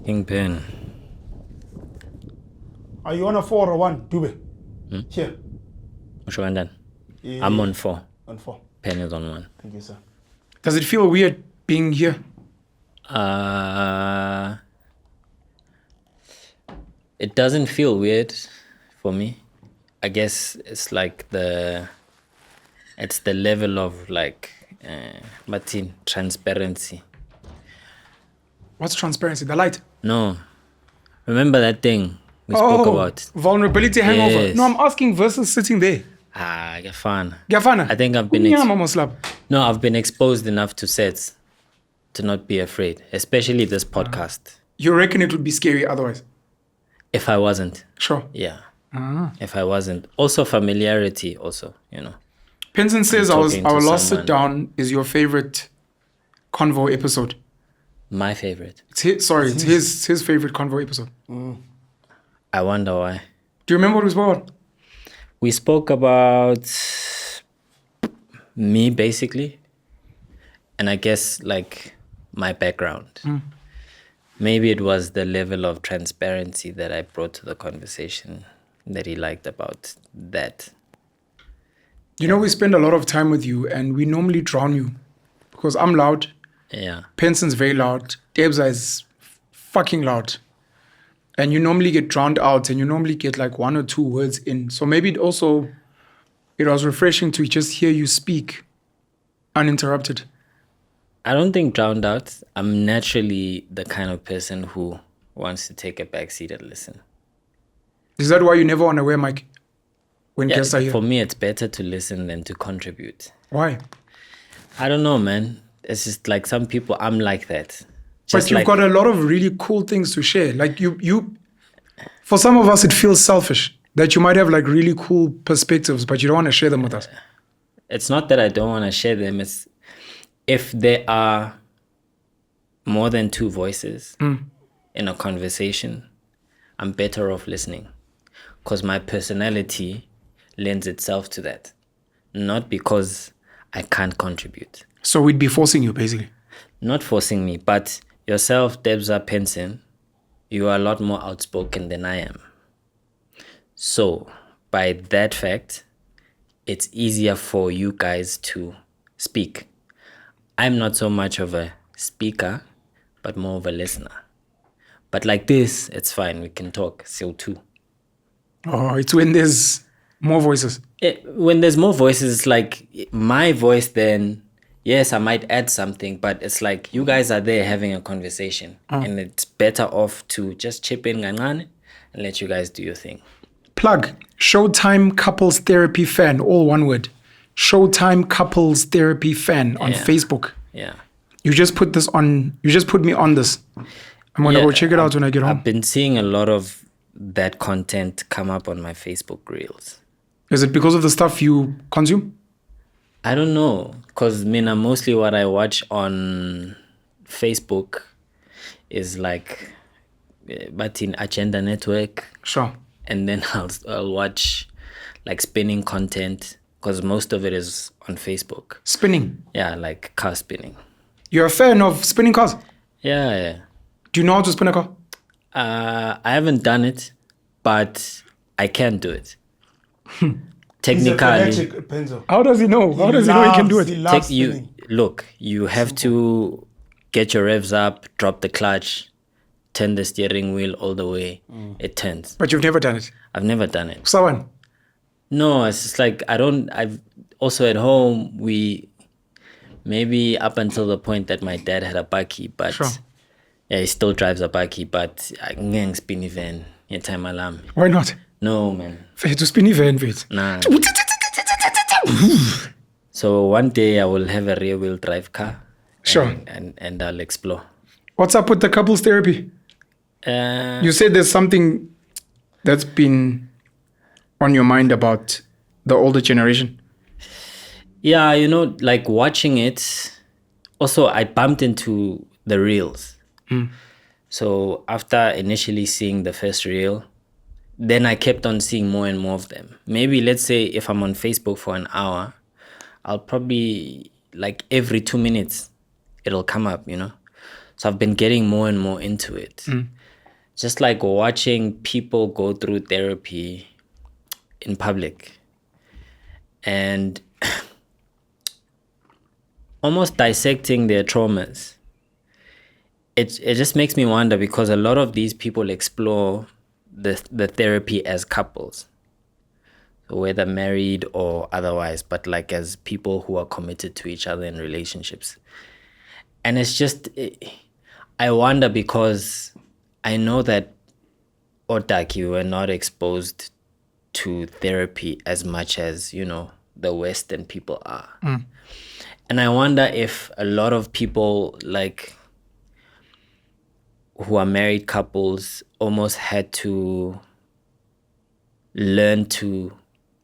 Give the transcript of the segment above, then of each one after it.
Kingpin. Are you on a 4 or 1, Dube? Here. Which one then? I'm on 4. On 4. Penuel on 1. Thank you, sir. Does it feel weird being here? It doesn't feel weird for me. I guess it's like the level of like Martin transparency. What's transparency? The light? No. Remember that thing we spoke about? Vulnerability hangover. Yes. No, I'm asking versus sitting there. Get fun. Gafana. I think I've been I've been exposed enough to sets to not be afraid, especially this podcast. You reckon it would be scary otherwise? If I wasn't. Sure. Yeah. If I wasn't. Also familiarity also, you know. Penson says our last someone. sit down is your favorite Konvo episode. My favorite. It's his favorite Konvo episode. I wonder why. Do you remember what it was about? We spoke about me basically, and I guess like my background. Maybe it was the level of transparency that I brought to the conversation that he liked about that. You know, we spend a lot of time with you and we normally drown you because I'm loud. Yeah. Penson's very loud. Debza is fucking loud. And you normally get drowned out and you normally get like 1 or 2 words in. So maybe it was refreshing to just hear you speak uninterrupted. I don't think drowned out. I'm naturally the kind of person who wants to take a back seat and listen. Is that why you never want to wear mic when guests are here? For me, it's better to listen than to contribute. Why? I don't know, man. It's just like some people, I'm like that. But you've got a lot of really cool things to share. Like you, for some of us, it feels selfish that you might have like really cool perspectives, but you don't want to share them with us. It's not that I don't want to share them. It's if there are more than 2 voices in a conversation, I'm better off listening because my personality lends itself to that, not because I can't contribute. So we'd be forcing you, basically. Not forcing me, but yourself, Debza Penson, you are a lot more outspoken than I am. So, by that fact, it's easier for you guys to speak. I'm not so much of a speaker, but more of a listener. But like this, it's fine. We can talk. So too. Oh, it's when there's more voices. When there's more voices, it's like my voice then... Yes, I might add something, but it's like you guys are there having a conversation and it's better off to just chip in and let you guys do your thing. Plug. Showtime Couples Therapy Fan, all one word. Showtime Couples Therapy Fan on Facebook. Yeah. You just put me on this. I'm going to go check it out when I get home. I've been seeing a lot of that content come up on my Facebook reels. Is it because of the stuff you consume? I don't know, because mostly what I watch on Facebook is like, but in Agenda Network. Sure. And then I'll watch like spinning content, because most of it is on Facebook. Spinning? Yeah, like car spinning. You're a fan of spinning cars? Yeah. Do you know how to spin a car? I haven't done it, but I can do it. Technically. How does he know? How does he know he can do it? You have to get your revs up, drop the clutch, turn the steering wheel all the way. It turns. But you've never done it? I've never done it. Someone? No, it's just like I've also at home, maybe up until the point that my dad had a bakkie, but sure. Yeah, he still drives a bakkie, but I can't spin even in time alarm. Why not? No, man. To spin even, wait. Nah. So one day I will have a rear-wheel drive car. Sure. And I'll explore. What's up with the couples therapy? You said there's something that's been on your mind about the older generation. Yeah, like watching it. Also, I bumped into the reels. So after initially seeing the first reel, then I kept on seeing more and more of them. Maybe let's say if I'm on Facebook for an hour, I'll probably like every 2 minutes, it'll come up, So I've been getting more and more into it. just like watching people go through therapy in public and almost dissecting their traumas. It just makes me wonder, because a lot of these people explore the therapy as couples, whether married or otherwise, but like as people who are committed to each other in relationships. And it's just, I wonder, because I know that Otaki were not exposed to therapy as much as, the Western people are. And I wonder if a lot of people like who are married couples almost had to learn to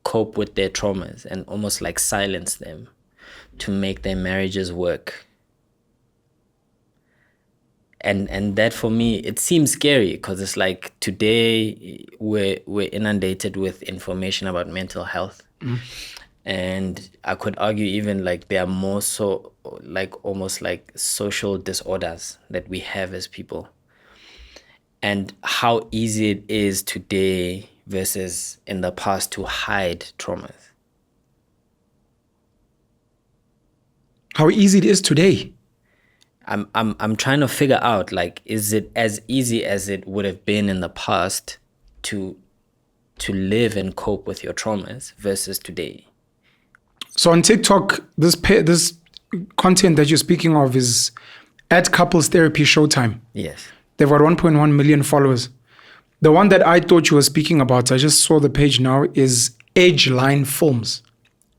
cope with their traumas and almost like silence them to make their marriages work. And that, for me, it seems scary, because it's like today we're inundated with information about mental health. And I could argue even like there are more so like almost like social disorders that we have as people. And how easy it is today versus in the past to hide traumas. How easy it is today? I'm trying to figure out, like, is it as easy as it would have been in the past to live and cope with your traumas versus today? So on TikTok, this content that you're speaking of is at Couples Therapy Showtime. Yes. They've got 1.1 million followers. The one that I thought you were speaking about, I just saw the page now, is Edgeline Films.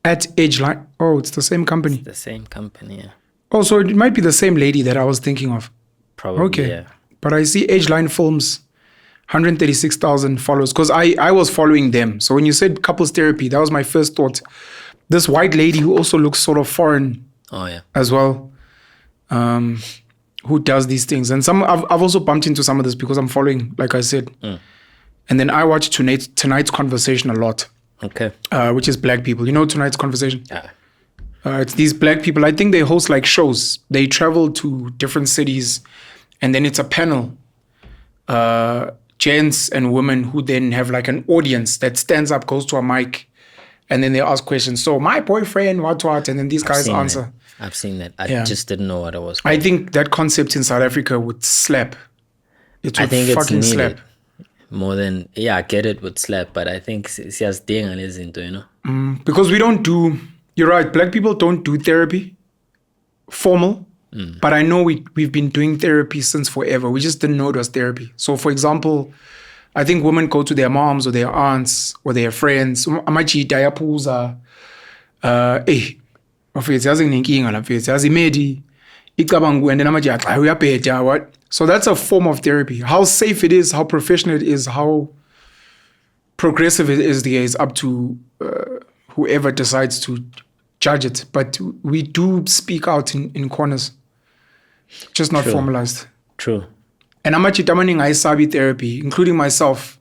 At Edgeline. Oh, it's the same company. It's the same company, yeah. Oh, so it might be the same lady that I was thinking of. Probably, okay. Yeah. But I see Edgeline Films, 136,000 followers, because I was following them. So when you said couples therapy, that was my first thought. This white lady who also looks sort of foreign as well, who does these things. And I've also bumped into some of this because I'm following, like I said. And then I watch Tonight's Conversation a lot. Okay. Which is black people. You know Tonight's Conversation? Yeah. It's these black people. I think they host like shows. They travel to different cities, and then it's a panel, gents and women who then have like an audience that stands up, goes to a mic, and then they ask questions. So my boyfriend, what, and then these guys answer. I've seen that. I just didn't know what it was called. I think that concept in South Africa would slap. It would fucking slap. More than, I get it would slap, but I think it's just into, Because we don't do, you're right, black people don't do therapy, formal, but I know we've been doing therapy since forever. We just didn't know it was therapy. So for example, I think women go to their moms or their aunts or their friends. Amachi dayapuza, mfethu yazi nginenkinga la mfethu yazi imedi icabanga and then amachi uyabheda what. So that's a form of therapy. How safe it is, how professional it is, how progressive it is up to whoever decides to judge it. But we do speak out in corners, just not formalized. True. And amachi tamaning aisabi therapy, including myself.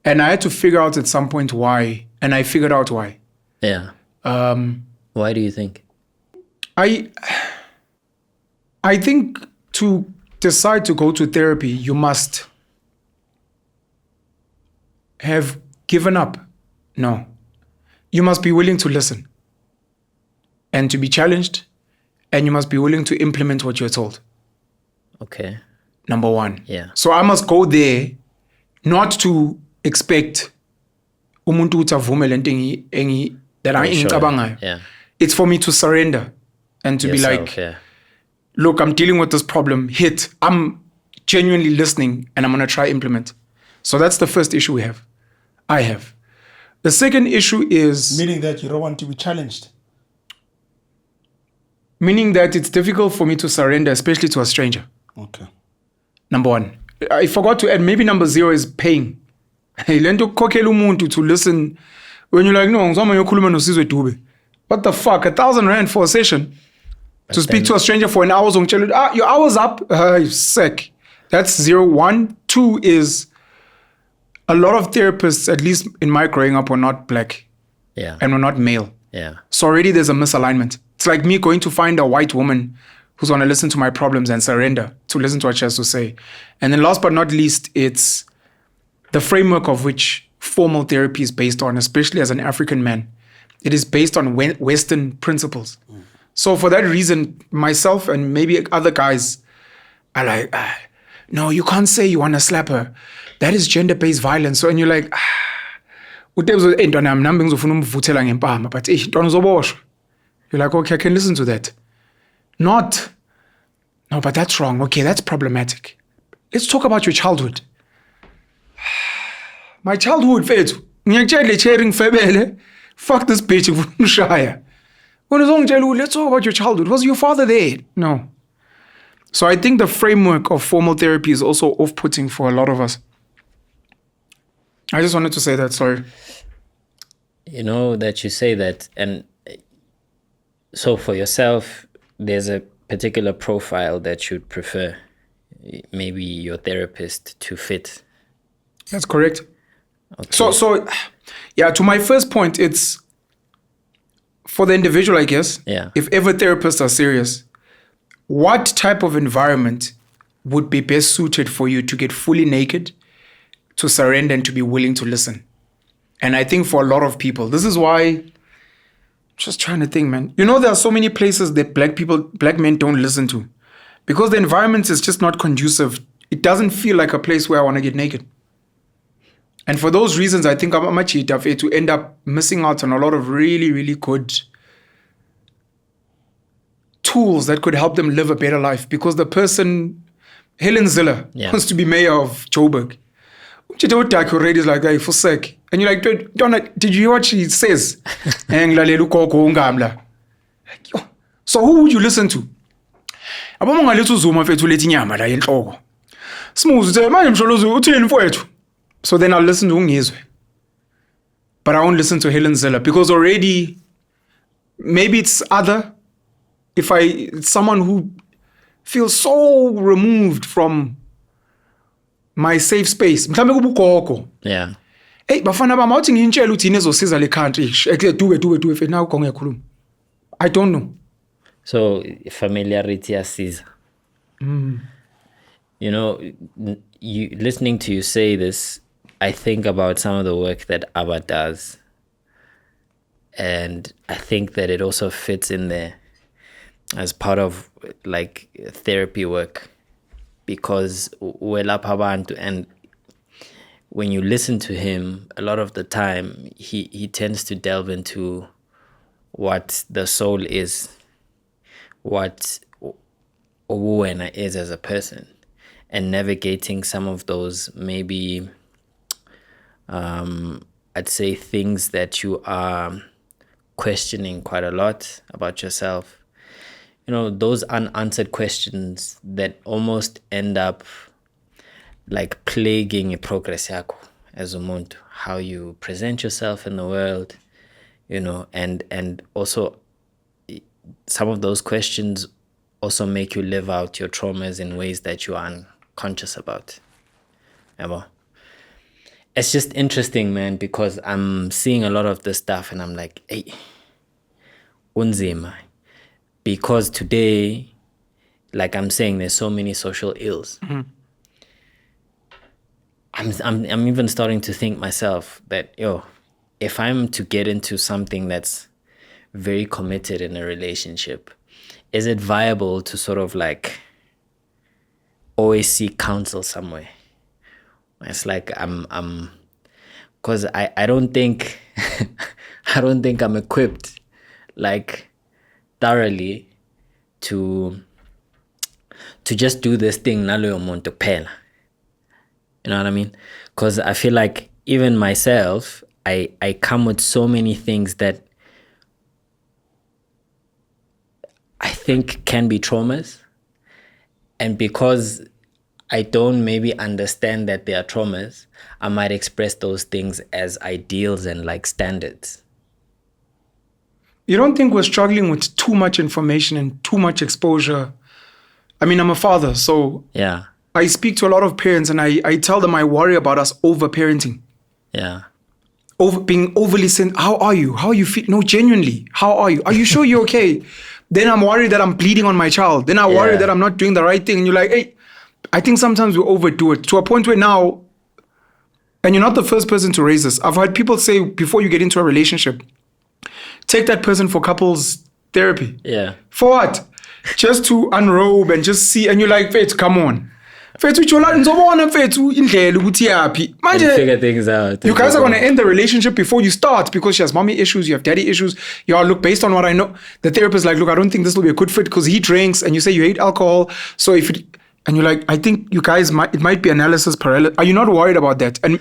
And I had to figure out at some point why. And I figured out why. Yeah. Why do you think? I think to decide to go to therapy, you must have given up. No. You must be willing to listen and to be challenged, and you must be willing to implement what you're told. Okay. Number one. Yeah. So I must go there not to expect umuntu utavumele engi that I ingicabangayo. Yeah. It's for me to surrender and to be like, look, I'm dealing with this problem. I'm genuinely listening and I'm going to try implement. So that's the first issue I have. The second issue is... Meaning that you don't want to be challenged. Meaning that it's difficult for me to surrender, especially to a stranger. Okay. Number one. I forgot to add, maybe number 0 is paying. Learn to kokela umuntu to listen. When you're like, no, ngizama yokhuluma no Sizwe Dube. What the fuck? 1,000 rand for a session? To speak to a stranger for an hour, your hour's up. You sick. That's 0. 1. 2 is a lot of therapists, at least in my growing up, were not black. Yeah. And were not male. Yeah. So already there's a misalignment. It's like me going to find a white woman who's going to listen to my problems and surrender to listen to what she has to say. And then last but not least, it's the framework of which formal therapy is based on, especially as an African man. It is based on Western principles. So for that reason, myself and maybe other guys are like, no, you can't say you want to slap her. That is gender-based violence. So, and you're like, but you're like, okay, I can listen to that. Not, no, but that's wrong. Okay, that's problematic. Let's talk about your childhood. My childhood, fethu. Fuck this bitch. Let's talk about your childhood. Was your father there? No. So I think the framework of formal therapy is also off-putting for a lot of us. I just wanted to say that, sorry. You know that you say that, and so for yourself, there's a particular profile that you'd prefer maybe your therapist to fit. That's correct. Okay. So yeah, to my first point, it's for the individual, I guess. Yeah. If ever therapists are serious, what type of environment would be best suited for you to get fully naked, to surrender, and to be willing to listen? And I think for a lot of people, this is why, just trying to think, man. You know, there are so many places that black men don't listen to because the environment is just not conducive. It doesn't feel like a place where I want to get naked. And for those reasons, I think I'm much to end up missing out on a lot of really, really good tools that could help them live a better life. Because the person, Helen Ziller, wants to be mayor of Joburg. Already is like, hey, for sec. And you're like, did you hear what she says? So who would you listen to? So then I'll listen to Sizwe. But I won't listen to Helen Ziller because already, maybe it's it's someone who feels so removed from my safe space. Yeah. Hey, bafana bami awuthi ngintshela uthi inezosiza le country Dube now konke yakhuluma. I don't know. So familiarity asiza. You know, you listening to you say this, I think about some of the work that Abba does. And I think that it also fits in there as part of like therapy work. Because and when you listen to him, a lot of the time he tends to delve into what the soul is, what Obuwena is as a person, and navigating some of those maybe I'd say things that you are questioning quite a lot about yourself. You know, those unanswered questions that almost end up like plaguing progress yako as umuntu, how you present yourself in the world, you know, and also some of those questions also make you live out your traumas in ways that you are unconscious about. Ever. It's just interesting, man, because I'm seeing a lot of this stuff and I'm like, hey, unzima. Because today, like I'm saying, there's so many social ills. Mm-hmm. I'm even starting to think myself that, if I'm to get into something that's very committed in a relationship, is it viable to sort of like always seek counsel somewhere? It's like because I don't think I'm equipped like thoroughly to just do this thing naloyo muntu kuphela. You know what I mean? Because I feel like even myself, I come with so many things that I think can be traumas. And because I don't maybe understand that they are traumas, I might express those things as ideals and like standards. You don't think we're struggling with too much information and too much exposure? I mean, I'm a father, so yeah, I speak to a lot of parents and I tell them I worry about us over-parenting. Yeah. Being overly sent. How are you? How are you feel? No, genuinely. How are you? Are you sure you're okay? Then I'm worried that I'm bleeding on my child. Then I worry that I'm not doing the right thing. And you're like, hey, I think sometimes we overdo it to a point where now, and you're not the first person to raise this. I've heard people say before you get into a relationship, take that person for couples therapy. Yeah. For what? Just to unrobe and just see. And you're like, Fethu, come on. Fethu, And figure things out. you guys are going to end the relationship before you start because she has mommy issues, you have daddy issues. You are, look, based on what I know, the therapist is like, look, I don't think this will be a good fit because he drinks, and you say you hate alcohol. So if it, and you're like, I think you guys it might be analysis paralysis. Are you not worried about that? And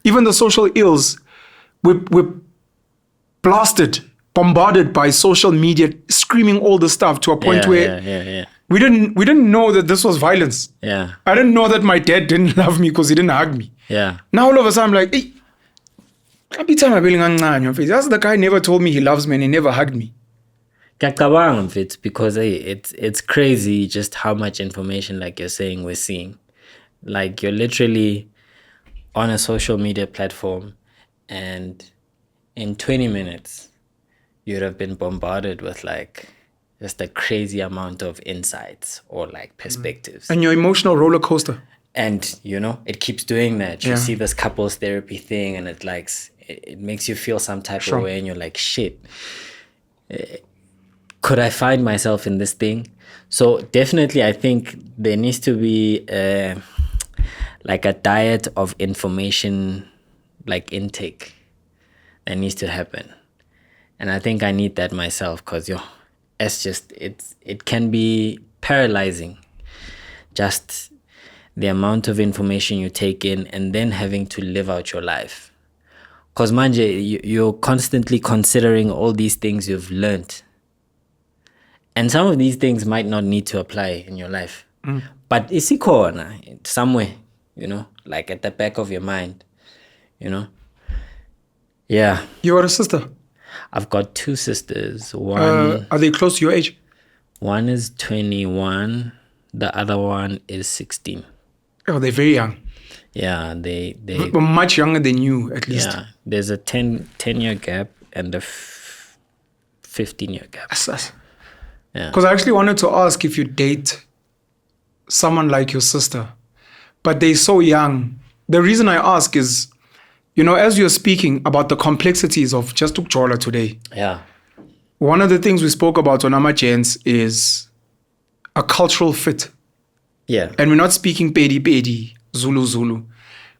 even the social ills, we're bombarded by social media, screaming all the stuff to a point where we didn't know that this was violence. Yeah. I didn't know that my dad didn't love me because he didn't hug me. Yeah. Now all of a sudden I'm like, hey, every time I'm feeling face. That's the guy never told me he loves me and he never hugged me. Because it's crazy just how much information, like you're saying, we're seeing. Like you're literally on a social media platform, and in 20 minutes you'd have been bombarded with like just a crazy amount of insights or like perspectives. And your emotional roller coaster. And it keeps doing that. You see this couples therapy thing, and it makes you feel some type of way, and you're like, shit, could I find myself in this thing? So definitely I think there needs to be like a diet of information, like intake, that needs to happen. And I think I need that myself, because it can be paralyzing, just the amount of information you take in and then having to live out your life. Because manje, you're constantly considering all these things you've learned, and some of these things might not need to apply in your life, but isikhona somewhere, like at the back of your mind, Yeah. You got a sister? I've got two sisters. One, are they close to your age? one is 21. The other one is 16. Oh, they're very young. Yeah, they But much younger than you, at least. yeah. There's a 10-year gap and a 15-year gap. Yeah. Because I actually wanted to ask if you date someone like your sister, but they're so young. The reason I ask is, as you're speaking about the complexities of just Ukjola today, Yeah. one of the things we spoke about on Ama Gents is a cultural fit. Yeah. And we're not speaking pedi, Zulu.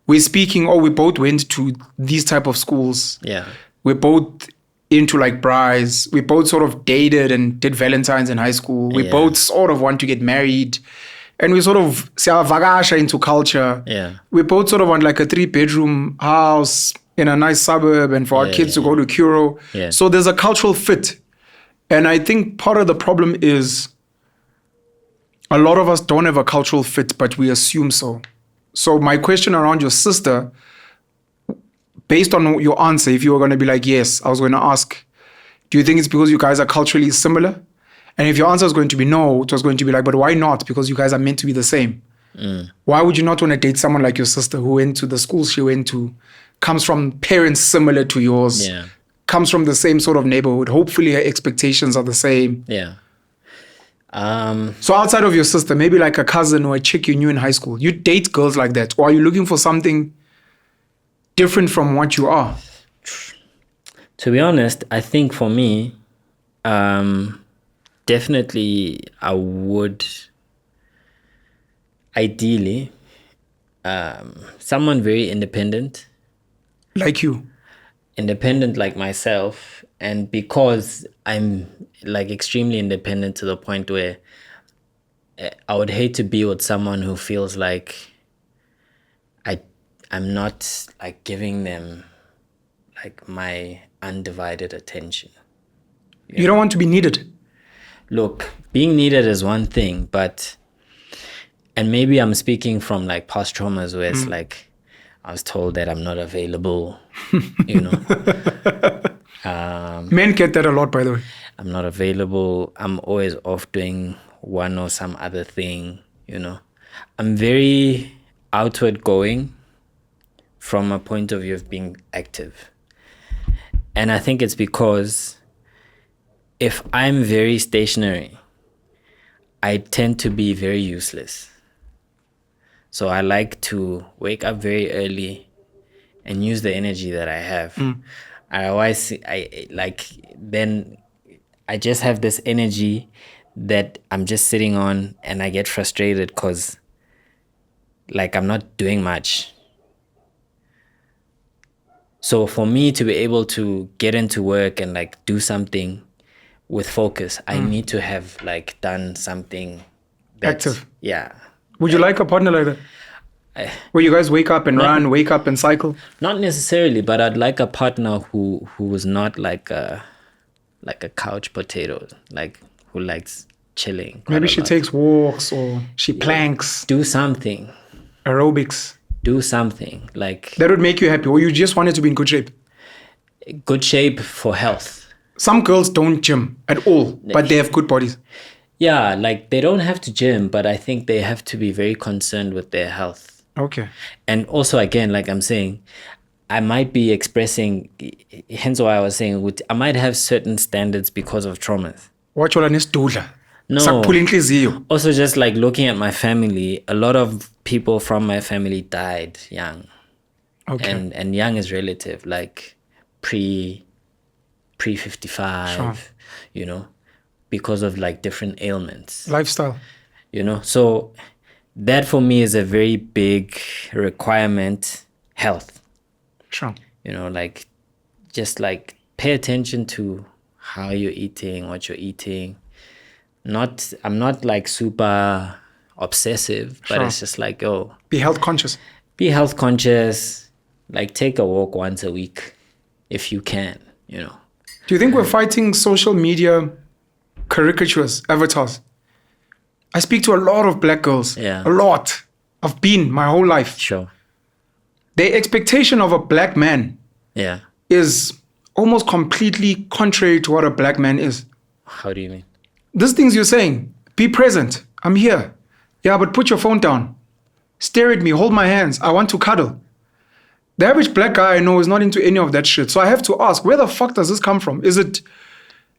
We're speaking, we both went to these type of schools. Yeah. We're both into like brides. We both sort of dated and did Valentine's in high school. We Yeah. both sort of want to get married. And we sort of vagasha into culture. Yeah. We both sort of want like a 3-bedroom house in a nice suburb and for our kids to go to Kuro. Yeah. So there's a cultural fit. And I think part of the problem is a lot of us don't have a cultural fit, but we assume so. So my question around your sister, based on your answer, if you were going to be like, yes, I was going to ask, do you think it's because you guys are culturally similar? And if your answer is going to be no, it was going to be like, but why not? Because you guys are meant to be the same. Why would you not want to date someone like your sister who went to the school she went to, comes from parents similar to yours, Yeah. comes from the same sort of neighborhood? Hopefully her expectations are the same. Yeah. So outside of your sister, maybe like a cousin or a chick you knew in high school, you date girls like that? Or are you looking for something different from what you are? To be honest, I think for me, definitely I would ideally someone very independent like myself. And because I'm like extremely independent to the point where I would hate to be with someone who feels like I'm not like giving them like my undivided attention. You don't want to be needed. Look, being needed is one thing, and maybe I'm speaking from like past traumas where it's like I was told that I'm not available, Men get that a lot, by the way. I'm not available. I'm always off doing one or some other thing, I'm very outward going from a point of view of being active. And I think it's because if I'm very stationary, I tend to be very useless. So I like to wake up very early and use the energy that I have. Then I just have this energy that I'm just sitting on, and I get frustrated because like I'm not doing much. So for me to be able to get into work and like do something with focus, I need to have like done something Active. Yeah. Would you like a partner like that? Where you guys wake up and run, wake up and cycle? Not necessarily, but I'd like a partner who was not like a couch potato, like who likes chilling. Maybe she takes walks or she planks, Do something. aerobics. Do something. Like That would make you happy, or you just want it to be in good shape. good shape for health. Some girls don't gym at all, but they have good bodies. Yeah, like they don't have to gym, but I think they have to be very concerned with their health. Okay. And also, again, like I'm saying, I might be expressing, hence why I was saying, I might have certain standards because of traumas. Watch all this dula. No. No. Also, just like looking at my family, a lot of people from my family died young. Okay. And young is relative, like pre 55, Sure. you know, because of like different ailments, Lifestyle. you know. So that for me is a very big requirement, health, Sure. you know, like just like pay attention to how you're eating, what you're eating. I'm not like super obsessive, but Sure. it's just like, oh, Be health conscious. be health conscious, like take a walk once a week if you can, you know. Do you think we're fighting social media caricatures, avatars? I speak to a lot of black girls. Yeah. A lot. I've been my whole life. Sure. The expectation of a black man Yeah. is almost completely contrary to what a black man is. How do you mean? These things you're saying, be present. I'm here. Yeah, but put your phone down. Stare at me, hold my hands. I want to cuddle. The average black guy I know is not into any of that shit. So I have to ask, where the fuck does this come from? Is it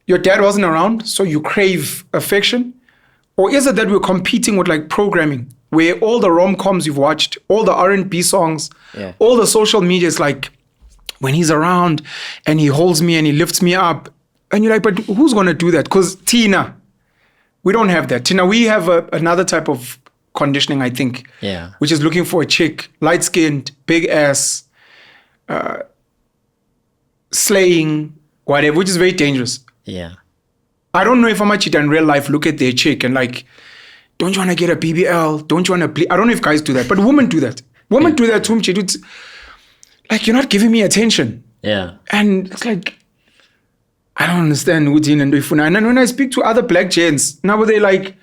your dad wasn't around, so you crave affection? Or is it that we're competing with like programming, where all the rom-coms you've watched, all the R&B songs, Yeah. all the social media is like, when he's around and he holds me and he lifts me up. And you're like, but who's going to do that? Because Tina, we don't have that. Tina, we have another type of conditioning, I think. Yeah. Which is looking for a chick, light-skinned, big ass, slaying, whatever, which is very dangerous. Yeah. I don't know if Amachita in real life look at their chick and like, don't you want to get a BBL? Don't you want to play? I don't know if guys do that, but women do that. Women do that too. It's like, you're not giving me attention. Yeah. And it's like, I don't understand. And then when I speak to other black gents, now they're like,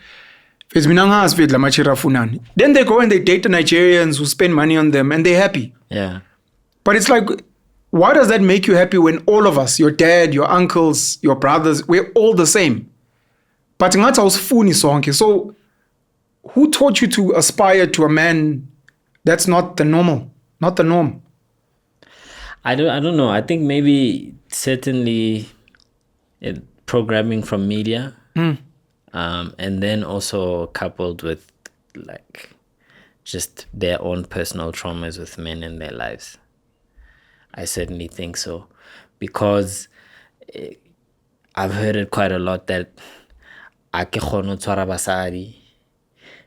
then they go and they date the Nigerians who spend money on them and they're happy. Yeah. But it's like, why does that make you happy when all of us, your dad, your uncles, your brothers, we're all the same? But so who taught you to aspire to a man that's not the norm? I don't know. I think maybe certainly programming from media, and then also coupled with like just their own personal traumas with men in their lives. I certainly think so, because I've heard it quite a lot that ake kgone tshwara basadi,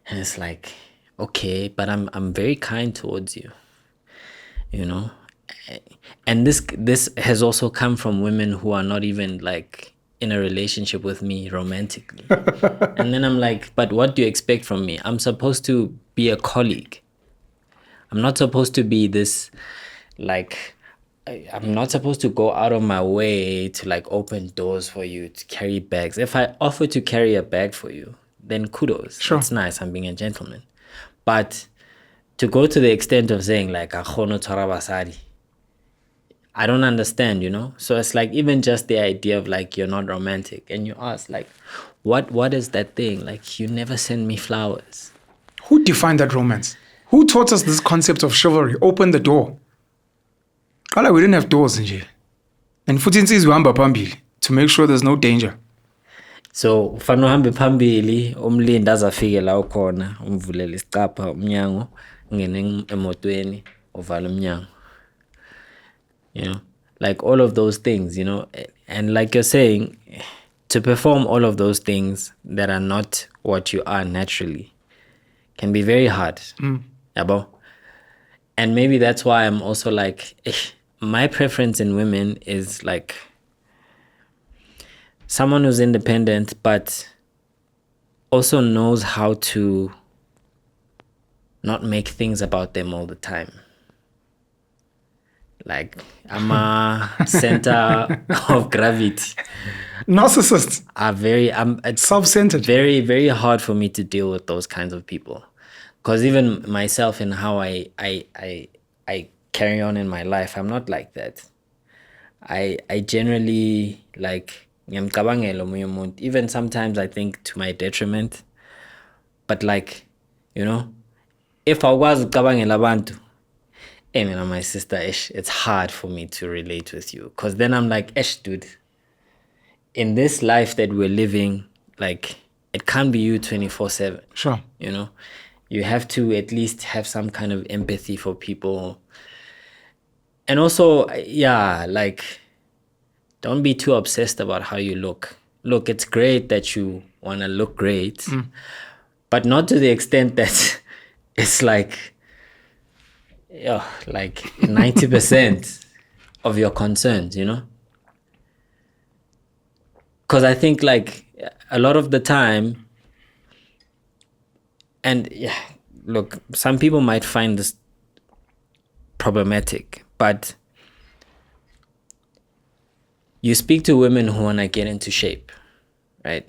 and it's like, okay, but I'm very kind towards you, you know. And this has also come from women who are not even like in a relationship with me romantically. And then I'm like, but what do you expect from me? I'm supposed to be a colleague. I'm not supposed to be this, like, I'm not supposed to go out of my way to like open doors for you, to carry bags. If I offer to carry a bag for you, then kudos. Sure. It's nice. I'm being a gentleman. But to go to the extent of saying like, "Akhono tshwara basadi," I don't understand, you know? So it's like, even just the idea of like, you're not romantic, and you ask like, what is that thing? Like, you never send me flowers. Who defined that romance? Who taught us this concept of chivalry? Open the door. We didn't have doors in jail. And futhi insizwe ihamba phambili to make sure there's no danger. So ufana uhambe phambili umlindi azafike la ukhona umvulele isicapha umnyango ngene emotweni uvala umnyango. You know, like all of those things, you know, and like you're saying, to perform all of those things that are not what you are naturally can be very hard. Yabo? And maybe that's why I'm also like, my preference in women is like someone who's independent, but also knows how to not make things about them all the time. Like, I'm a center of gravity. Narcissists. It's Self-centered. very, very hard for me to deal with those kinds of people. Because even myself and how I carry on in my life, I'm not like that. I generally like even sometimes I think to my detriment. But like, you know, if I was ukabangela abantu, my sister, it's hard for me to relate with you. Because then I'm like, dude, in this life that we're living, like, it can't be you 24/7. Sure. You know, you have to at least have some kind of empathy for people. And also, yeah, like, don't be too obsessed about how you look. Look, it's great that you want to look great, but not to the extent that it's like, like 90% of your concerns, you know? Because I think like a lot of the time, and yeah, look, some people might find this problematic, but you speak to women who want to get into shape, right?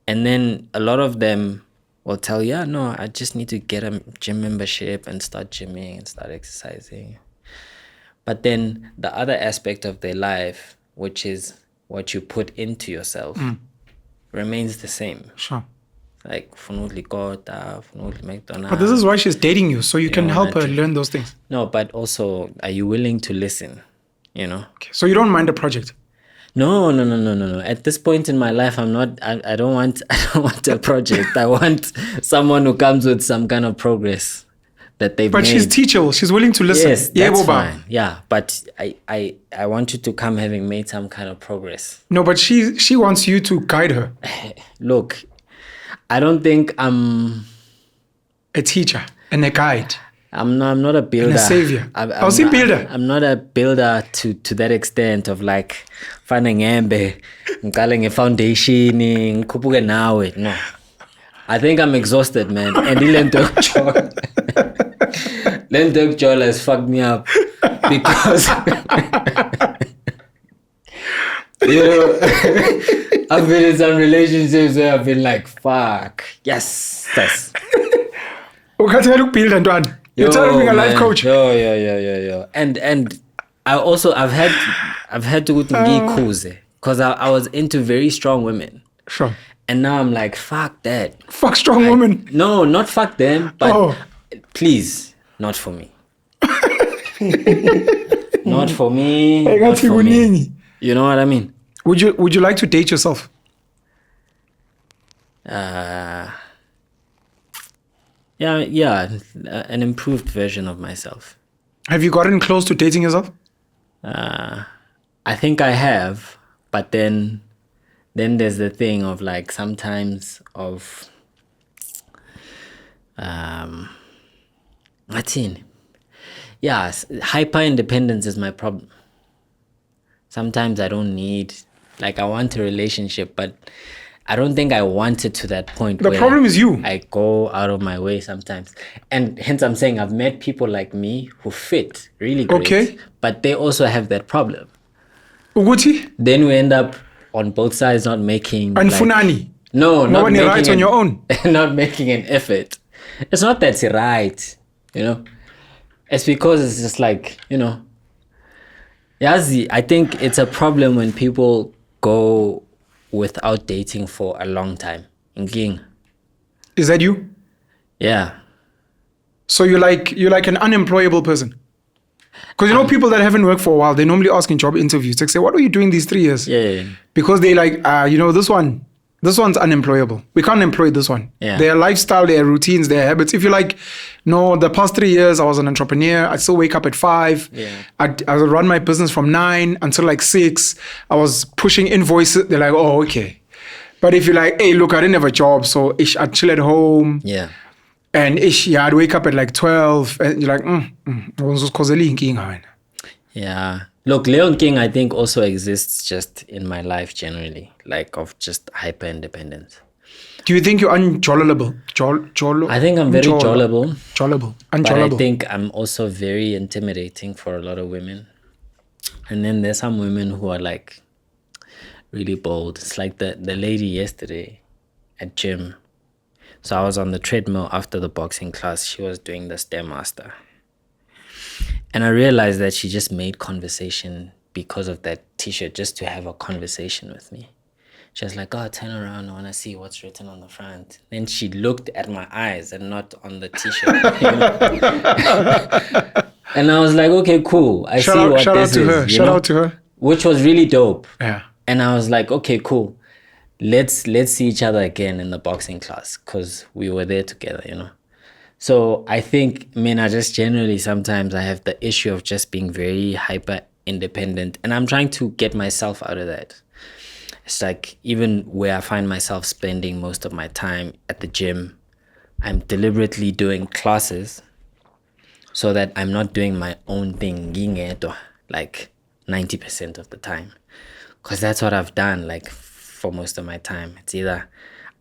And then a lot of them will tell you, no, I just need to get a gym membership and start gymming and start exercising. But then the other aspect of their life, which is what you put into yourself, remains the same. Sure. Like, McDonald's. But this is why she's dating you, so you can help her learn those things. No, but also, are you willing to listen? You know? Okay. So you don't mind a project? No. At this point in my life, I'm not. I don't want a project. I want someone who comes with some kind of progress that they've made. But she's teachable. She's willing to listen. Yes, that's fine. Yeah, but I want you to come having made some kind of progress. No, but she wants you to guide her. Look, I don't think I'm a teacher and a guide. I'm not a builder. And a savior. How's he builder? I'm not a builder to that extent of like finding ngembe, ngqale ngefoundation, ngikhuphuke nawe. No. I think I'm exhausted, man. And lento jola has fucked me up because you know, I've been in some relationships where I've been like, fuck, yes. You're telling me a life coach. Yo. And I've had to go to Recluse because I was into very strong women. Sure. And now I'm like, fuck that. Fuck strong women. No, not fuck them, but please, not for me. Not for me. Not for me. You know what I mean? Would you like to date yourself? Yeah, an improved version of myself. Have you gotten close to dating yourself? I think I have, but then there's the thing of like sometimes of hyper independence is my problem. Sometimes I don't need, like, I want a relationship, but I don't think I want it to that point. The problem is you. I go out of my way sometimes. And hence I'm saying I've met people like me who fit really great. Okay. But they also have that problem. Uguti? Then we end up on both sides not making... And funani? No, not when you're right on your own. Not making an effort. It's not that it's right, you know. It's because it's just like, you know. Yazi, I think it's a problem when people go without dating for a long time. Nging. Is that you? Yeah. So you're like an unemployable person? Because you know people that haven't worked for a while, they normally ask in job interviews, they say, what were you doing these 3 years? Yeah. Because they like, this This one's unemployable. We can't employ this one. Yeah. Their lifestyle, their routines, their habits. If you like, no, the past 3 years, I was an entrepreneur. I still wake up at 5. Yeah. I would run my business from 9 until like 6. I was pushing invoices. They're like, oh, okay. But if you're like, hey, look, I didn't have a job, so I'd chill at home. Yeah. And I'd wake up at like 12. And you're like, Yeah. Look, Leon King, I think, also exists just in my life generally, like of just hyper independence. Do you think you're unjollable? I think I'm very jollable. Jollable. But Unjollable. I think I'm also very intimidating for a lot of women. And then there's some women who are like really bold. It's like the lady yesterday at gym. So I was on the treadmill after the boxing class. She was doing the Stairmaster. And I realized that she just made conversation because of that t-shirt, just to have a conversation with me. She was like, oh, turn around, I want to see what's written on the front. Then she looked at my eyes and not on the t-shirt. And I was like, okay, cool. I see what this is. Shout out to her. Which was really dope. Yeah. And I was like, okay, cool. Let's see each other again in the boxing class, because we were there together, you know. So I think, I just generally sometimes I have the issue of just being very hyper independent, and I'm trying to get myself out of that. It's like even where I find myself spending most of my time at the gym, I'm deliberately doing classes so that I'm not doing my own thing, like 90% of the time. Because that's what I've done, like for most of my time. It's either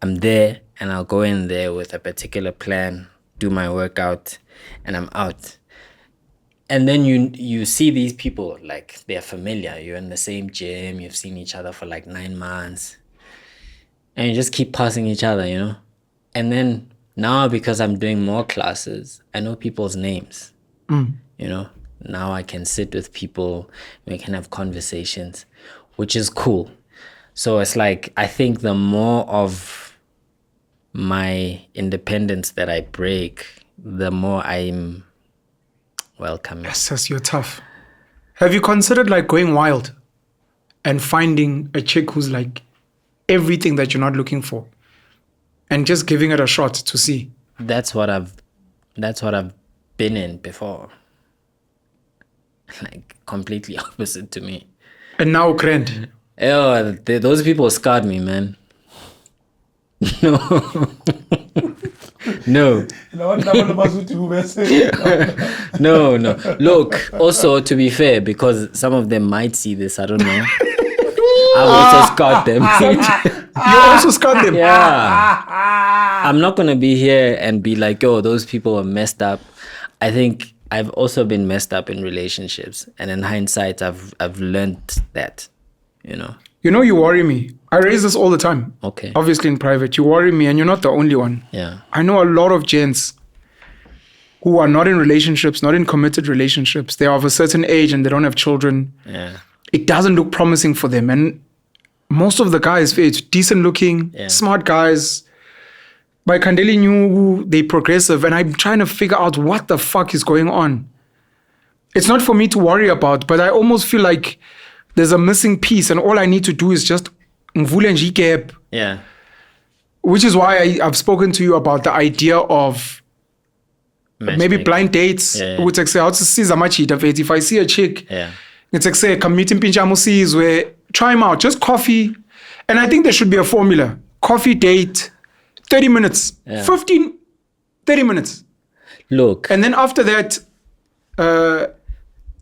I'm there and I'll go in there with a particular plan, do my workout, and I'm out. And then you see these people, like they're familiar. You're in the same gym. You've seen each other for like 9 months. And you just keep passing each other, you know. And then now, because I'm doing more classes, I know people's names, you know. Now I can sit with people. We can have conversations, which is cool. So it's like, I think the more of my independence that I break, the more I'm welcoming. Yes, you're tough. Have you considered like going wild and finding a chick who's like everything that you're not looking for and just giving it a shot to see? That's what I've been in before. Like completely opposite to me. And now grand. Oh, those people scarred me, man. No. No. No. Look, also, to be fair, because some of them might see this, I don't know. I also scarred them. You also scarred them? Yeah. I'm not going to be here and be like, oh, those people are messed up. I think I've also been messed up in relationships. And in hindsight, I've learned that, you know. You know, you worry me. I raise this all the time. Okay. Obviously in private. You worry me, and you're not the only one. Yeah. I know a lot of gents who are not in relationships, not in committed relationships. They're of a certain age and they don't have children. Yeah. It doesn't look promising for them. And most of the guys, it's decent looking, smart guys. By Kandeli knew they progressive, and I'm trying to figure out what the fuck is going on. It's not for me to worry about, but I almost feel like there's a missing piece, and all I need to do is just gap. Yeah. Which is why I've spoken to you about the idea of maybe blind dates. Which like say, if I see a chick, it's like say, come meet in Sizwe, try him out, just coffee. And I think there should be a formula. Coffee date, 30 minutes, 30 minutes. Look. And then after that,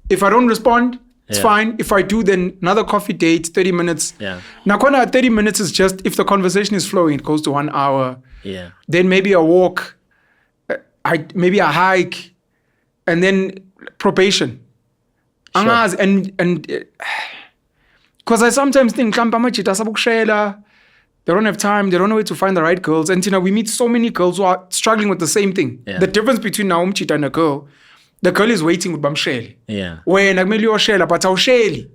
if I don't respond, it's fine. If I do, then another coffee date, 30 minutes. Yeah. Now, 30 minutes is just, if the conversation is flowing, it goes to 1 hour. Yeah. Then maybe a walk, maybe a hike, and then probation. Sure. And because I sometimes think, they don't have time, they don't know where to find the right girls. And we meet so many girls who are struggling with the same thing. Yeah. The difference between Naumchita and a girl, the girl is waiting with Bamsheli. Yeah. When I mean Shela, but how Shelly.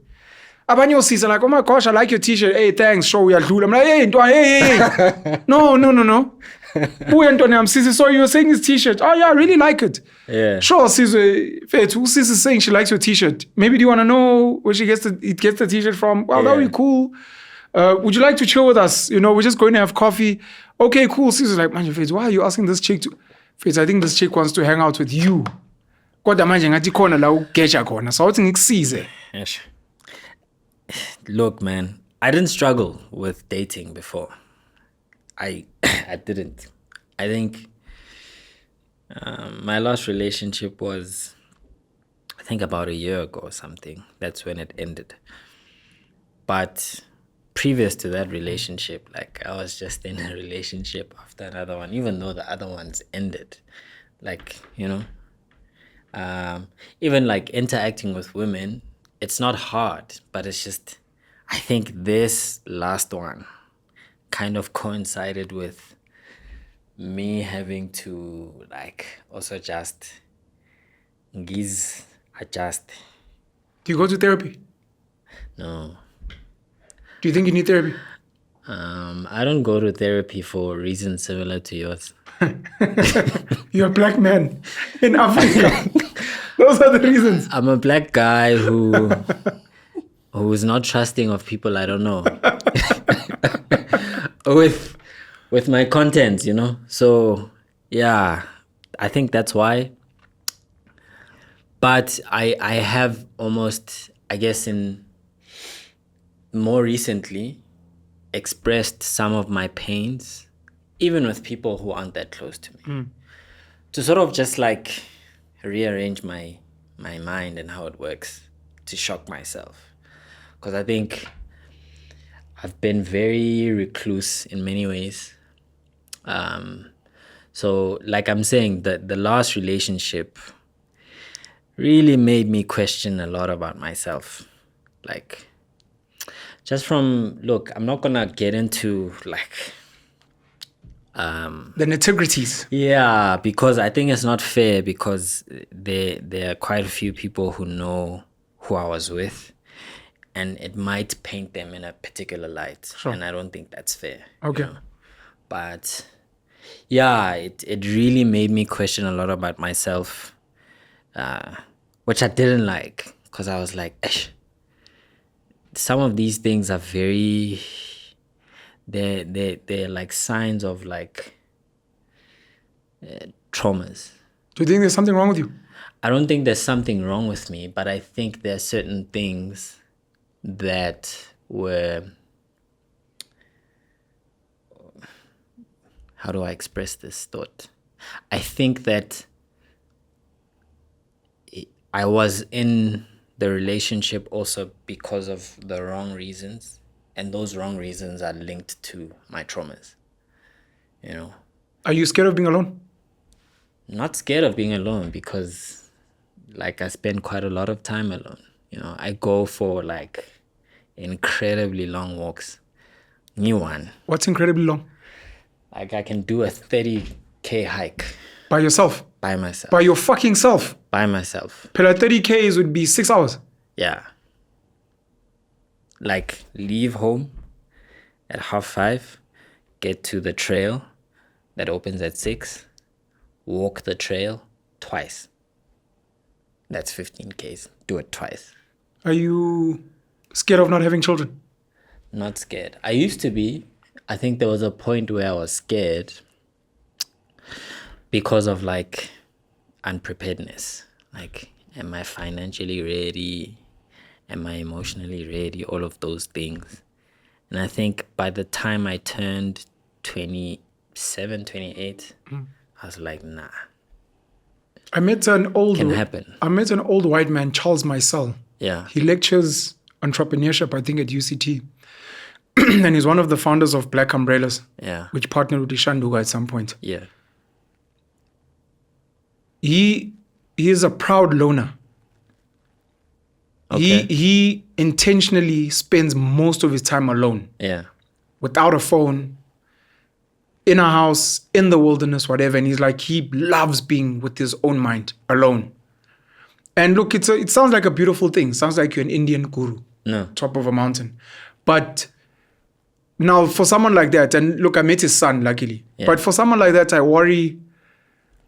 Abanye season like, oh my gosh, I like your t-shirt. Hey, thanks. Show we are do. I'm like, hey. No. I'm Sizwe. So you were saying his t-shirt. Oh yeah, I really like it. Yeah. Sure, Sizwe. Sizwe is saying she likes your t-shirt. Maybe do you want to know where she gets the t-shirt from? Well, that would be cool. Would you like to chill with us? You know, we're just going to have coffee. Okay, cool. Sizwe's like, manje, Faith, why are you asking this chick to... Faith, I think this chick wants to hang out with you. Kodwa manje ngathi khona la ugeja khona. So uthi ngikusize. Yes. Look, man, I didn't struggle with dating before. I didn't. I think my last relationship was, I think, about a year ago or something. That's when it ended. But previous to that relationship, like, I was just in a relationship after another one, even though the other ones ended. Like, you know, even like interacting with women, it's not hard, but it's just, I think this last one kind of coincided with me having to like also just adjust. Do you go to therapy? No. Do you think you need therapy? I don't go to therapy for reasons similar to yours. You're a black man in Africa. Those are the reasons. I'm a black guy who's not trusting of people I don't know. with my content, you know. So yeah, I think that's why. But I have almost, I guess, in more recently expressed some of my pains, even with people who aren't that close to me, to sort of just like rearrange my mind and how it works, to shock myself. Because I think I've been very recluse in many ways. So like I'm saying, the last relationship really made me question a lot about myself. Like, just from, look, I'm not gonna get into like the nitty-gritties. Yeah, because I think it's not fair, because there are quite a few people who know who I was with, and it might paint them in a particular light. Sure. And I don't think that's fair. Okay. You know? But yeah, it really made me question a lot about myself, which I didn't like, because I was like, Esh, some of these things are very, they're like signs of like traumas. Do you think there's something wrong with you? I don't think there's something wrong with me, but I think there are certain things that were, how do I express this thought? I think that I was in the relationship also because of the wrong reasons, and those wrong reasons are linked to my traumas, you know. Are you scared of being alone? Not scared of being alone, because like I spend quite a lot of time alone. You know, I go for like incredibly long walks. New one. What's incredibly long? Like I can do a 30K hike. By yourself? By myself. By your fucking self? By myself. But 30Ks would be 6 hours. Yeah. Like leave home at 5:30, get to the trail that opens at 6, walk the trail twice. That's 15Ks. Do it twice. Are you scared of not having children? Not scared. I used to be. I think there was a point where I was scared because of like unpreparedness. Like, am I financially ready? Am I emotionally ready? All of those things. And I think by the time I turned 27, 28, I was like, nah. I met an old white man, Charles Micel. Yeah. He lectures entrepreneurship, I think, at UCT. And he's one of the founders of Black Umbrellas, which partnered with Ishanduga at some point. Yeah. He is a proud loner. Okay. He intentionally spends most of his time alone. Yeah. Without a phone, in a house, in the wilderness, whatever. And he's like, he loves being with his own mind, alone. And look, it sounds like a beautiful thing. Sounds like you're an Indian guru. No. Top of a mountain. But now for someone like that, and look, I met his son, luckily. Yeah. But for someone like that, I worry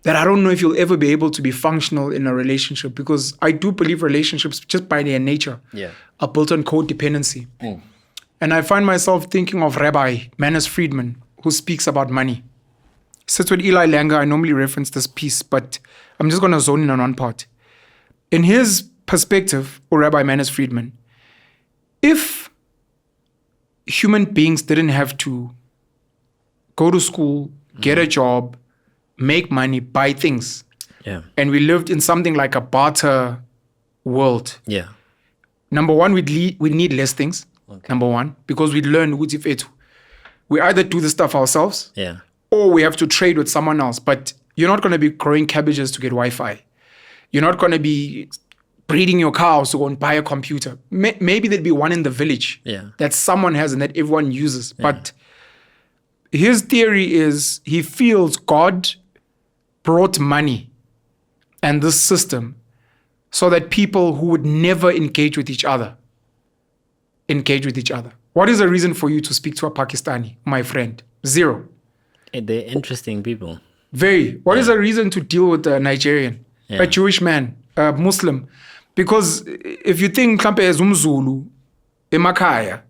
that I don't know if you'll ever be able to be functional in a relationship, because I do believe relationships, just by their nature, are built on codependency. And I find myself thinking of Rabbi Manus Friedman, who speaks about money. Sits with Eli Langer. I normally reference this piece, but I'm just going to zone in on one part. In his perspective, or Rabbi Manus Friedman, if human beings didn't have to go to school, get a job, make money, buy things, and we lived in something like a barter world, number one, we'd need less things. Number one, because we'd learn we either do the stuff ourselves, or we have to trade with someone else. But you're not going to be growing cabbages to get Wi-Fi. You're not going to be breeding your cows to go and buy a computer. Maybe there'd be one in the village that someone has and that everyone uses. But his theory is he feels God brought money and this system so that people who would never engage with each other. What is the reason for you to speak to a Pakistani, my friend? Zero. They're interesting people. Very. What is the reason to deal with a Nigerian, a Jewish man, a Muslim? Because if you think Kampe is Umzulu, Emakaya,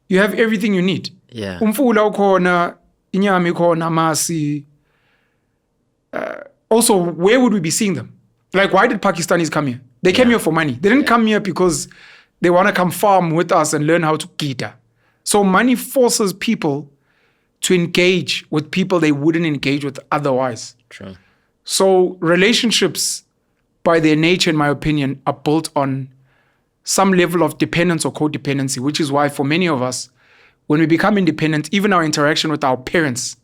you have everything you need. Umfula ukhona, inyama ikhona, masi. Also, where would we be seeing them? Like, why did Pakistanis come here? They came here for money. They didn't come here because they want to come farm with us and learn how to gita. So money forces people to engage with people they wouldn't engage with otherwise. True. So relationships, by their nature, in my opinion, are built on some level of dependence or codependency, which is why for many of us, when we become independent, even our interaction with our parents,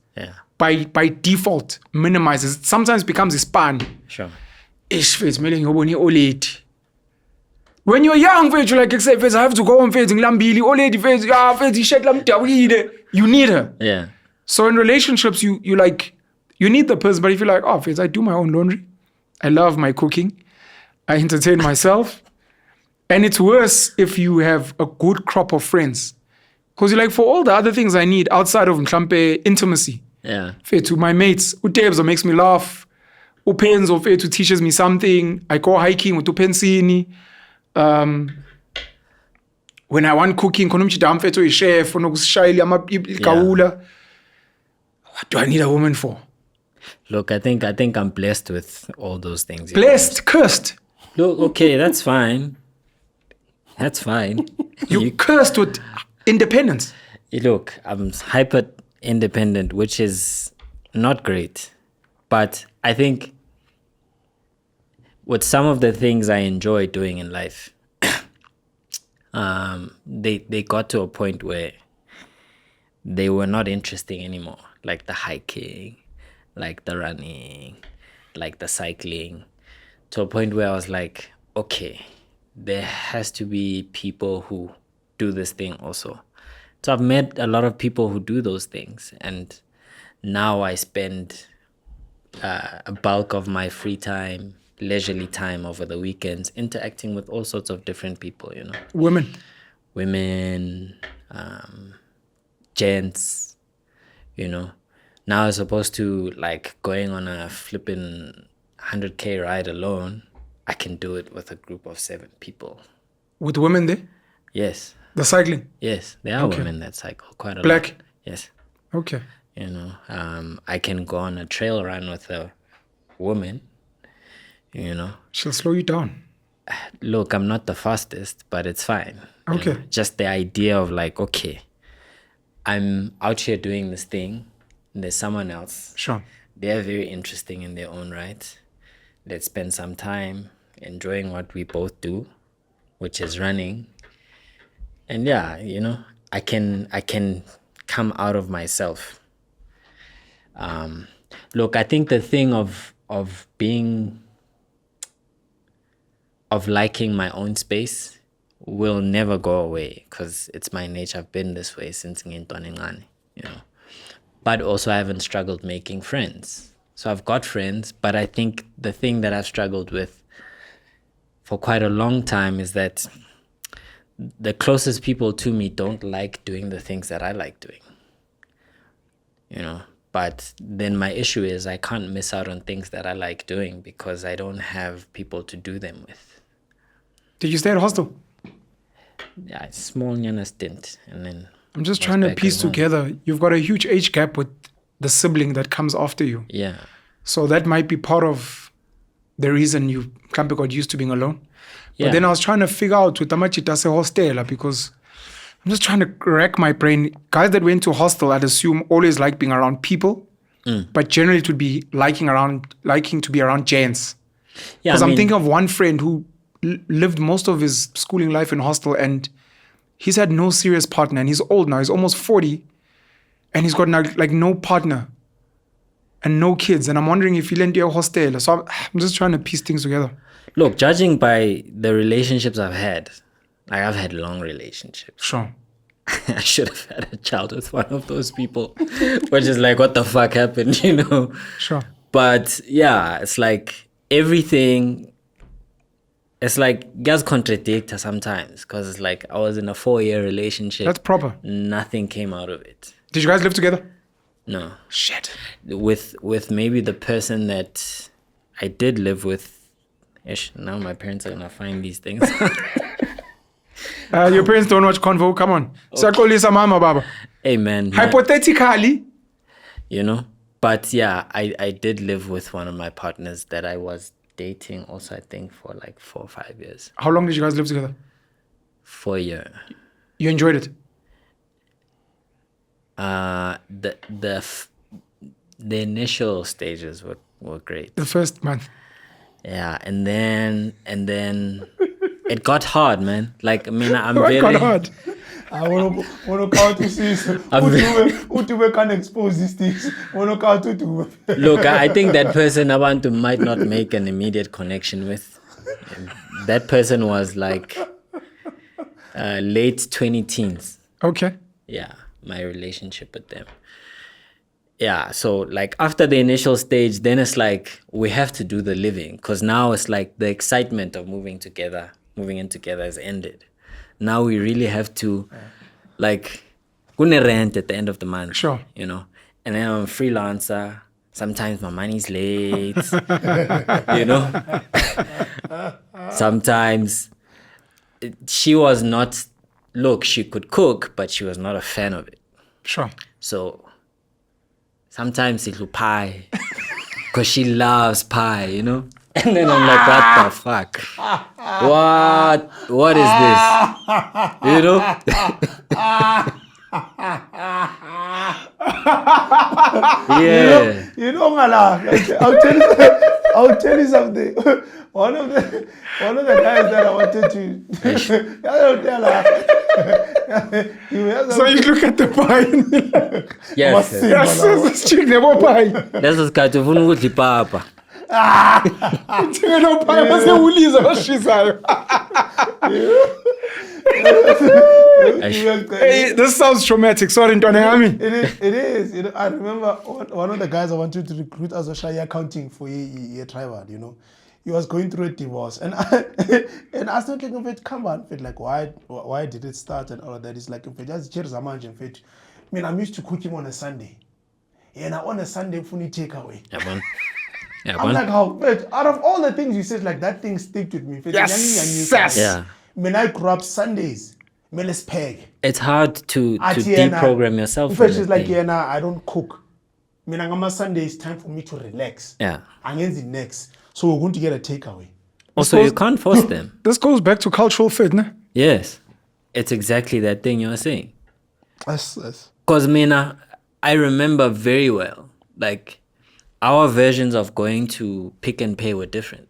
by default, minimizes. It sometimes becomes a span. Sure. When you're young, you're like, I have to go on you need her. So in relationships, you need the person, but if you're like, I do my own laundry, I love my cooking, I entertain myself. And it's worse if you have a good crop of friends. Because you're like, for all the other things I need outside of Mhlampe intimacy. To my mates, Utebza makes me laugh. Upenzo teaches me something. I go hiking with Upensini. When I want cooking, a chef, what do I need a woman for? Look, I think I'm blessed with all those things. Blessed, cursed. Look, okay, that's fine. That's fine. You cursed with independence. Look, I'm hyper independent, which is not great. But I think with some of the things I enjoy doing in life, they got to a point where they were not interesting anymore. Like the hiking, like the running, like the cycling. To a point where I was like, okay, there has to be people who do this thing also. So I've met a lot of people who do those things. And now I spend a bulk of my free time, leisurely time over the weekends, interacting with all sorts of different people, Women, gents, Now as opposed to like going on a flipping 100K ride alone, I can do it with a group of 7 people. With women there? Yes. The cycling? Yes, there are women that cycle quite a lot. Black? Yes. Okay. I can go on a trail run with a woman, She'll slow you down. Look, I'm not the fastest, but it's fine. Okay. Just the idea of like, okay, I'm out here doing this thing. And there's someone else. Sure. They're very interesting in their own right. Let's spend some time enjoying what we both do, which is running. And I can come out of myself. Look, I think the thing of liking my own space will never go away because it's my nature. I've been this way since ngintwana, But also I haven't struggled making friends. So I've got friends, but I think the thing that I've struggled with for quite a long time is that the closest people to me don't like doing the things that I like doing. But then my issue is I can't miss out on things that I like doing because I don't have people to do them with. Did you stay at a hostel? Yeah, it's small nyana stint, and then I'm just was trying to back piece at home. together. You've got a huge age gap with the sibling that comes after you. Yeah. So that might be part of the reason you got used to being alone. But Yeah. then I was trying to figure out with Amachita se hostela because I'm just trying to rack my brain. Guys that went to hostel, I'd assume always like being around people, but generally it would be liking to be around gents. Yeah, Because I I'm mean, thinking of one friend who lived most of his schooling life in hostel and he's had no serious partner and he's old now. He's almost 40 and he's got like no partner and no kids. And I'm wondering if he lent you a hostel. So I'm just trying to piece things together. look, judging by the relationships I've had, like I've had long relationships. Sure. I should have had a child with one of those people, which is like, what the fuck happened, you know? Sure. But yeah, it's like everything. It's like guys contradict her sometimes because it's like I was in a 4-year relationship. That's proper. Nothing came out of it. Did you guys live together? No. Shit. With maybe the person that I did live with. Ish, now my parents are gonna find these things. Your parents don't watch Konvo. Come on. Sakolisa mama baba. Hey man. Hypothetically. You know? But yeah, I did live with one of my partners that I was dating also, I think, for like 4 or 5 years. How long did you guys live together? 4 years. You enjoyed it? The initial stages were great. The first month. Yeah, and then it got hard, man. Like I mean, I'm What very got hard? I want to count to see Dube can't expose these things. Want to count to Dube. Look, I think that person Abantu might not make an immediate connection with. That person was like late 20-teens. Okay. Yeah, my relationship with them. Yeah, so like after the initial stage, then it's like we have to do the living because now it's like the excitement of moving in together has ended. Now we really have to like kune rent at the end of the month. Sure. You know, and then I'm a freelancer. Sometimes my money's late. You know, sometimes she was not. Look, she could cook, but she was not a fan of it. Sure. So sometimes it'll pie because she loves pie, you know? And then I'm like, what the fuck? What is this? You know? Yeah. You know, Ngala, I'll tell you something. One of the guys that I wanted to, I'll tell her. So you look at the pie. Yes. Yes, this chick never pie. That's what's got to ukuthi papa. No pie was a woolies or she's Hey, this sounds traumatic. Sorry, Ntwane. It is. You know, I remember one of the guys I wanted to recruit as a shy accounting for a tribal, you know. He was going through a divorce. And I started thinking, come on, like, why did it start and all of that? It's like, just cheers a man, I mean, I'm used to cooking on a Sunday. And on a Sunday, funny takeaway. I'm like, how, out of all the things you said, like, that thing stick with me. Yes. Yeah. When I grew up Sundays, let's peg. It's hard to deprogram yourself. If it's like, I don't cook. On Sunday, it's time for me to relax. Yeah. And then the next. So we're going to get a takeaway. Also, you can't force them. This goes back to cultural fit, ne? Yes. It's exactly that thing you're saying. Yes. Because, I remember very well, like, our versions of going to Pick and Pay were different.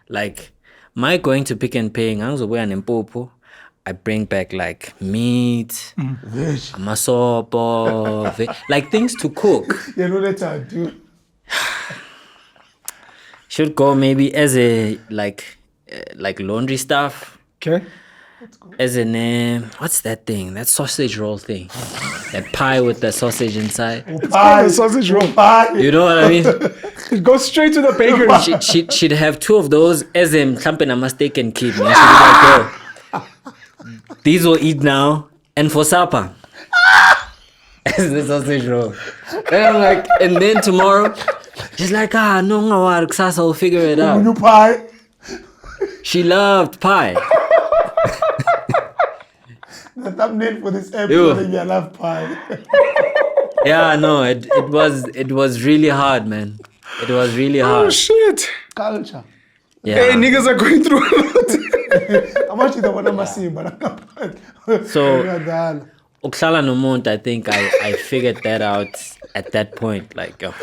Like, my going to Pick and Pay, I bring back, like, meat, amasopo, like, things to cook. You know that I do. Should go maybe as a, like laundry stuff. Okay. As a what's that thing? That sausage roll thing. That pie with the sausage inside. Pie, sausage roll. Pie. You know what I mean? It goes straight to the bakery. She'd have 2 of those as a something a mistake and keep. Man. She'd be like, yo, these will eat now and for supper. As the sausage roll. And I'm like, and then tomorrow, she's like, no, kusasa will figure it out. You pie. She loved pie. the thumbnail for this Yo. episode. I love pie. Yeah, no, it was really hard, man. It was really Oh hard. shit. Culture. Hey, Yeah. niggas are going through a lot. I'm actually the one I'm seeing, but So, Uklala Nomont, I think I figured that out at that point. Like, yo,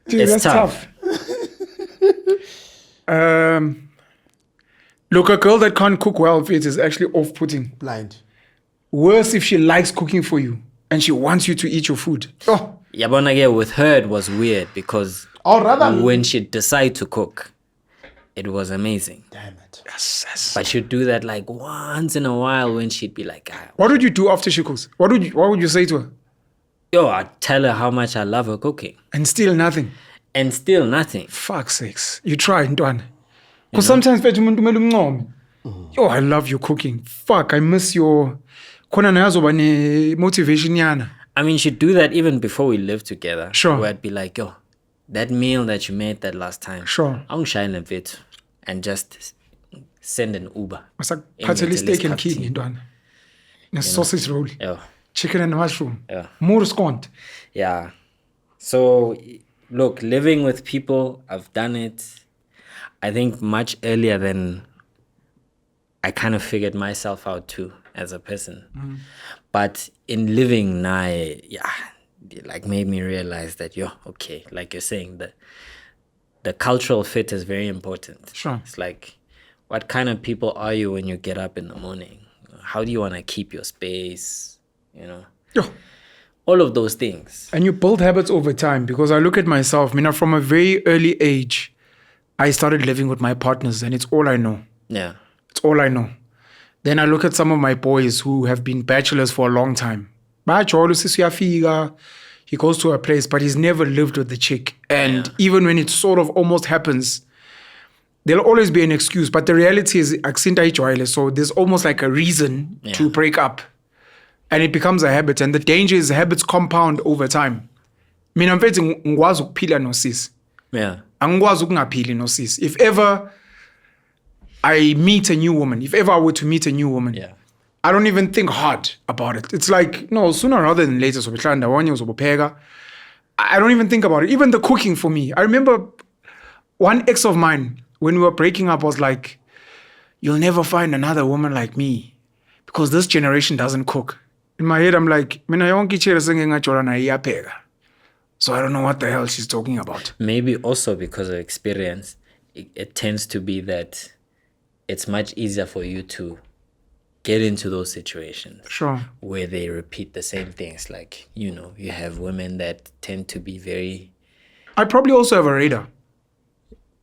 Dude, It's that's tough. Look, a girl that can't cook well, it is actually off-putting. blind. Worse if she likes cooking for you and she wants you to eat your food. Oh, Yabonage with her it was weird because Or rather, when she decided to cook, it was amazing. damn it. yes. But she'd do that like once in a while when she'd be like, What would you do after she cooks? What would you say to her? yo, I'd tell her how much I love her cooking. And still nothing. And still nothing. Fuck's sakes. You try, Ntwana. Because sometimes yo, I love your cooking. Fuck, I miss your motivation yana. I mean, she'd do that even before we lived together. Sure. Where I'd be like, yo, that meal that you made that last time. Sure. I'm shine a bit and just send an Uber. It's like In pateli the steak and cup kidney, tea. Ntwana. And a sausage roll. Yo, Chicken and mushroom. Yeah. More scont. yeah. So, look, living with people, I've done it, I think, much earlier than I kind of figured myself out too as a person. But in living now, yeah, it like made me realize that, yo, okay, like you're saying, the cultural fit is very important. Sure. It's like, what kind of people are you when you get up in the morning? How do you want to keep your space? You know, Yo. all of those things. And you build habits over time because I look at myself, from a very early age, I started living with my partners and it's all I know. Yeah. It's all I know. Then I look at some of my boys who have been bachelors for a long time. He goes to a place, but he's never lived with the chick. And even when it sort of almost happens, there'll always be an excuse. But the reality is, so there's almost like a reason to break up. And it becomes a habit. And the danger is habits compound over time. Mina mfethu ngikwazi ukuphila no sis. Yeah. Angikwazi ukungaphili no sis. If ever I meet a new woman, if ever I were to meet a new woman, Yeah. I don't even think hard about it. It's like, no, sooner rather than later, I don't even think about it. Even the cooking for me. I remember one ex of mine, when we were breaking up, was like, you'll never find another woman like me because this generation doesn't cook. In my head, I'm like, so I don't know what the hell she's talking about. Maybe also because of experience, it tends to be that it's much easier for you to get into those situations Sure. where they repeat the same things. Like, you have women that tend to be very, I probably also have a radar.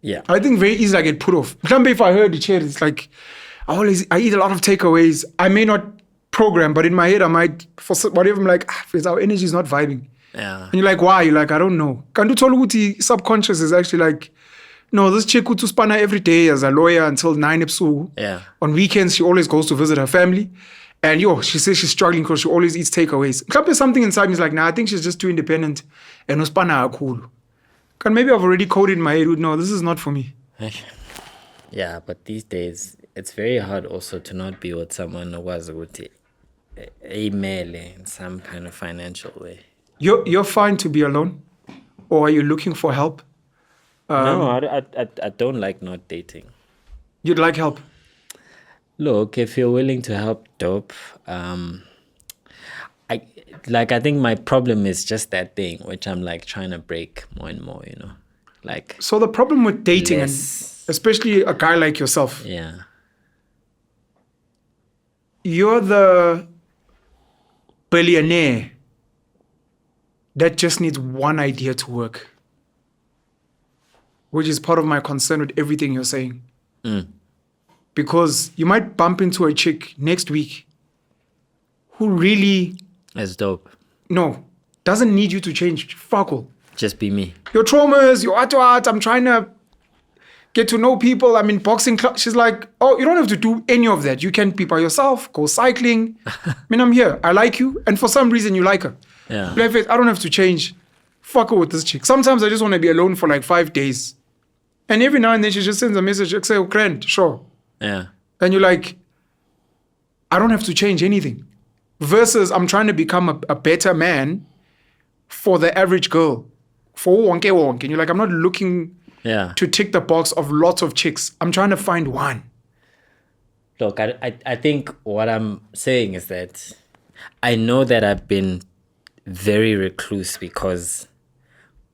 yeah. I think very easily I get put off. If I heard the chair, it's like, I eat a lot of takeaways. I may not program, but in my head, I might, for whatever, I'm like, our energy is not vibing. Yeah. And you're like, why? You're like, I don't know. Kandu Toluguti subconscious is actually like, no, this chick to spanner every day as a lawyer until 9 episodes. Yeah. On weekends, she always goes to visit her family. And she says she's struggling because she always eats takeaways. There's something inside me is like, nah, I think she's just too independent. And spanner are cool. Can maybe I've already coded in my head, no, this is not for me. Yeah, but these days, it's very hard also to not be with someone who was a male in some kind of financial way. You're fine to be alone? Or are you looking for help? No, I don't like not dating. You'd like help? Look, if you're willing to help, dope. I think my problem is just that thing, which I'm like trying to break more and more, Like, So the problem with dating, and less, especially a guy like yourself, yeah, you're the billionaire that just needs one idea to work, which is part of my concern with everything you're saying. Because you might bump into a chick next week who really, it's dope. doesn't need you to change. Fuck all. Just be me. Your traumas, your art, I'm trying to get to know people. I'm in boxing club. She's like, oh, you don't have to do any of that. You can be by yourself, go cycling. I'm here. I like you. And for some reason, you like her. Yeah. Like, I don't have to change. Fuck her with this chick. Sometimes I just want to be alone for like 5 days. And every now and then she just sends a message, like, say, oh, grand, sure. Yeah. And you're like, I don't have to change anything. Versus I'm trying to become a better man for the average girl. For wonke wonke. And you're like, I'm not looking to tick the box of lots of chicks. I'm trying to find one. Look, I think what I'm saying is that I know that I've been very recluse because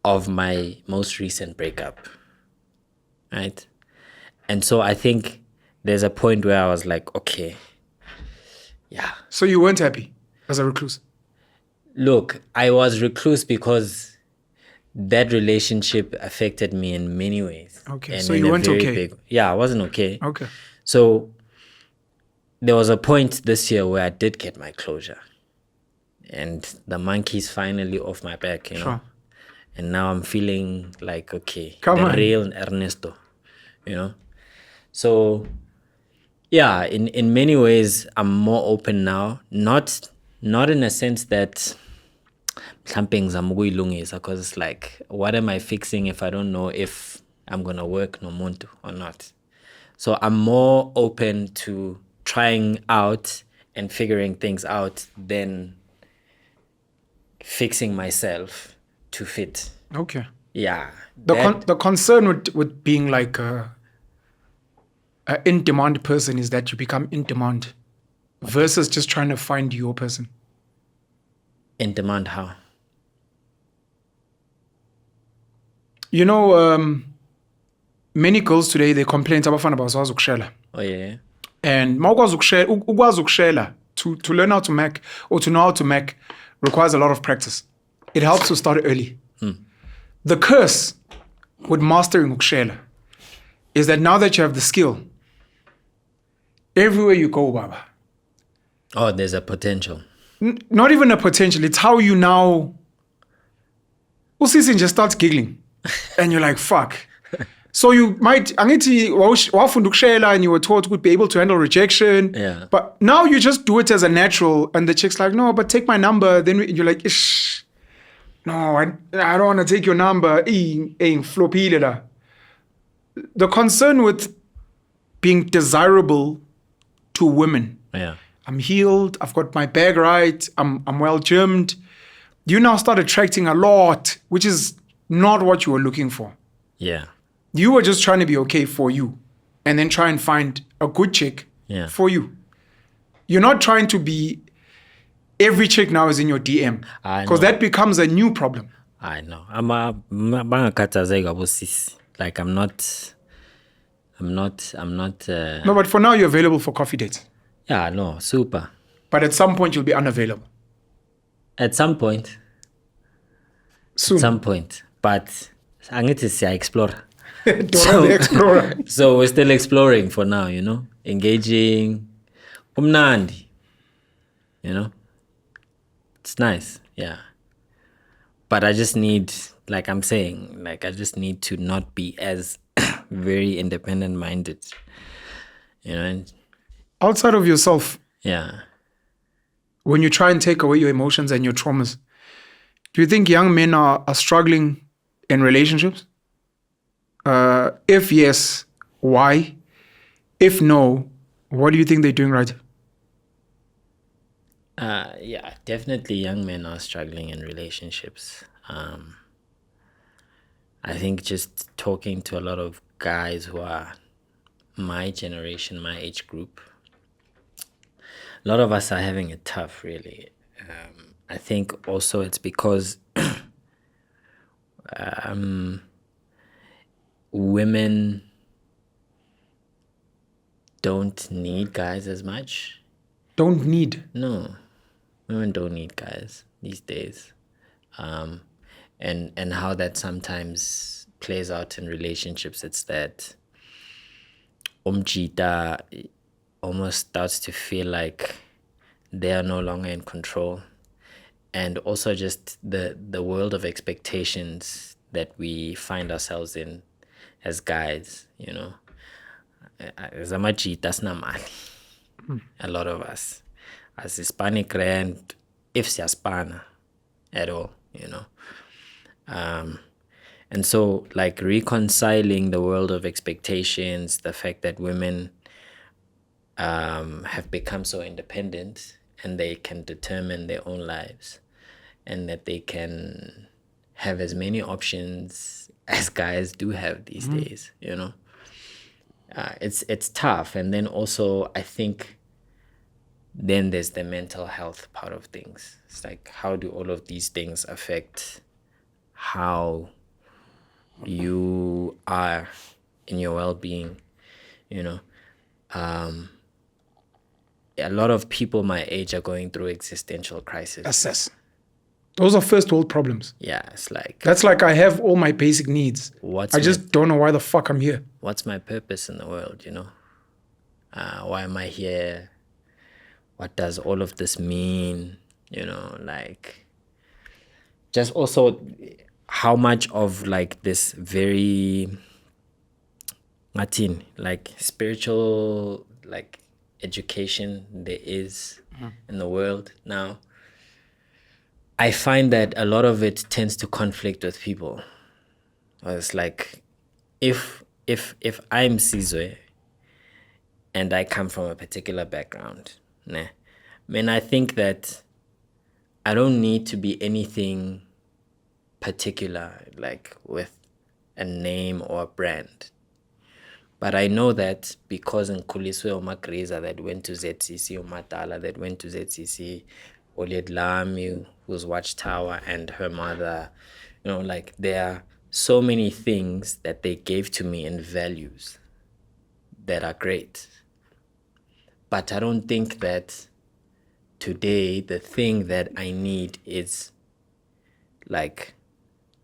of my most recent breakup. Right? And so I think there's a point where I was like, okay, yeah. So you weren't happy as a recluse? Look, I was recluse because that relationship affected me in many ways. Okay, and so in you a weren't very okay? Yeah, I wasn't okay. Okay. So there was a point this year where I did get my closure. And the monkey's finally off my back, you know. Sure. And now I'm feeling like, okay, Come the on. real Ernesto, you know. So, yeah, in many ways, I'm more open now. Not in a sense that something's because it's like, what am I fixing if I don't know if I'm going to work no muntu or not? So I'm more open to trying out and figuring things out than fixing myself to fit. Okay. Yeah. The concern with being like a in-demand person is that you become in demand versus just trying to find your person. In demand how? You know, many girls today, they complain abafana bazwazi ukushela. Oh yeah. And ukwazi ukushela, to learn how to make or to know how to make requires a lot of practice. It helps to start early. The curse with mastering ukushela is that now that you have the skill, everywhere you go, Baba. Oh, there's a potential. Not even a potential. It's how you now. Usisi just starts giggling, and you're like, "Fuck." So you might, angithi wafunda ukushela and you were taught to be able to handle rejection. Yeah. But now you just do it as a natural, and the chick's like, "No, but take my number." Then you're like, "Ish, no, I don't want to take your number." Flopile la. The concern with being desirable to women. Yeah. I'm healed. I've got my bag right. I'm well gymmed. You now start attracting a lot, which is not what you were looking for. Yeah. You were just trying to be okay for you and then try and find a good chick for you. You're not trying to be every chick now is in your DM because that becomes a new problem. I know. Like I'm not. No, but for now you're available for coffee dates. Yeah, no, super. But at some point you'll be unavailable. At some point. Soon. At some point. But I need to say explore. The explorer. So we're still exploring for now, you know? Engaging. Umnandi. You know? It's nice, yeah. But I just need, like I'm saying, like I just need to not be as very independent-minded. You know? Outside of yourself. Yeah. When you try and take away your emotions and your traumas, do you think young men are struggling in relationships? If yes, why? If no, what do you think they're doing right? Yeah, definitely young men are struggling in relationships. I think just talking to a lot of guys who are my generation, my age group, a lot of us are having it tough, really. I think also it's because women don't need guys as much. Don't need? No, women don't need guys these days. And how that sometimes plays out in relationships, it's that umjita almost starts to feel like they are no longer in control. And also just the world of expectations that we find ourselves in as guys, you know. A lot of us. As Hispanic and if siaspana at all, you know. And so like reconciling the world of expectations, the fact that women have become so independent and they can determine their own lives, and that they can have as many options as guys do have these days, it's tough. And then also I think then there's the mental health part of things. It's like, how do all of these things affect how you are in your well-being? A lot of people my age are going through existential crisis. Assess. Those are first world problems. Yeah, it's like, That's like, I have all my basic needs. I just don't know why the fuck I'm here. what's my purpose in the world, why am I here? What does all of this mean? Like, just also how much of like this very Martin, like spiritual, like education there is in the world now. I find that a lot of it tends to conflict with people. It's like, if I'm Sizwe and I come from a particular background, I think that I don't need to be anything particular, like with a name or a brand. But I know that because in Kuliswe or Makreza that went to ZCC, or Matala that went to ZCC, Oliet Lami, who's Watchtower, and her mother, like, there are so many things that they gave to me in values that are great. But I don't think that today the thing that I need is like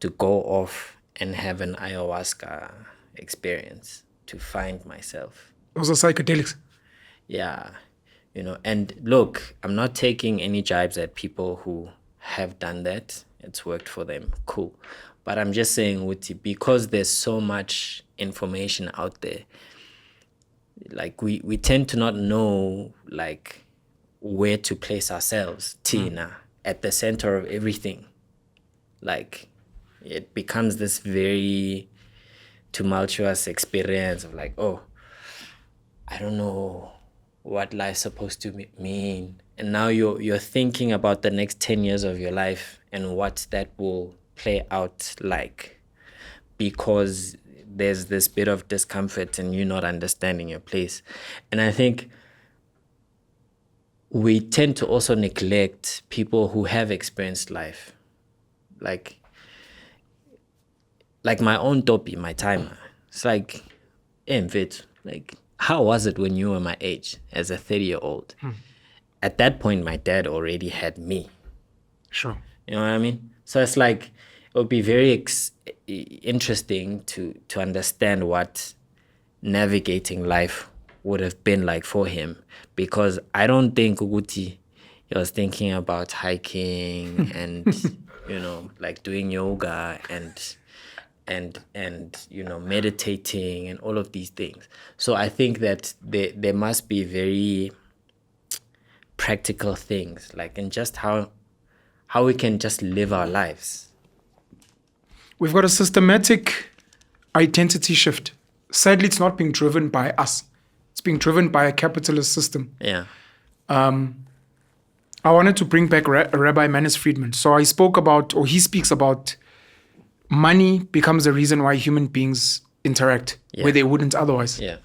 to go off and have an ayahuasca experience to find myself. Those are psychedelics. Yeah, and look, I'm not taking any jibes at people who have done that. It's worked for them, cool. But I'm just saying, Wuti, because there's so much information out there, like we tend to not know like where to place ourselves, Tina, at the center of everything. Like, it becomes this very tumultuous experience of like, oh, I don't know what life's supposed to mean. And now you're thinking about the next 10 years of your life and what that will play out like, because there's this bit of discomfort and you not understanding your place. And I think we tend to also neglect people who have experienced life. Like my own topi, my timer. It's like, Mfit, like, how was it when you were my age as a 30-year-old? At that point, my dad already had me. Sure. You know what I mean? So it's like, it would be very interesting to understand what navigating life would have been like for him, because I don't think Uguti, he was thinking about hiking and, like doing yoga and meditating and all of these things. So I think that there must be very practical things, like in just how we can just live our lives. We've got a systematic identity shift. Sadly, it's not being driven by us. It's being driven by a capitalist system. Yeah. I wanted to bring back Rabbi Manis Friedman. So he speaks about money becomes the reason why human beings interact where they wouldn't otherwise. Yeah.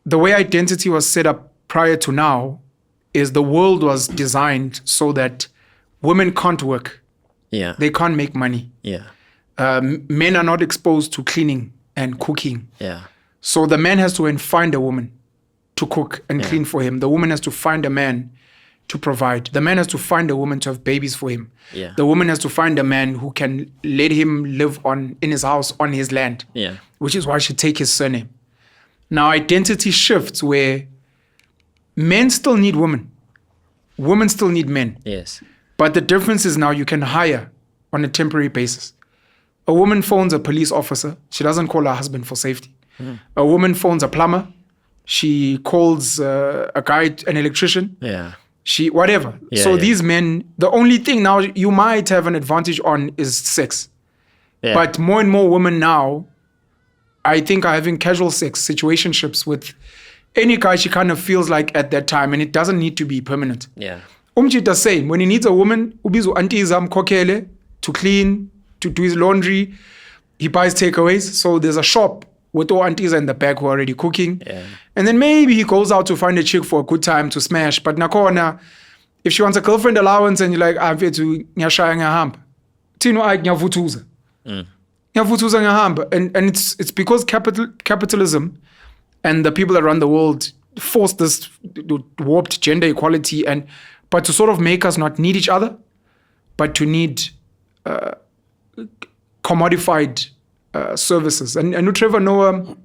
The way identity was set up prior to now is the world was designed so that women can't work. Yeah. They can't make money. Yeah. Men are not exposed to cleaning and cooking. Yeah. So the man has to go and find a woman to cook and clean for him. The woman has to find a man to provide. The man has to find a woman to have babies for him. Yeah. The woman has to find a man who can let him live in his house, on his land. Yeah. Which is why she take his surname. Now identity shifts where men still need women. Women still need men. Yes. But the difference is now you can hire on a temporary basis. A woman phones a police officer. She doesn't call her husband for safety. A woman phones a plumber. She calls a guy, an electrician. Yeah. Whatever. So these men, the only thing now you might have an advantage on is sex. Yeah. But more and more women now, I think, are having casual sex situationships with any guy she kind of feels like at that time, and it doesn't need to be permanent. Yeah. Umchita same. When he needs a woman, ubizu auntie kokele to clean, to do his laundry, he buys takeaways. So there's a shop with all aunties in the back who are already cooking. Yeah. And then maybe he goes out to find a chick for a good time to smash. But nakona, if she wants a girlfriend allowance and you're like, I'm to nyashaya ngahamba. Tino ay nyavutuza. Nyavutuza ngahamba. And it's because capitalism and the people around the world force this warped gender equality but to sort of make us not need each other, but to need commodified services. And Trevor Noah,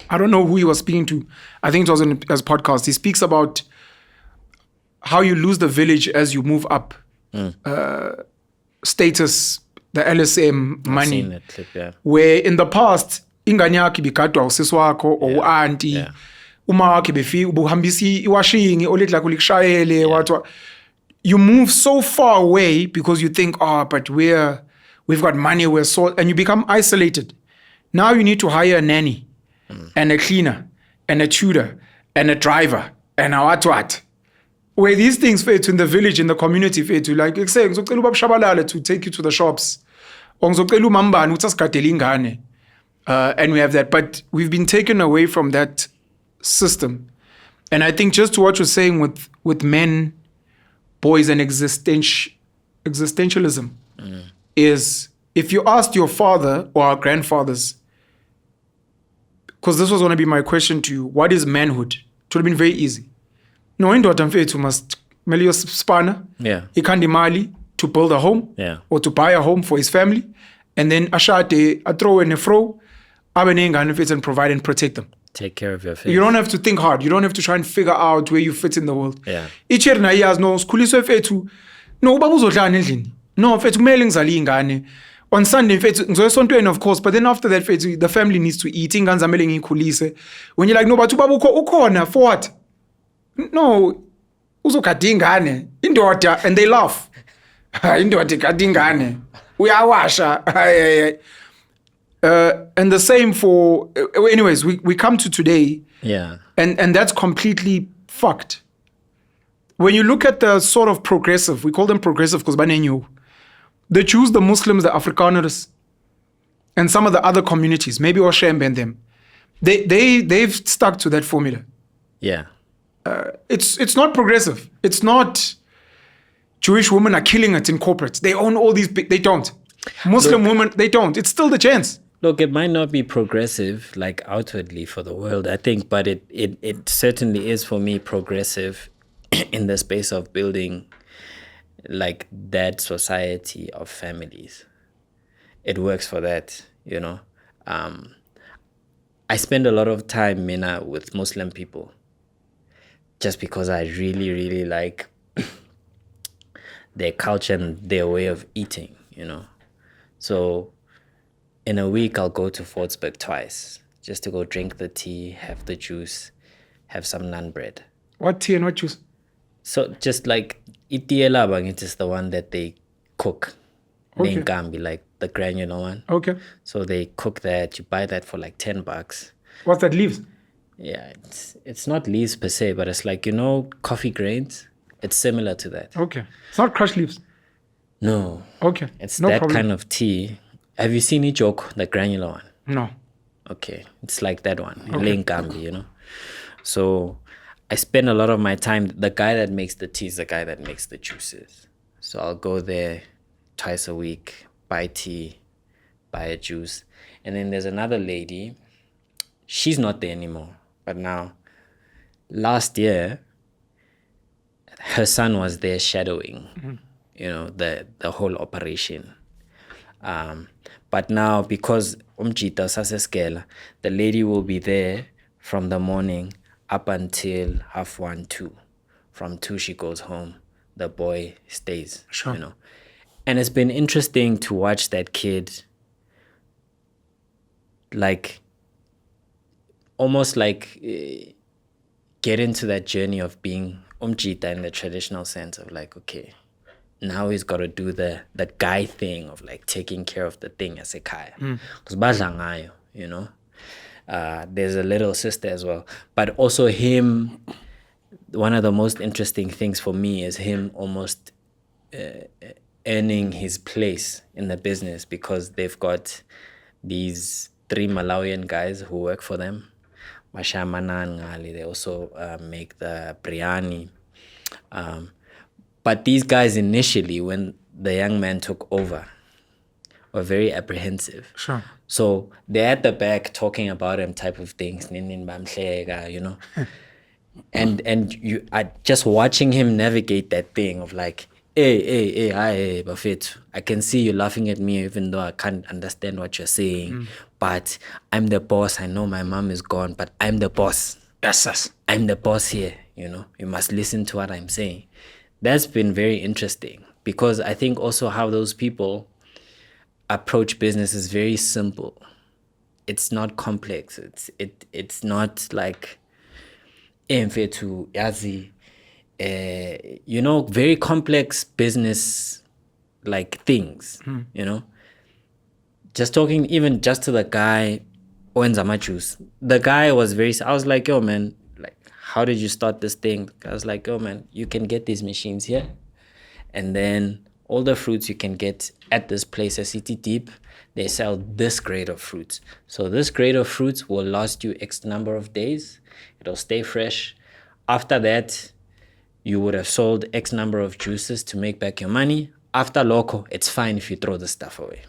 I don't know who he was speaking to. I think it was in his podcast. He speaks about how you lose the village as you move up. Status, the LSM money. I've seen that clip, yeah. Where in the past, ingane yakhe ibikadwa usisi wakho or auntie. Uma wakhe ubuhambisi iwashing olithi la kulikushayele watwa. You move so far away because you think, but we've got money, and you become isolated. Now you need to hire a nanny and a cleaner and a tutor and a driver and a what. Where these things fit in the village, in the community fit, like saying, to take you to the shops. And we have that. But we've been taken away from that system. And I think just to what you're saying with men, boys, and existentialism is, if you asked your father or our grandfathers, because this was going to be my question to you, what is manhood? It would have been very easy. No, indoda mfethu must melio spana. Yeah. Ikandi mali to build a home. Yeah. Or to buy a home for his family. And then ashate athrow and fro, and provide and protect them. Take care of your face. You don't have to think hard. You don't have to try and figure out where you fit in the world. Yeah. Icher na years no skhuliswe fethu. No ubaba uzodlana endlini. No fethu kumele ngizale ingane. On Sunday fethu ngizoyesontweni of course, but then after that fethu the family needs to eat. Ingane zamele ngikhulise. When you're like no but ubaba ukhona for what? No, uzogada ingane indoda, and they laugh. Indoda igada ingane uyawasha. And the same for anyways, we come to today. Yeah. And that's completely fucked. When you look at the sort of progressive, we call them progressive because they choose the Muslims, the Afrikaners, and some of the other communities, maybe Oshembe and them. They've stuck to that formula. Yeah. It's not progressive. It's not Jewish women are killing it in corporates. They own all these they don't. Muslim women, they don't. It's still the chance. Look, it might not be progressive like outwardly for the world, I think, but it certainly is for me progressive in the space of building like that society of families. It works for that, you know. I spend a lot of time, Mina, with Muslim people just because I really, really like their culture and their way of eating, you know. So in a week, I'll go to Fortsburg twice just to go drink the tea, have the juice, have some naan bread. What tea and what juice? So just like itielabang, it is the one that they cook. Okay. Nengambi, like the granular one. Okay. So they cook that. You buy that for like $10. What's that, leaves? Yeah, it's not leaves per se, but it's like, you know, coffee grains. It's similar to that. Okay. It's not crushed leaves. No. Okay. It's no that problem. kind of tea. Have you seen Ichoko, the granular one? No. Okay. It's like that one. Okay. Lengambi, you know. So I spend a lot of my time, the guy that makes the tea is the guy that makes the juices. So I'll go there twice a week, buy tea, buy a juice. And then there's another lady. She's not there anymore. But now, last year, her son was there shadowing, you know, the whole operation. But now, because Umjita Saseskela, the lady will be there from the morning up until 1:30, 2. From 2, she goes home. The boy stays, Sure. you know. And it's been interesting to watch that kid, like, almost like get into that journey of being Umjita in the traditional sense of like, okay, now he's got to do the guy thing of like taking care of the thing as a kaya. Because badla ngayo, you know. There's a little sister as well. But also him, one of the most interesting things for me is him almost earning his place in the business, because they've got these 3 Malawian guys who work for them. They also make the biryani. But these guys initially, when the young man took over, were very apprehensive. Sure. So they're at the back talking about him, type of things, you know. and you are just watching him navigate that thing of like, hey, hi, Buffett. I can see you laughing at me even though I can't understand what you're saying. But I'm the boss. I know my mom is gone, but I'm the boss. Yes. I'm the boss here, you know. You must listen to what I'm saying. That's been very interesting, because I think also how those people approach business is very simple. It's not complex. It's not like to yazi, you know, very complex business like things, you know. Just talking even just to the guy Oenzama Juice. The guy was I was like, yo man, like, how did you start this thing? I was like, yo man, you can get these machines here, and then all the fruits you can get at this place, a city deep, they sell this grade of fruits. So this grade of fruits will last you X number of days. It'll stay fresh. After that, you would have sold X number of juices to make back your money. After loco, it's fine if you throw the stuff away.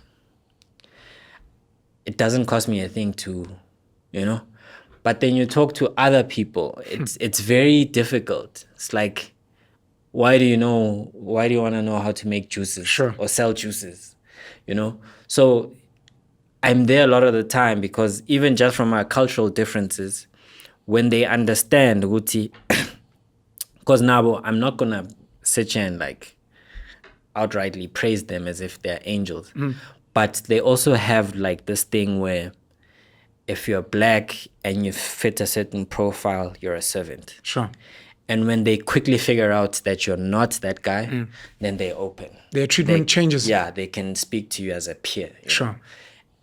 It doesn't cost me a thing to, you know. But then you talk to other people, it's very difficult. It's like, why do you want to know how to make juices? Sure. Or sell juices, you know? So I'm there a lot of the time, because even just from our cultural differences, when they understand Guti, because now I'm not going to sit here and like outrightly praise them as if they're angels. But they also have like this thing where if you're black and you fit a certain profile, you're a servant. Sure. And when they quickly figure out that you're not that guy, then they open. Their treatment changes. Yeah, they can speak to you as a peer. Sure. Know?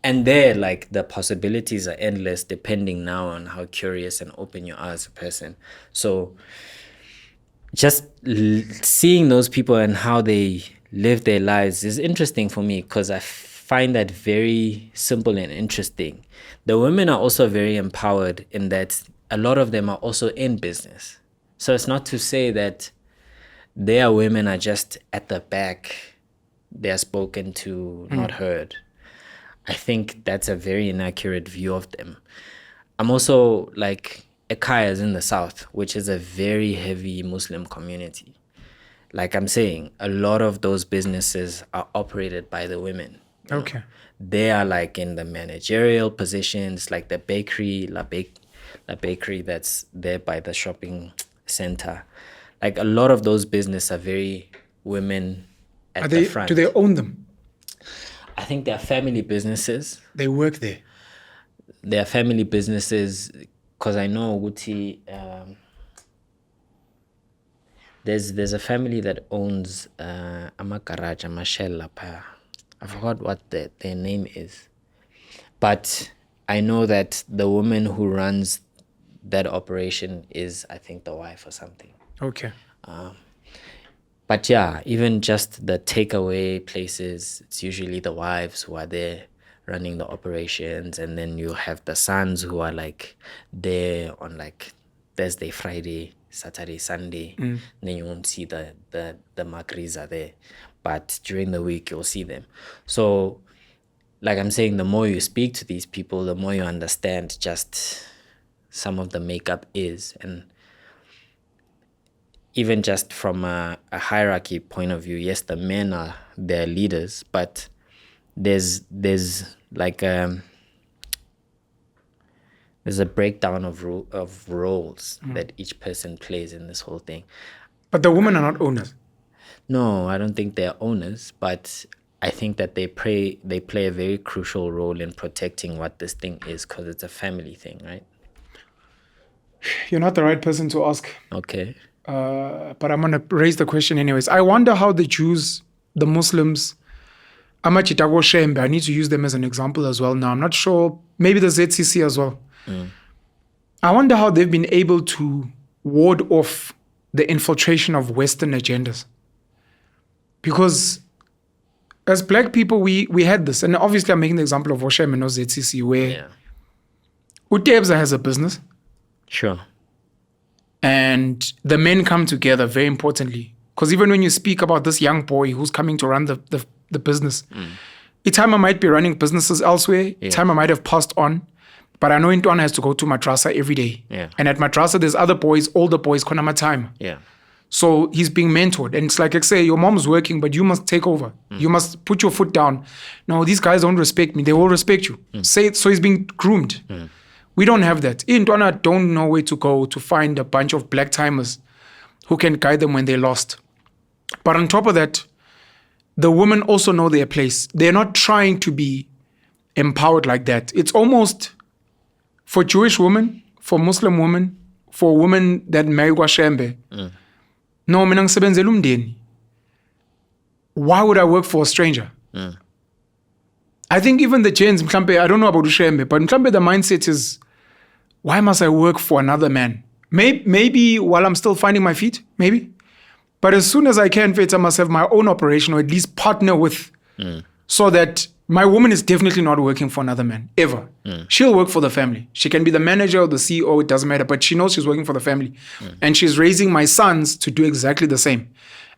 And there, like, the possibilities are endless depending now on how curious and open you are as a person. So just seeing those people and how they live their lives is interesting for me, because I find that very simple and interesting. The women are also very empowered in that a lot of them are also in business. So it's not to say that their women are just at the back, they're spoken to, not heard. I think that's a very inaccurate view of them. I'm also like, Ekaya is in the south, which is a very heavy Muslim community. Like I'm saying, a lot of those businesses are operated by the women. Okay. They are like in the managerial positions, like the bakery, La Bakery that's there by the shopping center. Like a lot of those businesses are very women at the front. Do they own them? I think they're family businesses. They work there. They are family businesses, because I know Uguti, there's a family that owns Amakaraj, Amashella Pa. I forgot what their name is. But I know that the woman who runs that operation is, I think, the wife or something. Okay. But yeah, even just the takeaway places, it's usually the wives who are there running the operations, and then you have the sons who are like there on like Thursday, Friday, Saturday, Sunday. Then you won't see the Makris are there, but during the week you'll see them. So like I'm saying, the more you speak to these people, the more you understand just some of the makeup is. And even just from a hierarchy point of view, yes, the men are their leaders, but there's like there's a breakdown of roles that each person plays in this whole thing. But the women are not owners. No, I don't think they're owners, but I think that they play a very crucial role in protecting what this thing is, because it's a family thing, right? You're not the right person to ask. Okay. But I'm going to raise the question anyways. I wonder how the Jews, the Muslims, I need to use them as an example as well now. I'm not sure. Maybe the ZCC as well. I wonder how they've been able to ward off the infiltration of Western agendas. Because as black people, we had this. And obviously I'm making the example of Oshem and ZCC, where Utebza has a business. Sure. And the men come together, very importantly. Because even when you speak about this young boy who's coming to run the business, Itama might be running businesses elsewhere. Itama might have passed on. But I know Intwana has to go to madrasa every day. Yeah. And at madrasa, there's other boys, older boys, konama time. Yeah. So he's being mentored. And it's like I say, your mom's working, but you must take over. You must put your foot down. No, these guys don't respect me. They will respect you. Say it. So he's being groomed. We don't have that. Intwana don't know where to go to find a bunch of black timers who can guide them when they're lost. But on top of that, the women also know their place. They're not trying to be empowered like that. It's almost for Jewish women, for Muslim women, for women that marry Gwashembe. No, mina ngisebenzela umndeni. Why would I work for a stranger? I think even the gents, mhlambe, I don't know about Ushembe, but mhlambe the mindset is, why must I work for another man? Maybe while I'm still finding my feet, maybe. But as soon as I can, I must have my own operation or at least partner with, so that my woman is definitely not working for another man, ever. She'll work for the family. She can be the manager or the CEO, it doesn't matter, but she knows she's working for the family. And she's raising my sons to do exactly the same.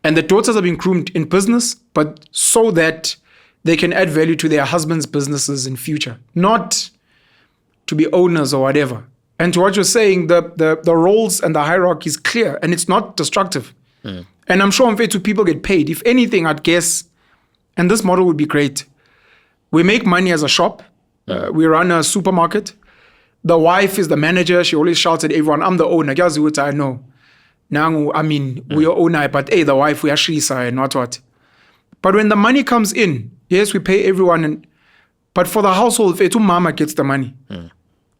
And the daughters are being groomed in business, but so that they can add value to their husbands' businesses in future, not to be owners or whatever. And to what you're saying, the roles and the hierarchy is clear and it's not destructive. And I'm sure Mfethu people get paid. If anything, I'd guess, and this model would be great. We make money as a shop. We run a supermarket. The wife is the manager. She always shouts at everyone, I'm the owner. Guys, what I know. Now, I mean, we're owner, but hey, the wife, we actually say and what. But when the money comes in, yes, we pay everyone. But for the household, Mfethu mama gets the money.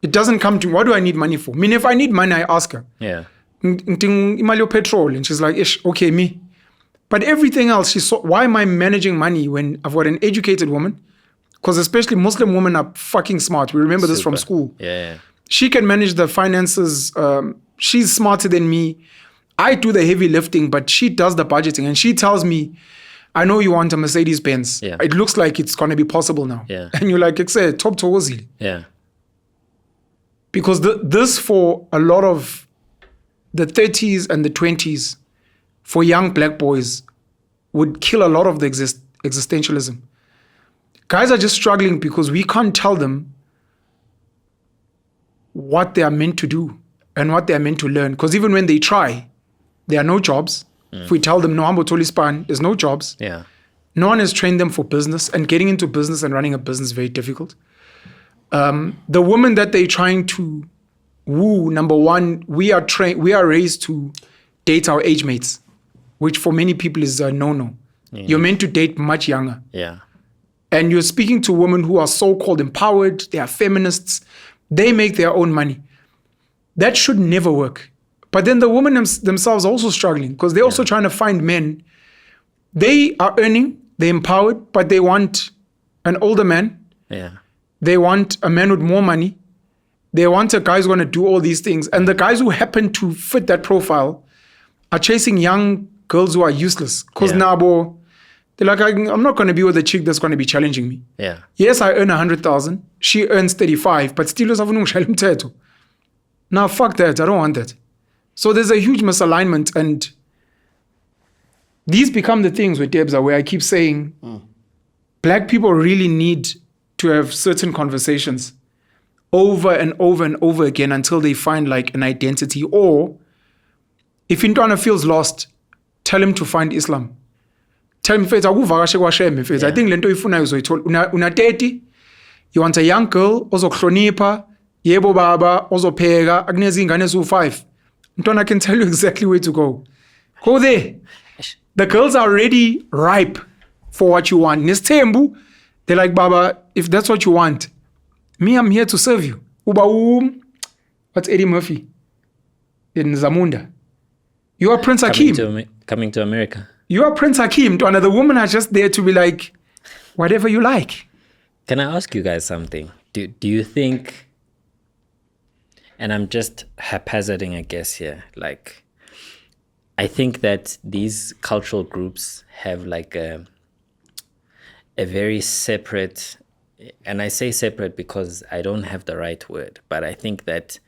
It doesn't come to, what do I need money for? I mean, if I need money, I ask her. Yeah. Imali petrol, and she's like, ish, okay, me. But everything else, why am I managing money when I've got an educated woman? Because especially Muslim women are fucking smart. We remember this from school. Yeah. She can manage the finances. She's smarter than me. I do the heavy lifting, but she does the budgeting. And she tells me, I know you want a Mercedes Benz. Yeah. It looks like it's going to be possible now. Yeah. And you're like, it's a top tozili. Yeah. Because this for a lot of the 30s and the 20s, for young black boys, would kill a lot of the existentialism. Guys are just struggling because we can't tell them what they are meant to do and what they are meant to learn. Because even when they try, there are no jobs. If we tell them, no, Ambo Tolispan, there's no jobs. Yeah. No one has trained them for business, and getting into business and running a business is very difficult. The woman that they're trying to woo, number one, we are raised to date our age mates, which for many people is a no-no. You're meant to date much younger. Yeah. And you're speaking to women who are so-called empowered, they are feminists, they make their own money. That should never work. But then the women themselves are also struggling because they're also trying to find men. They are earning, they're empowered, but they want an older man. Yeah. They want a man with more money. They want a guy who's going to do all these things. And the guys who happen to fit that profile are chasing young girls who are useless. Because Nabo, they're like, I'm not going to be with a chick that's going to be challenging me. Yeah. Yes, I earn 100,000. She earns 35, but still now fuck that. I don't want that. So there's a huge misalignment, and these become the things with Debza where I keep saying black people really need to have certain conversations over and over and over again until they find like an identity. Or if Intwana feels lost, tell him to find Islam. Tell him, I think lento ifuna uzoyithola. Una 30, you want a young girl, ozokuhlonipha, yebo baba, ozopheka, akunezi ingane eziwu-5. Ntwana can tell you exactly where to go. Go there. The girls are already ripe for what you want. Nestembu, they're like, Baba, if that's what you want, me, I'm here to serve you. What's Eddie Murphy in Zamunda? You are Prince Hakeem. Coming to America. You are Prince Hakeem. To another woman are just there to be like, whatever you like. Can I ask you guys something? Do you think And I'm just haphazarding a guess here. Like, I think that these cultural groups have like a very separate, and I say separate because I don't have the right word, but I think that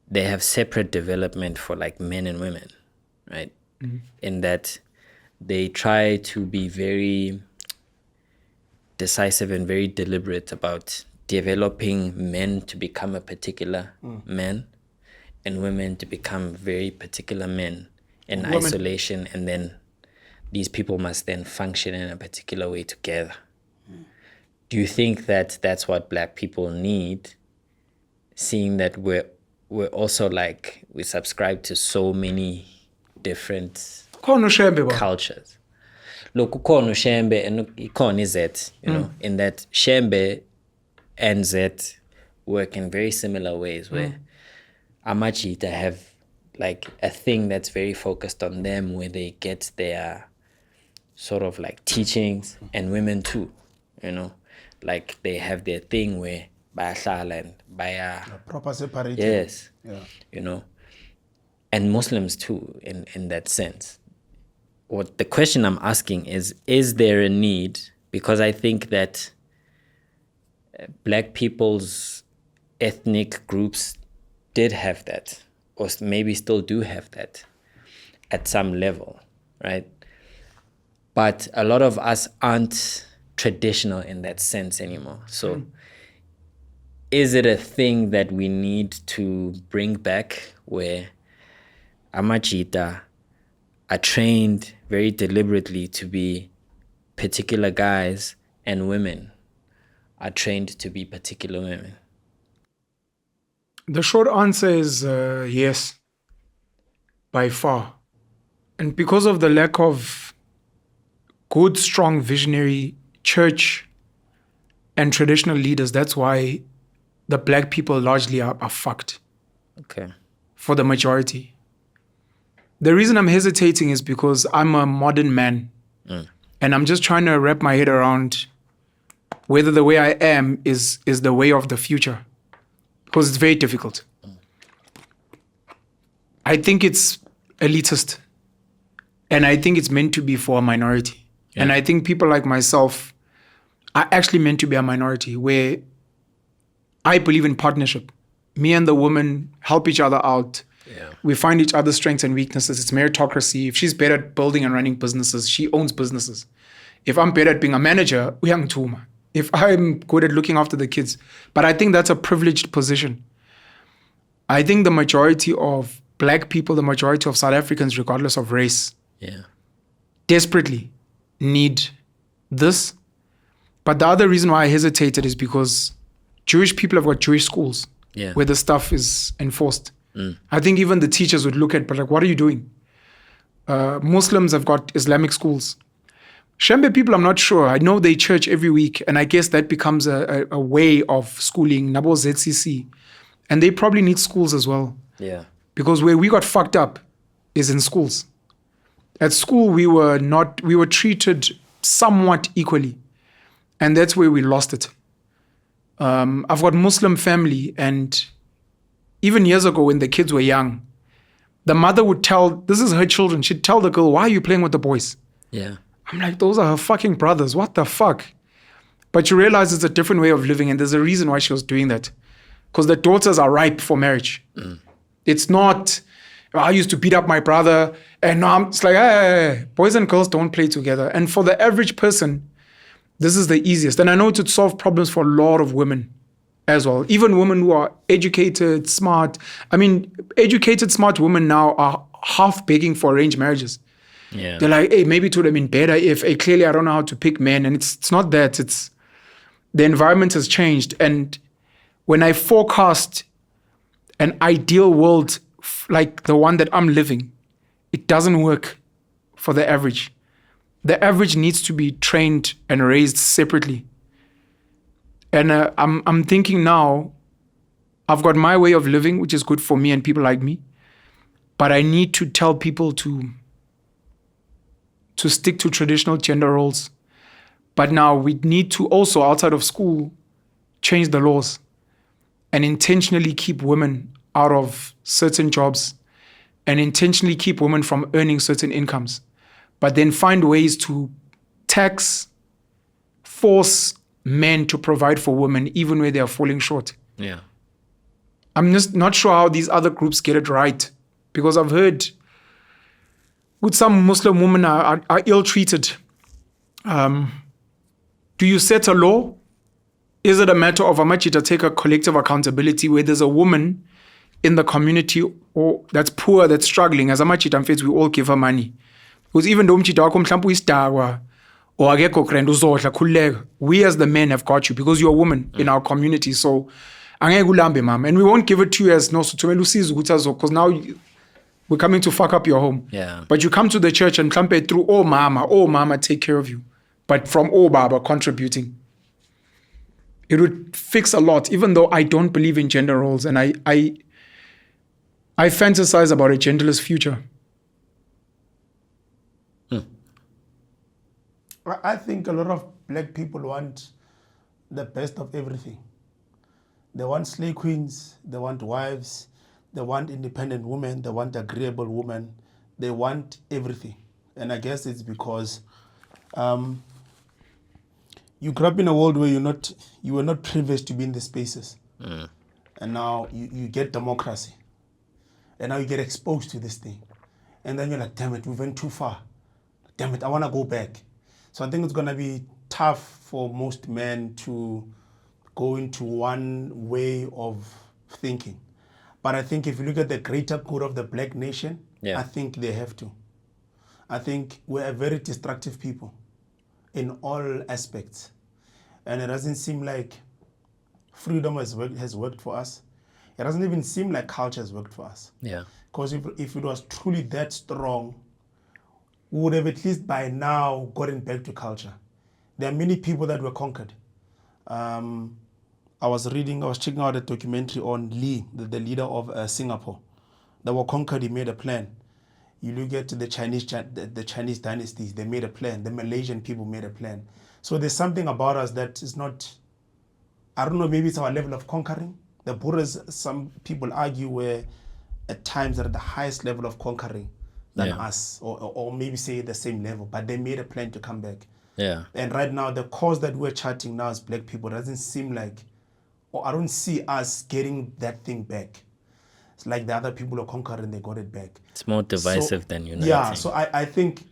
they have separate development for like men and women, right? In that they try to be very decisive and very deliberate about developing men to become a particular man and women to become very particular men in isolation, and then these people must then function in a particular way together. Do you think that that's what Black people need, seeing that we're also like, we subscribe to so many different cultures? Look, ukhona uShembe and ikhona iZ, you know, in that Shembe and Z work in very similar ways, where Amachita have like a thing that's very focused on them, where they get their sort of like teachings, and women too, you know, like they have their thing where bayahlala and baya proper separated. yes, Yeah. you know, and Muslims too in that sense. What the question I'm asking is there a need? Because I think that Black people's ethnic groups did have that, or maybe still do have that at some level, right? But a lot of us aren't traditional in that sense anymore. So is it a thing that we need to bring back, where Amachita are trained very deliberately to be particular guys, and women are trained to be particular women? The short answer is yes, by far. And because of the lack of good, strong, visionary church and traditional leaders, that's why the Black people largely are fucked. Okay. For the majority. The reason I'm hesitating is because I'm a modern man. And I'm just trying to wrap my head around whether the way I am is the way of the future. Because it's very difficult. I think it's elitist. And I think it's meant to be for a minority. Yeah. And I think people like myself are actually meant to be a minority, where I believe in partnership. Me and the woman help each other out. Yeah. We find each other's strengths and weaknesses. It's meritocracy. If she's better at building and running businesses, she owns businesses. If I'm better at being a manager, we hang tuma. If I'm good at looking after the kids. But I think that's a privileged position. I think the majority of Black people, the majority of South Africans, regardless of race, desperately need this. But the other reason why I hesitated is because Jewish people have got Jewish schools where the stuff is enforced. I think even the teachers would look at, but like, what are you doing? Muslims have got Islamic schools. Shembe people, I'm not sure. I know they church every week, and I guess that becomes a way of schooling, Nabo ZCC. And they probably need schools as well. Yeah. Because where we got fucked up is in schools. At school, we were treated somewhat equally. And that's where we lost it. I've got Muslim family, and even years ago when the kids were young, the mother would this is her children, she'd tell the girl, why are you playing with the boys? Yeah. I'm like, those are her fucking brothers. What the fuck? But you realize it's a different way of living, and there's a reason why she was doing that. Because the daughters are ripe for marriage. It's not, I used to beat up my brother, and now it's like, hey, boys and girls don't play together. And for the average person, this is the easiest. And I know it would solve problems for a lot of women as well. Even women who are educated, smart. I mean, educated, smart women now are half begging for arranged marriages. Yeah. They're like, hey, maybe it would have been better if, hey, clearly I don't know how to pick men. And it's not that. It's the environment has changed. And when I forecast an ideal world like the one that I'm living, it doesn't work for the average. The average needs to be trained and raised separately. And I'm thinking now, I've got my way of living, which is good for me and people like me. But I need to tell people to stick to traditional gender roles. But now we need to also, outside of school, change the laws and intentionally keep women out of certain jobs and intentionally keep women from earning certain incomes, but then find ways to tax, force men to provide for women even where they are falling short. Yeah. I'm just not sure how these other groups get it right, because I've heard with some Muslim women are ill-treated. Do you set a law? Is it a matter of how much you take a collective accountability where there's a woman in the community or that's poor, that's struggling, as much we all give her money? Because even though we as the men have got you because you're a woman in our community. So and we won't give it to you as no, because now we're coming to fuck up your home. Yeah. But you come to the church and through, oh mama, take care of you. But from oh baba contributing. It would fix a lot, even though I don't believe in gender roles and I fantasize about a genderless future. I think a lot of black people want the best of everything. They want slave queens, they want wives, they want independent women, they want agreeable women, they want everything. And I guess it's because you grew up in a world where you were not privileged to be in the spaces. And now you get democracy. And now you get exposed to this thing. And then you're like, damn it, we went too far. Damn it, I want to go back. So I think it's going to be tough for most men to go into one way of thinking. But I think if you look at the greater good of the black nation, I think they have to. I think we're a very destructive people in all aspects. And it doesn't seem like freedom has worked for us. It doesn't even seem like culture has worked for us. Yeah. Because if it was truly that strong, we would have at least by now gotten back to culture. There are many people that were conquered. I was checking out a documentary on Lee, the leader of Singapore. They were conquered, he made a plan. You look at the Chinese dynasties, they made a plan. The Malaysian people made a plan. So there's something about us that is not, I don't know, maybe it's our level of conquering. The Buddhists, some people argue, were at times at the highest level of conquering than us, or maybe say the same level, but they made a plan to come back. Yeah. And right now, the cause that we're charting now as black people doesn't seem like, or I don't see us getting that thing back. It's like the other people are conquering, they got it back. It's more divisive than uniting. Yeah, so I think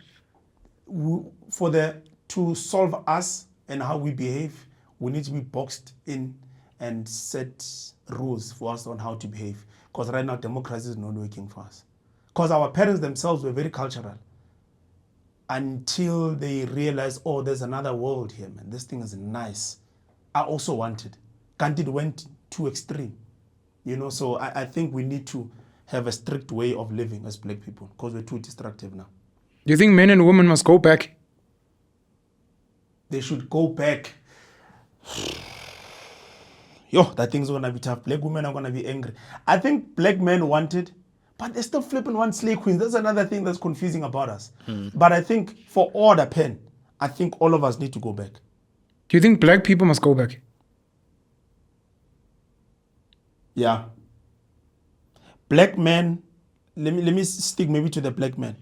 to solve us and how we behave, we need to be boxed in and set rules for us on how to behave. Because right now, democracy is not working for us. Because our parents themselves were very cultural until they realized, oh, there's another world here, man. This thing is nice. I also want it. Can't it went too extreme? So I think we need to have a strict way of living as black people because we're too destructive now. Do you think men and women must go back? They should go back. That thing's going to be tough. Black women are going to be angry. I think black men want it, but they're still flipping one slave queens. That's another thing that's confusing about us. But I think for order, I think all of us need to go back. Do you think black people must go back? Yeah. Black men, let me stick maybe to the black men.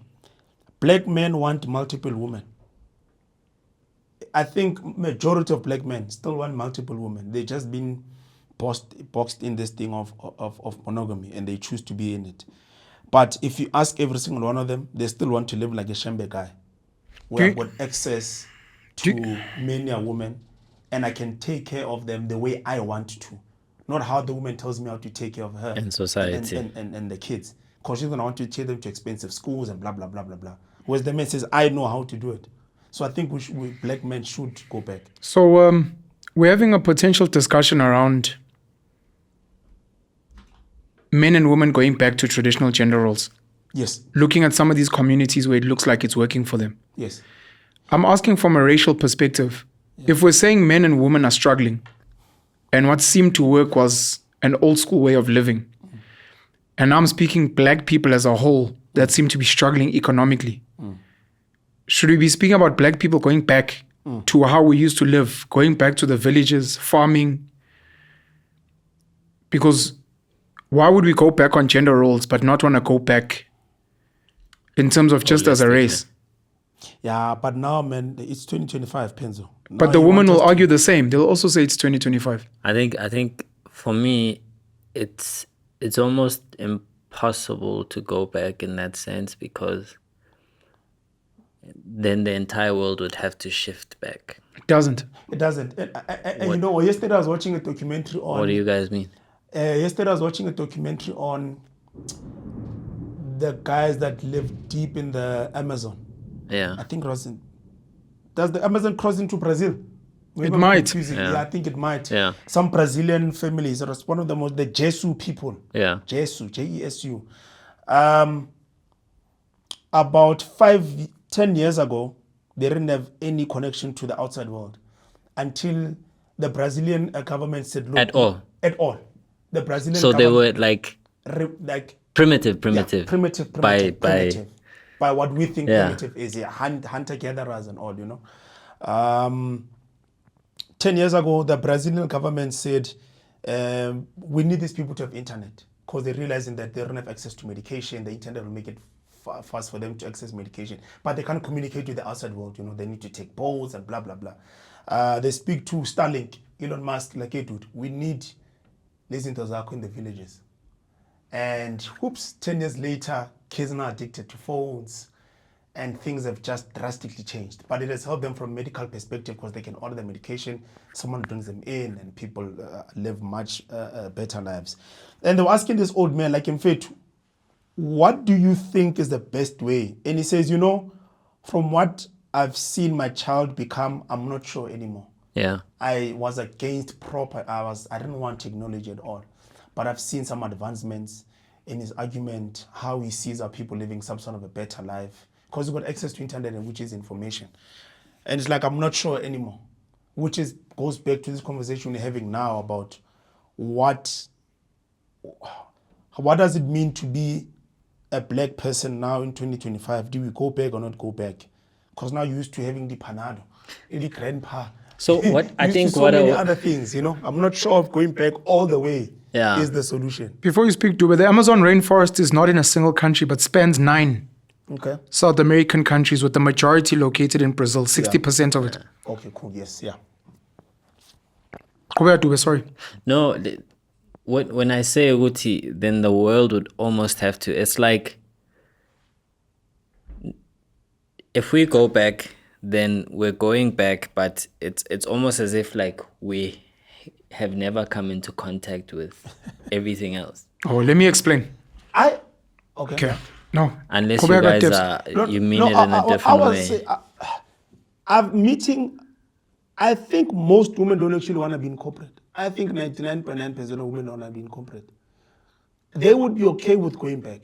Black men want multiple women. I think majority of black men still want multiple women. They just been boxed in this thing of monogamy and they choose to be in it. But if you ask every single one of them, they still want to live like a Shembe guy. Where I've got access to many a woman and I can take care of them the way I want to. Not how the woman tells me how to take care of her. And society. And the kids. Because she's going to want to take them to expensive schools and blah, blah, blah, blah, blah. Whereas the man says, I know how to do it. So I think we black men should go back. So we're having a potential discussion around men and women going back to traditional gender roles. Yes. Looking at some of these communities where it looks like it's working for them. Yes. I'm asking from a racial perspective. Yeah. If we're saying men and women are struggling, and what seemed to work was an old school way of living, and now I'm speaking black people as a whole that seem to be struggling economically, should we be speaking about black people going back to how we used to live, going back to the villages, farming, Because why would we go back on gender roles but not want to go back in terms of just as a race? Yeah, but now, man, it's 2025, Penzo. But the woman will argue the same. They'll also say it's 2025. I think for me, it's almost impossible to go back in that sense, because then the entire world would have to shift back. It doesn't. It doesn't. And you know, yesterday I was watching a documentary on... What do you guys mean? Yesterday I was watching a documentary on the guys that live deep in the Amazon. Yeah. I think it was does the Amazon cross into Brazil? It might. Yeah, I think it might. Yeah. Some Brazilian families. It was one of the most, the Jesu people. Yeah. Jesu, Jesu. About 10 years ago, they didn't have any connection to the outside world until the Brazilian government said, look. At all? At all. The Brazilian So they were government... like primitive. Yeah, primitive. By what we think primitive is, hunter-gatherers and all, you know. 10 years ago, the Brazilian government said, we need these people to have internet, because they're realizing that they don't have access to medication. The internet will make it fast for them to access medication. But they can't communicate with the outside world, you know. They need to take boats and blah, blah, blah. They speak to Starlink, Elon Musk, like, hey, dude, we need listening to Zako in the villages. And whoops, 10 years later, kids are now addicted to phones, and things have just drastically changed. But it has helped them from a medical perspective, because they can order the medication, someone brings them in, and people live much better lives. And they were asking this old man, like, in fact, what do you think is the best way? And he says, you know, from what I've seen my child become, I'm not sure anymore. Yeah. I was against I didn't want technology at all. But I've seen some advancements in his argument, how he sees our people living some sort of a better life, because we've got access to internet, and which is information. And it's like, I'm not sure anymore, which goes back to this conversation we're having now about what does it mean to be a black person now in 2025? Do we go back or not go back? Because now you're used to having the panado, the grandpa. So what I think so many other things, you know. I'm not sure if going back all the way is the solution. Before you speak, Dube, the Amazon rainforest is not in a single country, but spans 9 South American countries, with the majority located in Brazil, 60% of it. Okay, cool. Yes, yeah. Go ahead, Dube, sorry. No, when I say Uti, then the world would almost have to. It's like, if we go back, then we're going back, but it's almost as if like we have never come into contact with everything else. Oh, let me explain. Okay. No. Unless you guys you mean it in a different way. Say, I think most women don't actually want to be in corporate. I think 99.9% of women don't want to be in corporate. They would be okay with going back,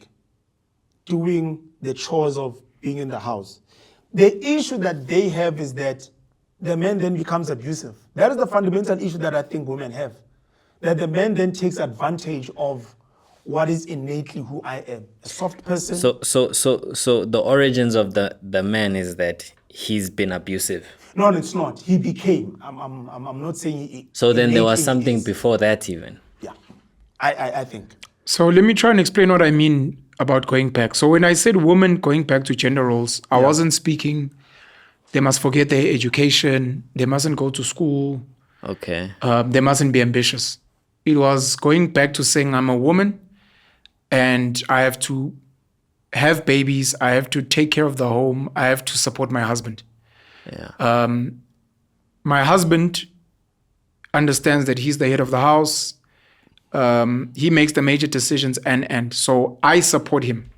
doing the chores of being in the house. The issue that they have is that the man then becomes abusive. That is the fundamental issue that I think women have. That the man then takes advantage of what is innately who I am, a soft person. So the origins of the man is that he's been abusive. No, it's not. He became. I'm not saying he. So then there was something before that even. Yeah, I think. So let me try and explain what I mean about going back. So when I said women going back to gender roles, I wasn't speaking they must forget their education, they mustn't go to school, they mustn't be ambitious. It was going back to saying I'm a woman and I have to have babies, I have to take care of the home, I have to support my husband. My husband understands that he's the head of the house. He makes the major decisions and so I support him.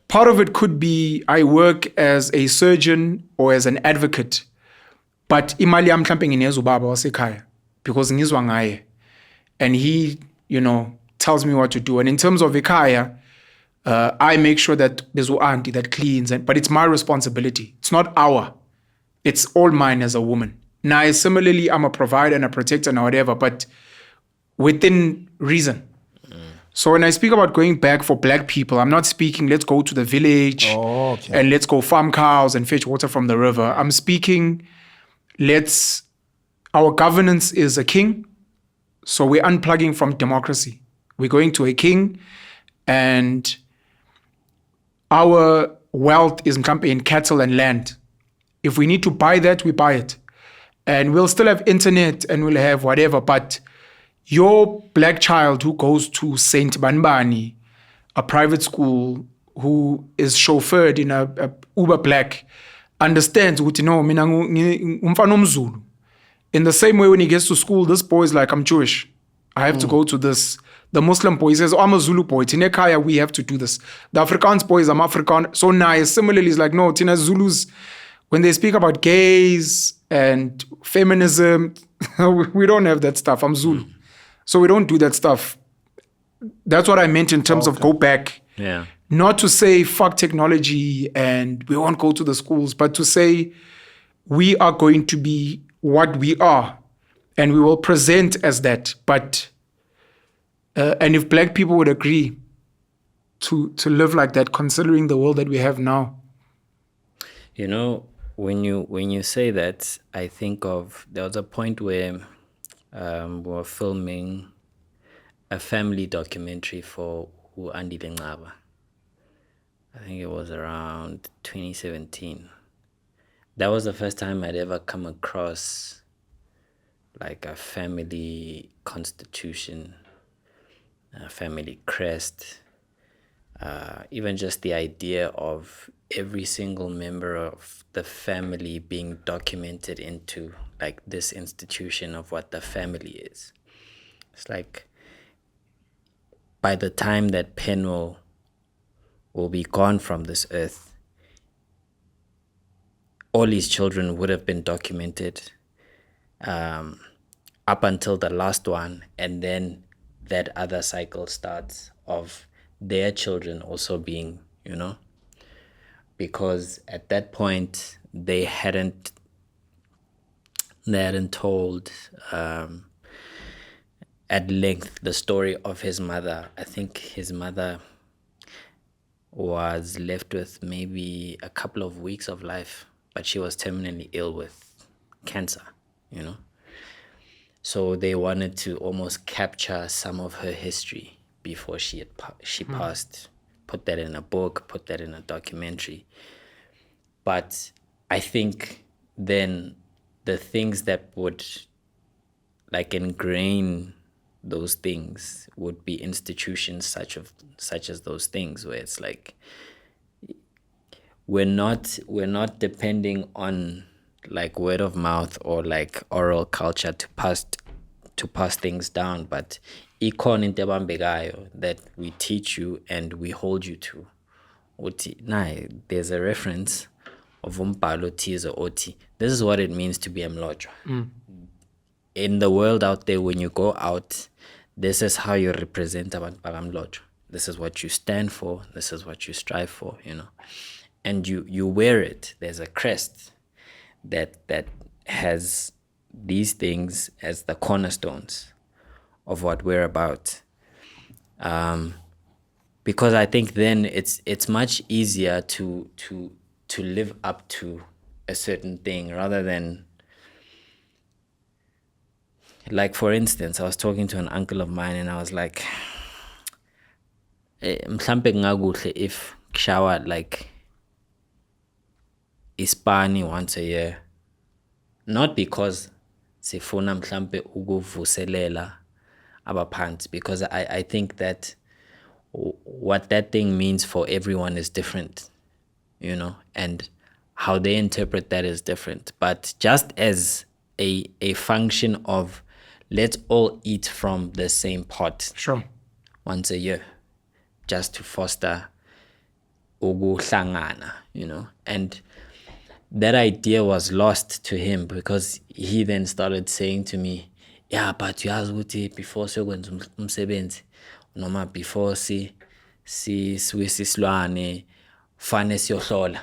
Part of it could be I work as a surgeon or as an advocate, but imali yami mhlambe ngineza ubaba wasekhaya because ngizwa ngaye and he, tells me what to do. And in terms of ekhaya, I make sure that there's an auntie that cleans, but it's my responsibility. It's not it's all mine as a woman. Now, similarly, I'm a provider and a protector and whatever, but within reason. So when I speak about going back for black people, I'm not speaking let's go to the village and let's go farm cows and fetch water from the river. I'm speaking our governance is a king So we're unplugging from democracy. We're going to a king, and our wealth is in cattle and land. If we need to buy that, we buy it. And we'll still have internet and we'll have whatever. But your black child who goes to St. Banbani, a private school, who is chauffeured in a Uber Black, understands, no, mina umfana umZulu. In the same way, when he gets to school, this boy is like, I'm Jewish. I have to go to this. The Muslim boy says, oh, I'm a Zulu boy. Tine Kaya, we have to do this. The Afrikaans boy is, I'm Afrikaan. So nice. Similarly, it's like, no, Tina Zulus, when they speak about gays and feminism, we don't have that stuff. I'm Zulu. So we don't do that stuff. That's what I meant in terms of go back. Yeah. Not to say fuck technology and we won't go to the schools, but to say we are going to be what we are and we will present as that. But and if black people would agree to live like that, considering the world that we have now. You know, when you say that, I think of, there was a point where we were filming a family documentary for Andy Lengaba. I think it was around 2017. That was the first time I'd ever come across like a family constitution, a family crest, even just the idea of every single member of the family being documented into like this institution of what the family is. It's like by the time that Penuel will be gone from this earth, all his children would have been documented up until the last one, and then that other cycle starts of their children also being, because at that point they hadn't told at length the story of his mother. I think his mother was left with maybe a couple of weeks of life, but she was terminally ill with cancer, So they wanted to almost capture some of her history before she passed. Put that in a book, put that in a documentary. But I think then the things that would like ingrain those things would be institutions such as those things, where it's like we're not depending on like word of mouth or like oral culture to pass things down, but ikon into abambekayo that we teach you and we hold you to. There's a reference of umbhalo thize othi, this is what it means to be a mlotshwa. In the world out there, when you go out, this is how you represent abantu bakamlotshwa. This is what you stand for. This is what you strive for, and you wear it. There's a crest that has these things as the cornerstones of what we're about. Because I think then it's much easier to live up to a certain thing rather than, like, for instance, I was talking to an uncle of mine and I was like, mhlampe kungakuhle if shower like ispani once a year, not because sifuna mhlampe ukuvuselela abaphansi, because I think that what that thing means for everyone is different, and how they interpret that is different. But just as a function of let's all eat from the same pot, Sure, once a year, just to foster ukuhlangana, and that idea was lost to him because he then started saying to me, yeah, but uyazi ukuthi before siyokwenza umsebenzi noma before siwisa isilwane fane siyohlola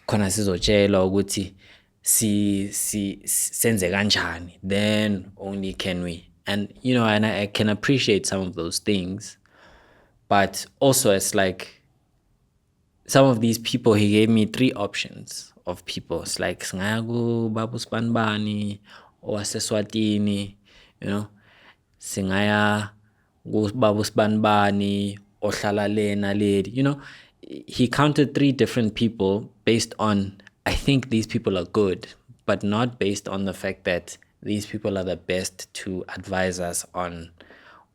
khona sizotshela ukuthi senze kanjani, then only can we. And and I can appreciate some of those things, but also it's like some of these people, he gave me 3 options of people. It's like Singagu, Babu Spanbani, or Seswatini, singaya babusbanbani ohlala lena lady. You know, he counted 3 different people based on, I think these people are good, but not based on the fact that these people are the best to advise us on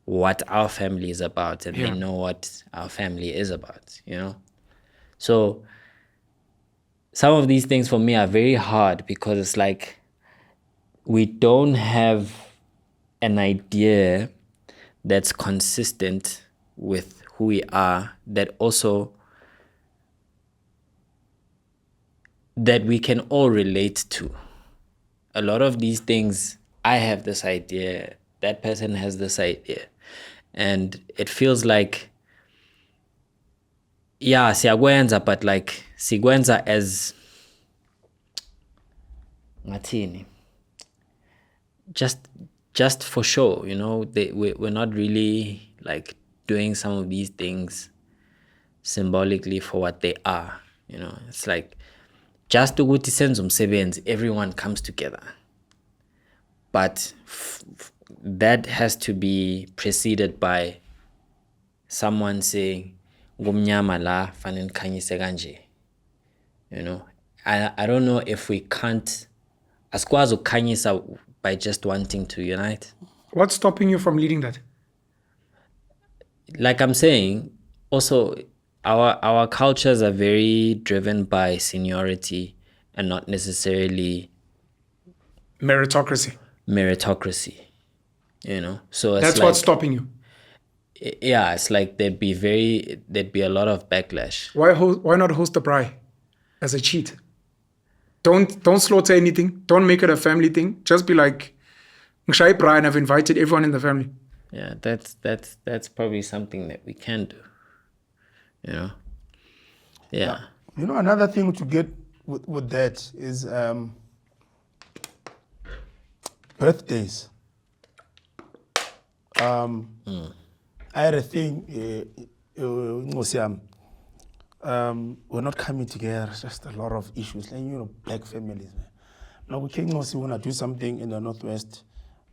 what our family is about, and they know what our family is about, you know? So some of these things for me are very hard because it's like we don't have an idea that's consistent with who we are, that also that we can all relate to. A lot of these things, I have this idea, that person has this idea, and it feels like, yeah, siyakwenza, but like sikwenza as ngathini, just for show, you know. We're not really like doing some of these things symbolically for what they are, you know. It's like just ukuthi senze umsebenzi, everyone comes together, but that has to be preceded by someone saying ngumnyama la fanele nikhanyise kanje, you know. I don't know if we can't asikwazi ukukhanyisa by just wanting to unite. What's stopping you from leading that? Like I'm saying, also our cultures are very driven by seniority and not necessarily Meritocracy. You know. So it's That's like, what's stopping you. Yeah, it's like there'd be a lot of backlash. Why not host a braai as a cheat? Don't slaughter anything. Don't make it a family thing. Just be like, ngishaya braai and I've invited everyone in the family. Yeah, that's probably something that we can do. You know. Yeah. You know, another thing to get with that is birthdays. I had a thing, we're not coming together. It's just a lot of issues. Like, you know, black families, man. Now we can't we want to do something in the Northwest,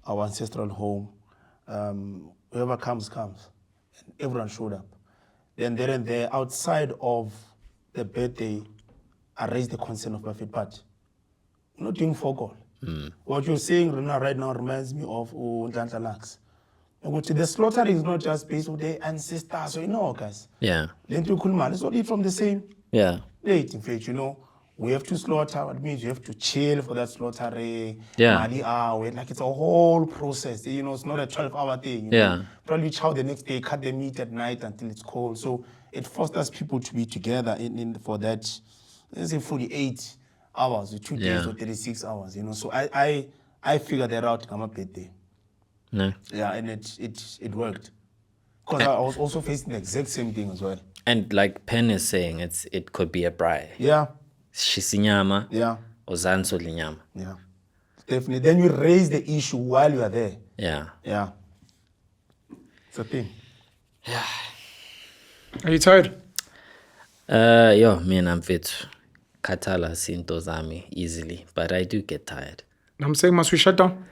our ancestral home. Whoever comes. And everyone showed up. Then there and there, outside of the birthday, I raised the concern of buffet party. We're not doing formal. What you're saying right now reminds me of Ndlandla Lux. The slaughter is not just based on their ancestors, so you know, guys. Yeah. Let's all eat from the same Yeah. plate. In fact, you know, we have to slaughter. What means you have to chill for that slaughter. Yeah. Like it's a whole process. You know, it's not a 12-hour thing. You know? Yeah. Probably chow the next day, cut the meat at night until it's cold. So it fosters people to be together in for that. Let's say 48 hours, or 2 days, or 36 hours. You know, so I figured that out. I'm a birthday. No. Yeah, and it worked. Because I was also facing the exact same thing as well. And like Pen is saying, it could be a braai. Yeah. Shisinyama. Yeah. Or zanso linyama. Yeah. Definitely. Then you raise the issue while you are there. Yeah. Yeah. It's a thing. Yeah. Are you tired? Me and I'm fit. Katala sinto zami easily, but I do get tired. I'm saying, must we shut down?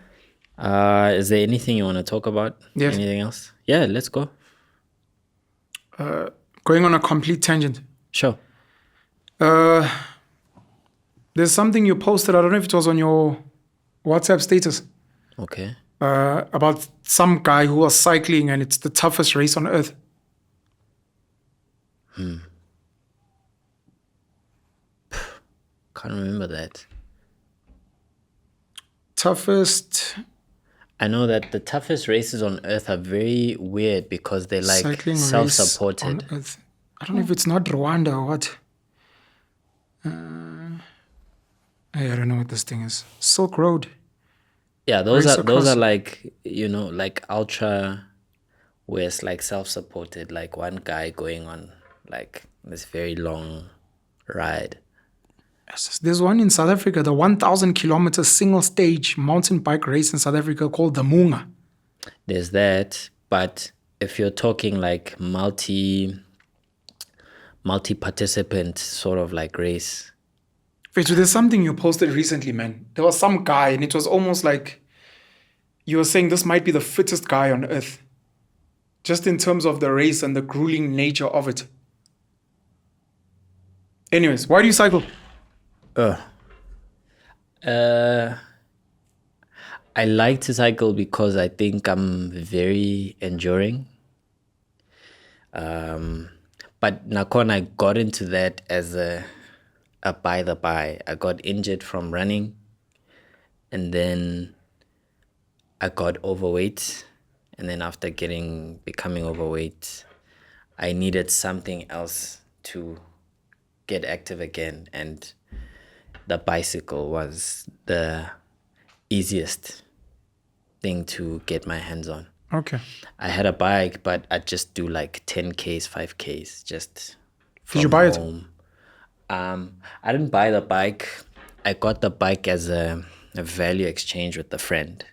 Is there anything you want to talk about? Yes. Anything else? Yeah, let's go. Going on a complete tangent. Sure. There's something you posted, I don't know if it was on your WhatsApp status, Okay. about some guy who was cycling and it's the toughest race on earth. Can't remember that. Toughest I know that the toughest races on earth are very weird because they're like cycling self-supported. race on earth. I don't know if it's not Rwanda or what. I don't know what this thing is. Silk Road. Yeah, those Race are across- like, you know, like ultra, where it's like self-supported, like one guy going on like this very long ride. There's one in South Africa, the 1,000 kilometer single stage mountain bike race in South Africa called the Munga. There's that, but if you're talking like multi-participant sort of like race. Wait, so there's something you posted recently, man. There was some guy and it was almost like you were saying this might be the fittest guy on earth, just in terms of the race and the grueling nature of it. Anyways, why do you cycle? I like to cycle because I think I'm very enduring. But Nakon, I got into that as a by the by. I got injured from running, and then I got overweight. And then after becoming overweight, I needed something else to get active again. And the bicycle was the easiest thing to get my hands on. Okay. I had a bike, but I just do like 10Ks, 5Ks, just Did you buy it? home. I didn't buy the bike. I got the bike as a value exchange with a friend.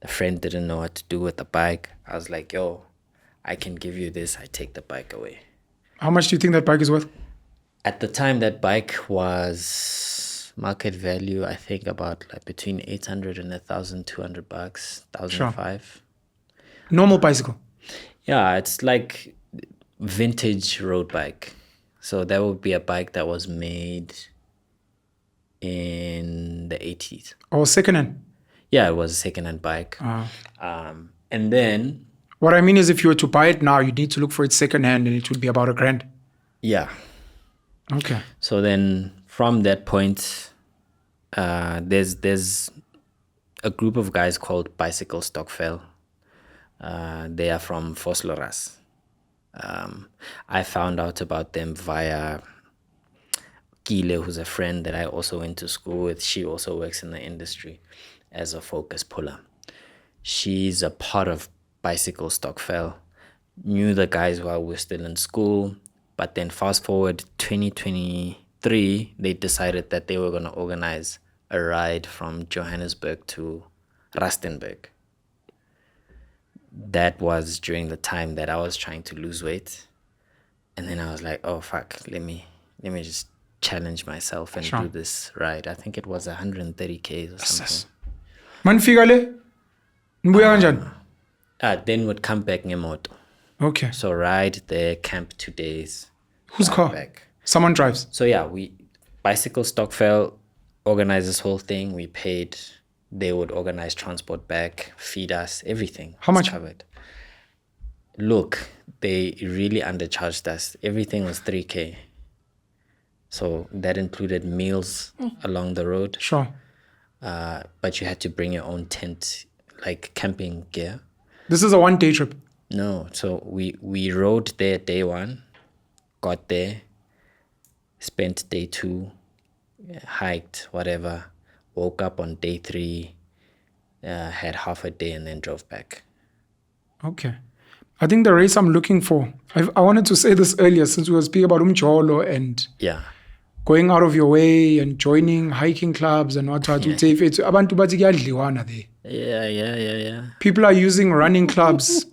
The friend didn't know what to do with the bike. I was like, yo, I can give you this. I take the bike away. How much do you think that bike is worth? At the time, that bike was market value, I think about like between 800 and 1,200 bucks, 1,005. Normal bicycle. Yeah, it's like vintage road bike. So that would be a bike that was made in the 80s. Or second-hand? Yeah, it was a second-hand bike. And then... What I mean is if you were to buy it now, you need to look for it second-hand and it would be about $1,000. Yeah. Okay. So then from that point, there's a group of guys called Bicycle Stockfell. They are from Vosloorus. I found out about them via Kile, who's a friend that I also went to school with. She also works in the industry as a focus puller. She's a part of Bicycle Stockfell. Knew the guys while we were still in school. But then fast forward 2023, they decided that they were going to organize a ride from Johannesburg to Rustenburg. That was during the time that I was trying to lose weight. And then I was like, oh, fuck, let me just challenge myself and do this ride. I think it was 130K or something. Man fika le? Nibuya kanjani? Then would come back ngemoto. Okay. So ride there, camp 2 days. Whose come car? Back. Someone drives. So yeah, Bicycle Stockfell organized this whole thing. We paid. They would organize transport back, feed us, everything. How much? Covered. Look, they really undercharged us. Everything was 3K. So that included meals along the road. Sure. But you had to bring your own tent, like camping gear. This is a one-day trip. No, so we rode there day one, got there, spent day two, hiked, whatever, woke up on day three, had half a day and then drove back. Okay. I think the race I'm looking for, I wanted to say this earlier since we were speaking about umjolo and going out of your way and joining hiking clubs and what abantu bathi kuyadliwana there. Yeah. People are using running clubs,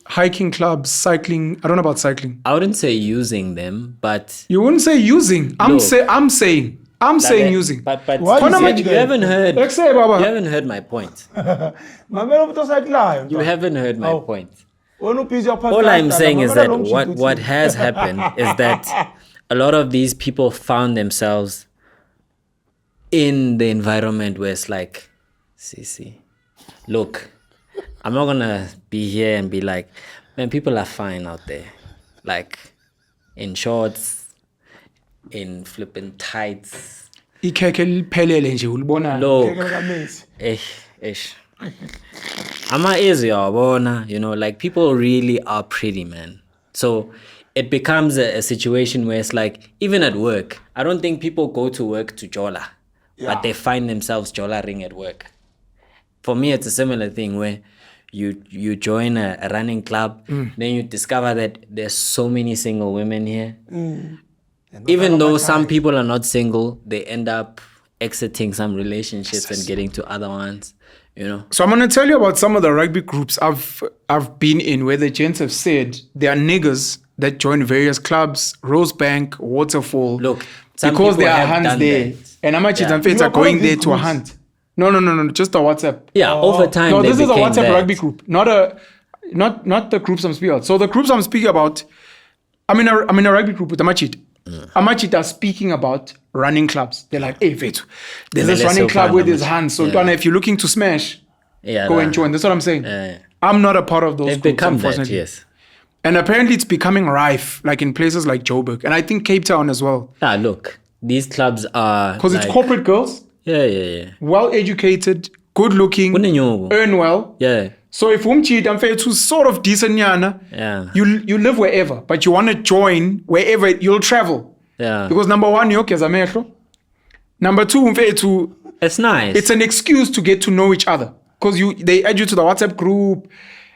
hiking clubs, cycling. I don't know about cycling. I wouldn't say using them, but you wouldn't say using. I'm saying using. But you haven't heard. You haven't heard my point. You haven't heard my point. All I'm saying is that what has happened is that a lot of these people found themselves in the environment where it's like, see, look, I'm not gonna be here and be like, man, people are fine out there, like in shorts, in flipping tights. Look, I'm easy, you know, like people really are pretty, man. So it becomes a situation where it's like, even at work, I don't think people go to work to jola, but they find themselves jolaring at work. For me, it's a similar thing where you join a running club, then you discover that there's so many single women here. Even though some people are not single, they end up exiting some relationships and getting to other ones, you know. So I'm going to tell you about some of the rugby groups I've been in where the gents have said there are niggas that join various clubs, Rosebank, Waterfall. Look, because there are hunts there. And how much is are going there to a hunt. No. Just a WhatsApp. Yeah, over time. No, they this is a became WhatsApp that. rugby group, not the groups I'm speaking about. So the groups I'm speaking about, I'm in a rugby group with Amachit. Amachit are speaking about running clubs. They're like, hey, Vetu, there's this running club with his hands. So Twana, if you're looking to smash, go and join. That's what I'm saying. I'm not a part of those They've groups, become that, unfortunately. yes. And apparently it's becoming rife, like in places like Joburg. And I think Cape Town as well. Ah, look, these clubs are Because it's corporate girls, Yeah. well educated, good looking, Kunenyoko. earn well. Yeah. So if I'm fair to sort of decent yana, Yeah. you live wherever, but you want to join wherever you'll travel. Yeah. Because number one, yoke as a Number two, It's nice. it's an excuse to get to know each other. Because they add you to the WhatsApp group,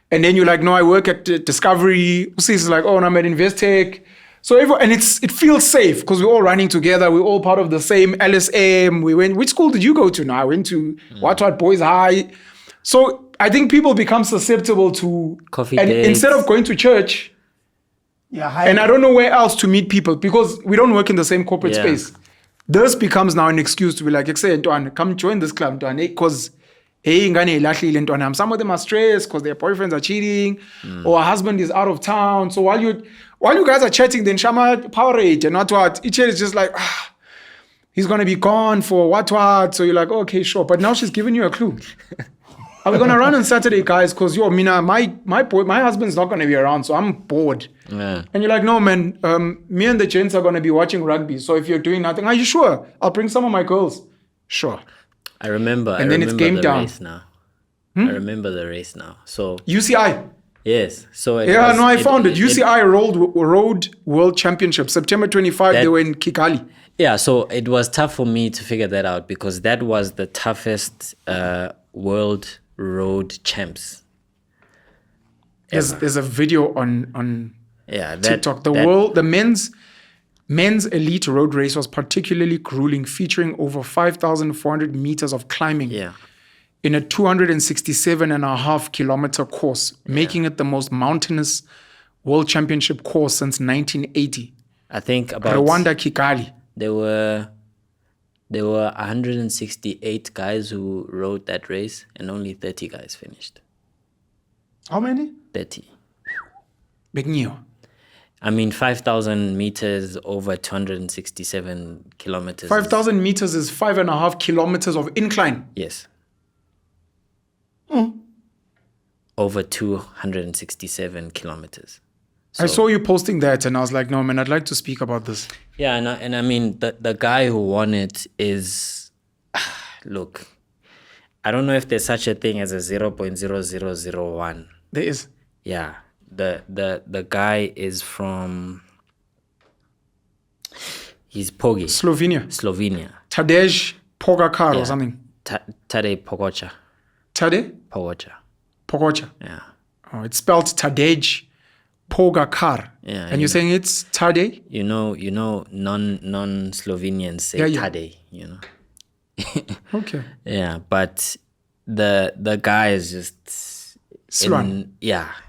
and then you're like, no, I work at Discovery. Usis is like, oh, and I'm at Investec. So it feels safe because we're all running together. We're all part of the same LSM. Which school did you go to now? I went to What Boys High. So I think people become susceptible to Coffee and dates. instead of going to church, Yeah, and I don't know where else to meet people because we don't work in the same corporate Yeah. space. This becomes now an excuse to be like, come join this club, because some of them are stressed because their boyfriends are cheating or a husband is out of town. So while you guys are chatting, then Shama Powerade and what each is just like, he's gonna be gone for what. So you're like, okay, sure. But now she's giving you a clue. Are we gonna run on Saturday, guys? Because my husband's not gonna be around, so I'm bored. Yeah. And you're like, no, man, me and the gents are gonna be watching rugby. So if you're doing nothing, are you sure? I'll bring some of my girls. Sure. I remember. And then it's game the down. race now. I remember the race now. So UCI. yes. So I found it. UCI Road World Championship, September 25. They were in Kigali. Yeah. So it was tough for me to figure that out because that was the toughest world road champs. There's a video on TikTok. The men's elite road race was particularly grueling, featuring over 5,400 meters of climbing in a 267.5 kilometer course, making it the most mountainous world championship course since 1980. I think about Rwanda, Kigali. There were 168 guys who rode that race, and only 30 guys finished. How many? 30. Big new. I mean, 5,000 meters over 267 kilometers. 5,000 meters is 5.5 kilometers of incline. Yes. Over 267 kilometers. I saw you posting that and I was like, no, man, I'd like to speak about this. Yeah, and I mean, the guy who won it is, look, I don't know if there's such a thing as a 0.0001. There is. Yeah. The guy is from, he's Pogi. Slovenia. Tadej Pogacar or something. Tadej Pogacar. Tadej? Pogacar. Yeah. Oh, it's spelled Tadej Pogacar. Yeah. And you're saying it's Tadej? You know, non-Slovenians say Tadej, you know. Okay. Yeah, but the guy is just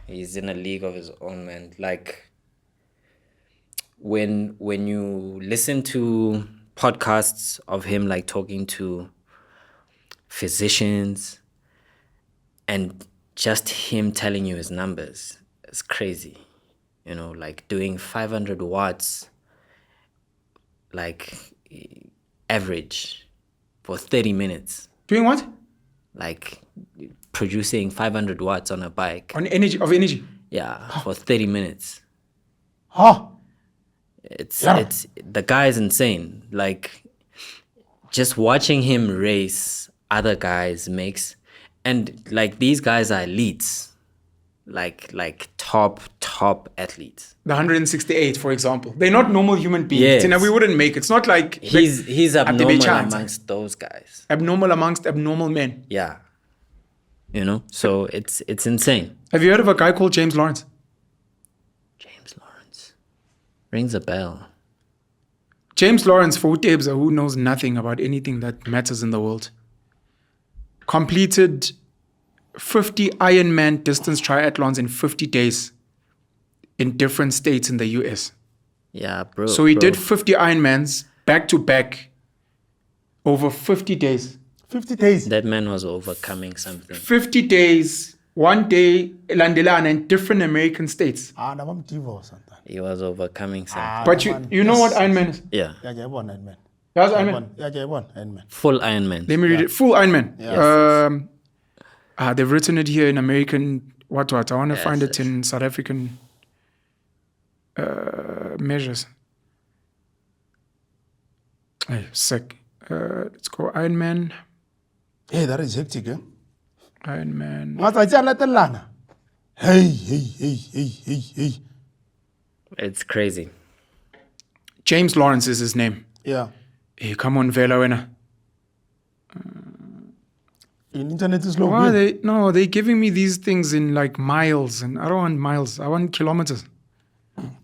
he's in a league of his own, man. Like when you listen to podcasts of him like talking to physicians and just him telling you his numbers, it's crazy. You know, like doing 500 watts like average for 30 minutes. Doing what? Like producing 500 watts on a bike. On energy. Yeah, for 30 minutes. Huh? It's the guy is insane. Like just watching him race other guys makes, and like these guys are elites. Like top athletes. The 168, for example. They're not normal human beings. Yes. You know, we wouldn't make it. It's not like he's abnormal amongst those guys. Abnormal amongst abnormal men. Yeah. You know? So it's insane. Have you heard of a guy called James Lawrence? James Lawrence. Rings a bell. James Lawrence, for Utebza, who knows nothing about anything that matters in the world, completed 50 Ironman distance triathlons in 50 days in different states in the US. Yeah, bro. So he did 50 Ironmans back to back over 50 days. 50 days. That man was overcoming something. 50 days, 1 day, Landelana in different American states. Now I'm divorced. He was overcoming something. But you know what Iron Man is? Yeah. Yeah, I won Iron Man. That's Iron Man. Yeah, I won Iron Man. Full Iron Man. Let me read it. Full Iron Man. Yes. They've written it here in American. What? I want to Yes, find it in South African measures. Hey, sick. Let's go Iron Man. Hey, that is hectic, eh? Iron Man. Hey. It's crazy. James Lawrence is his name. Yeah. Hey, come on, Vela winner. In internet is low. Why are they? No, they're giving me these things in like miles, and I don't want miles. I want kilometers.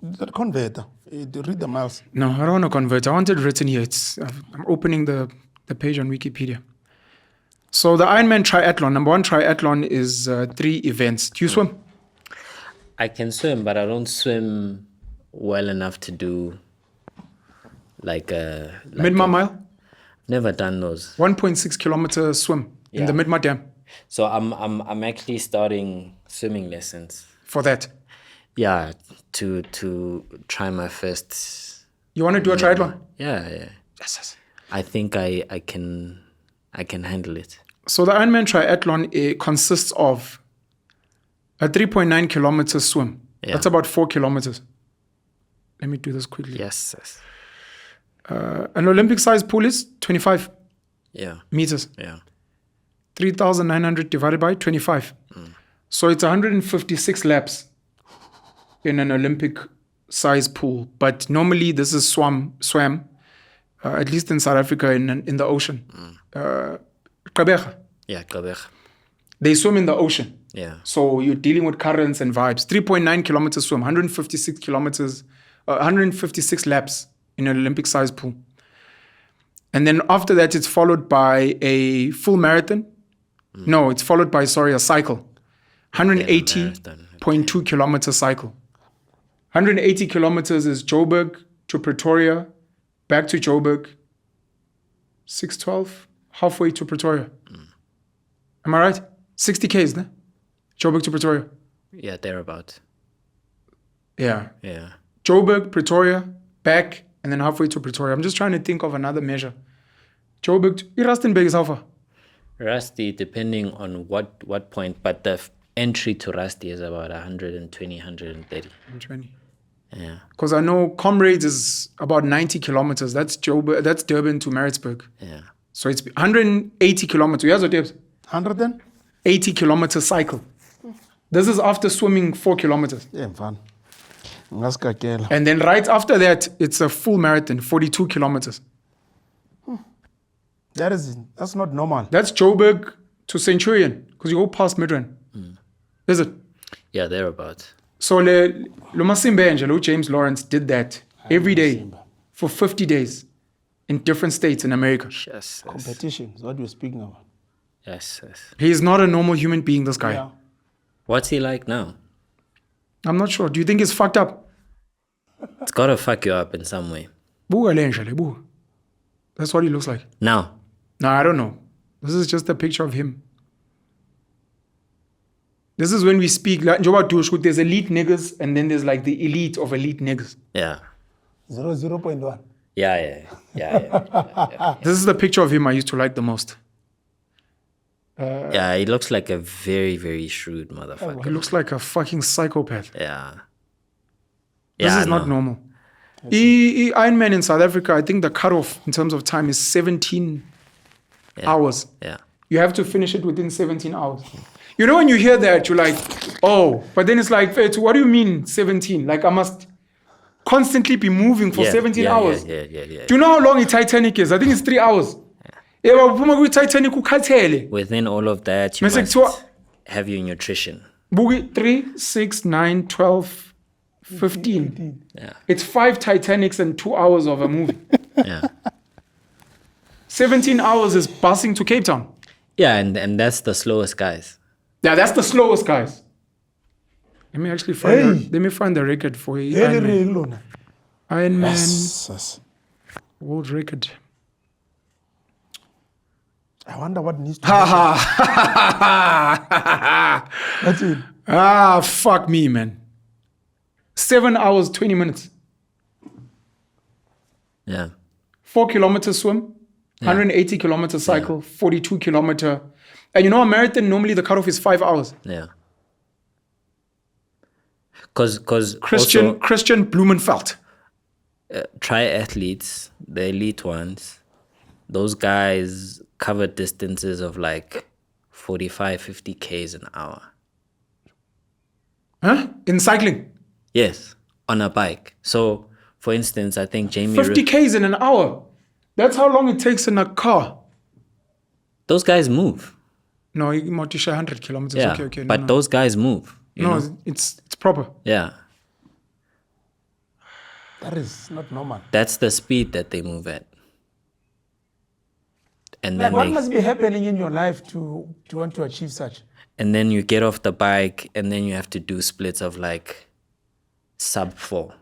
That converter. Read the miles. No, I don't want to convert. I want it written here. I'm opening the page on Wikipedia. So the Ironman triathlon, number one triathlon is 3 events. Do you swim? I can swim, but I don't swim well enough to do like a... Midmar mile? Never done those. 1.6 kilometer swim in the Midmar Dam. So I'm actually starting swimming lessons. For that. Yeah, to try my first... You want to do a triathlon? Yeah. Yes. I think I can handle it. So the Ironman triathlon consists of a 3.9 kilometer swim. Yeah. That's about 4 kilometers. Let me do this quickly. Yes. An Olympic sized pool is 25 meters. Yeah. 3,900 divided by 25. So it's 156 laps in an Olympic sized pool. But normally this is swam, at least in South Africa, in the ocean. Gqeberha. Yeah, Gqeberha. They swim in the ocean. Yeah. So you're dealing with currents and vibes. 3.9 kilometers swim, 156 kilometers, 156 laps in an Olympic sized pool. And then after that, it's followed by a full marathon. No, it's followed by, a cycle. 180.2 kilometer cycle. 180 kilometers is Joburg to Pretoria, back to Joburg, 612, halfway to Pretoria. Am I right? 60 Ks, ne? Joburg to Pretoria. Yeah, thereabout. Yeah. Yeah. Joburg, Pretoria, back, and then halfway to Pretoria. I'm just trying to think of another measure. Joburg to Rustenburg is how far? Rusty, depending on what point, but the entry to Rusty is about 120, 130. 120. Yeah. Because I know Comrades is about 90 kilometers. That's Joburg, that's Durban to Maritzburg. Yeah. So it's 180 kilometers. Yes, what tips? 180 kilometer cycle. This is after swimming 4 kilometers. Yeah, fun. And then right after that, it's a full marathon, 42 kilometers. That's not normal. That's Joburg to Centurion, because you go past Midrand. Is it? Yeah, thereabout. So Lo James Lawrence did that every day for 50 days in different states in America. Yes. Competition is what we're speaking about. Yes. He's not a normal human being, this guy. Yeah. What's he like now? I'm not sure. Do you think he's fucked up? It's gotta fuck you up in some way. That's what he looks like. Now. No, I don't know. This is just a picture of him. This is when we speak, like, there's elite niggas and then there's like the elite of elite niggas. Yeah. 0.1. Yeah. This is the picture of him I used to like the most. Yeah, he looks like a very, very shrewd motherfucker. He looks like a fucking psychopath. Yeah. This is not normal. Iron Man in South Africa, I think the cutoff in terms of time is 17 hours. Yeah. You have to finish it within 17 hours. You know, when you hear that, you're like, oh, but then it's like, what do you mean 17? Like, I must constantly be moving for 17 hours. Yeah. Do you know how long a Titanic is? I think it's 3 hours. Within all of that, you must have your nutrition. 3, 6, 9, 12, 15. Yeah. It's 5 Titanics and 2 hours of a movie. Yeah. 17 hours is busing to Cape Town. Yeah, and that's the slowest guys. Yeah, that's the slowest guys. Let me actually find the record for Iron Man Yes. world record. I wonder what needs to Ha happen. ha. That's it. Ah, fuck me, man. 7 hours, 20 minutes. Yeah. 4 kilometers swim, 180 kilometer cycle, 42 kilometer. And you know, a marathon, normally the cutoff is 5 hours. Yeah. Because Christian Blumenfeld. triathletes, the elite ones, those guys cover distances of like 45, 50 Ks an hour. Huh? In cycling. Yes, on a bike. So, for instance, I think Jamie... 50 Ks in an hour. That's how long it takes in a car. Those guys move. No, you might 100 kilometers. Yeah, Okay. but those guys move. You No, know? it's proper. Yeah. That is not normal. That's the speed that they move at. And Like, then what must be happening in your life to want to achieve such? and then you get off the bike and then you have to do splits of like sub 4.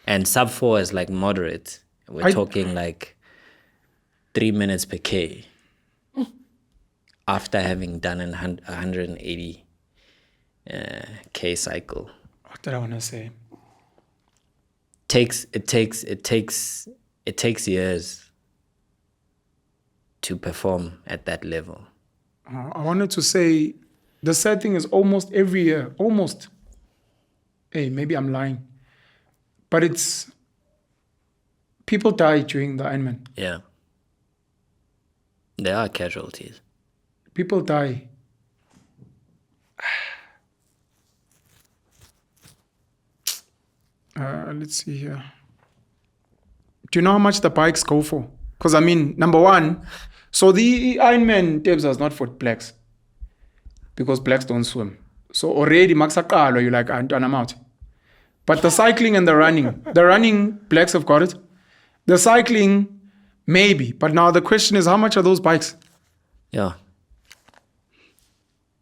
And sub 4 is like moderate. We're talking like 3 minutes per K after having done a 180 K cycle. What did I want to say? It takes years to perform at that level. I wanted to say the sad thing is almost every year, hey, maybe I'm lying, but it's people die during the Ironman. Yeah. There are casualties. People die. Let's see here. Do you know how much the bikes go for? Because I mean, number one, so the Ironman Debs is not for blacks because blacks don't swim. So already Maxakalo, you're like, I'm out. But the cycling and the running, blacks have got it. The cycling, maybe. But now the question is, how much are those bikes? Yeah.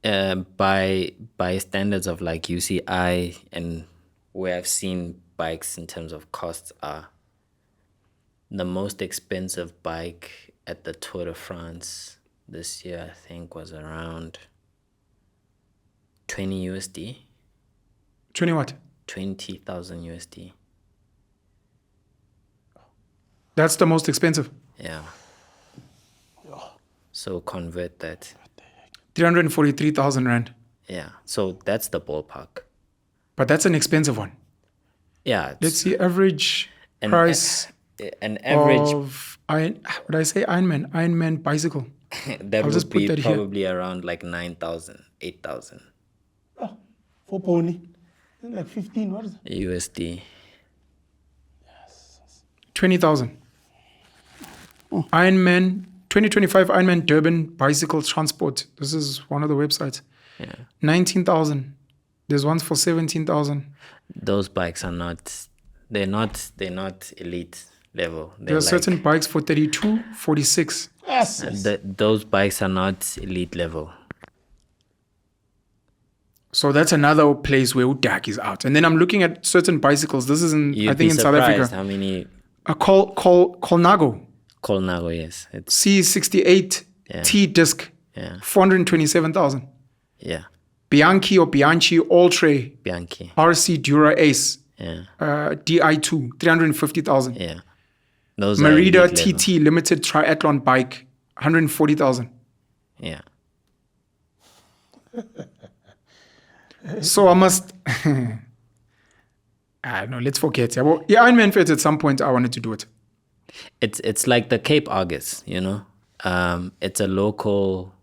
By standards of like UCI and where I've seen bikes in terms of costs are, the most expensive bike at the Tour de France this year, I think, was around 20 USD. 20 what? 20,000 USD. That's the most expensive. Yeah. So convert that. 343,000 Rand. Yeah. So that's the ballpark. But that's an expensive one. Yeah. Let's see, average price An average of would I say Ironman bicycle. that I'll just would put be that here. probably around like 9,000, 8,000 Oh, for pony. Like 15, what is it? USD. 20,000. Ironman 2025 Ironman Durban bicycle transport. This is one of the websites. Yeah. 19,000. There's ones for 17,000. Those bikes are not. They're not elite level. There are certain bikes for 32, 46. Yes. Those bikes are not elite level. So that's another place where Udak is out. And then I'm looking at certain bicycles. This is I think in South Africa. How many? A Colnago Colnago, yes. It's C68 T disc. Yeah. 427,000. Yeah. Bianchi Ultra Bianchi. RC Dura Ace. Yeah. DI2 350,000. Yeah. Those are Merida elite level. TT limited triathlon bike 140,000. Yeah. So I must no, let's forget. Yeah, well, Ironman Fest at some point I wanted to do it. It's like the Cape Argus, you know. It's a local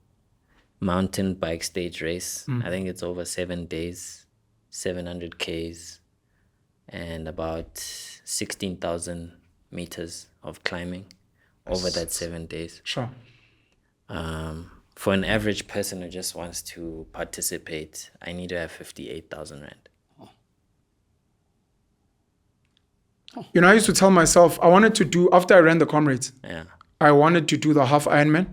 mountain bike stage race. I think it's over 7 days, 700 Ks, and about 16,000 meters of climbing over that 7 days. Sure. For an average person who just wants to participate, I need to have 58,000 Rand. You know, I used to tell myself I wanted to do, after I ran the comrades, Yeah. I wanted to do the half Ironman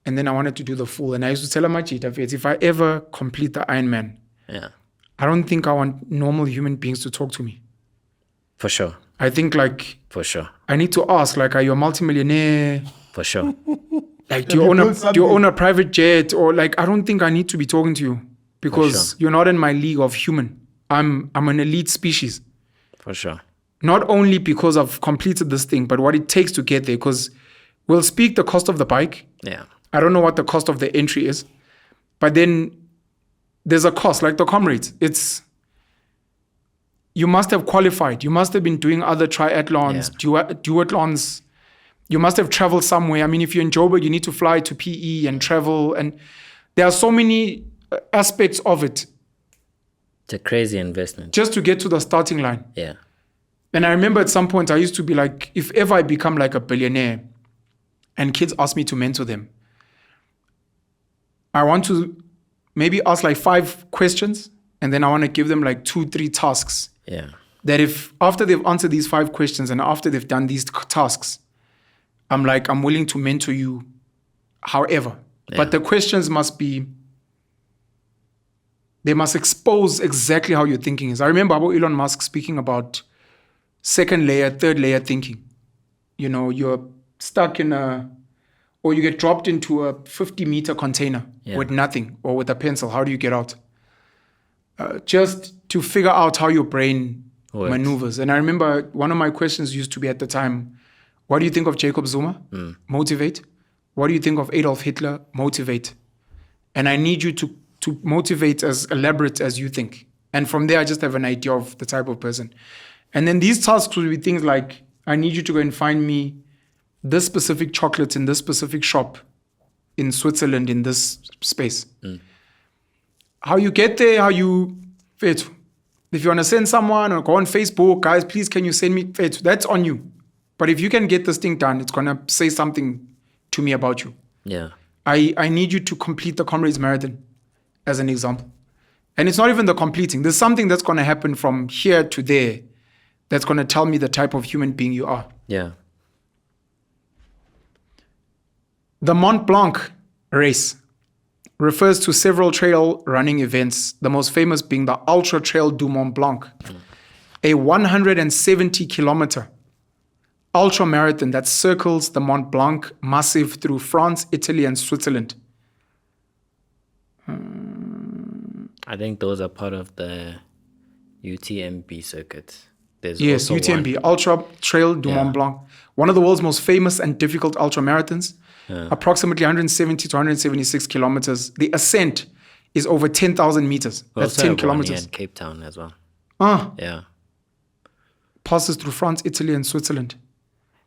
and then I wanted to do the full. And I used to tell my cheetah, if I ever complete the Ironman, Yeah. I don't think I want normal human beings to talk to me. For sure. I think like For sure. I need to ask, like, are you a multimillionaire? For sure. Like, Have you built do you something? own a private jet? Or like, I don't think I need to be talking to you because sure. you're not in my league of human. I'm an elite species. For sure. Not only because I've completed this thing, but what it takes to get there. Because we'll speak the cost of the bike. Yeah. I don't know what the cost of the entry is, but then there's a cost, like the comrades. You must have qualified. You must have been doing other triathlons, duathlons. You must have traveled somewhere. I mean, if you're in Joburg, you need to fly to PE and travel. And there are so many aspects of it It's a crazy investment. just to get to the starting line. Yeah. And I remember at some point I used to be like, if ever I become like a billionaire and kids ask me to mentor them, I want to maybe ask like 5 questions and then I want to give them like 2-3 tasks. Yeah. That if after they've answered these 5 questions and after they've done these tasks, I'm willing to mentor you however. Yeah. But the questions they must expose exactly how your thinking is. I remember about Elon Musk speaking about 2nd layer, 3rd layer thinking. You know, you're stuck or you get dropped into a 50-meter container with nothing or with a pencil. How do you get out? Just to figure out how your brain maneuvers. And I remember one of my questions used to be at the time, what do you think of Jacob Zuma? Motivate. What do you think of Adolf Hitler? Motivate. And I need you to motivate as elaborate as you think. And from there, I just have an idea of the type of person. And then these tasks will be things like, I need you to go and find me this specific chocolate in this specific shop in Switzerland in this space. How you get there, how you fit. If you want to send someone or go on Facebook, guys, please can you send me fit? That's on you. But if you can get this thing done, it's going to say something to me about you. Yeah. I need you to complete the Comrades Marathon as an example. And it's not even the completing. There's something that's going to happen from here to there that's going to tell me the type of human being you are. Yeah. The Mont Blanc race refers to several trail running events, the most famous being the Ultra Trail du Mont Blanc, a 170-kilometer ultra marathon that circles the Mont Blanc massif through France, Italy, and Switzerland. I think those are part of the UTMB circuit. There's Yes, also UTMB, one- Ultra Trail du Mont Blanc, one of the world's most famous and difficult ultra marathons, approximately 170 to 176 kilometers. The ascent is over 10,000 meters. We That's also 10 have one here kilometers. in Cape Town as well. Yeah. Passes through France, Italy, and Switzerland.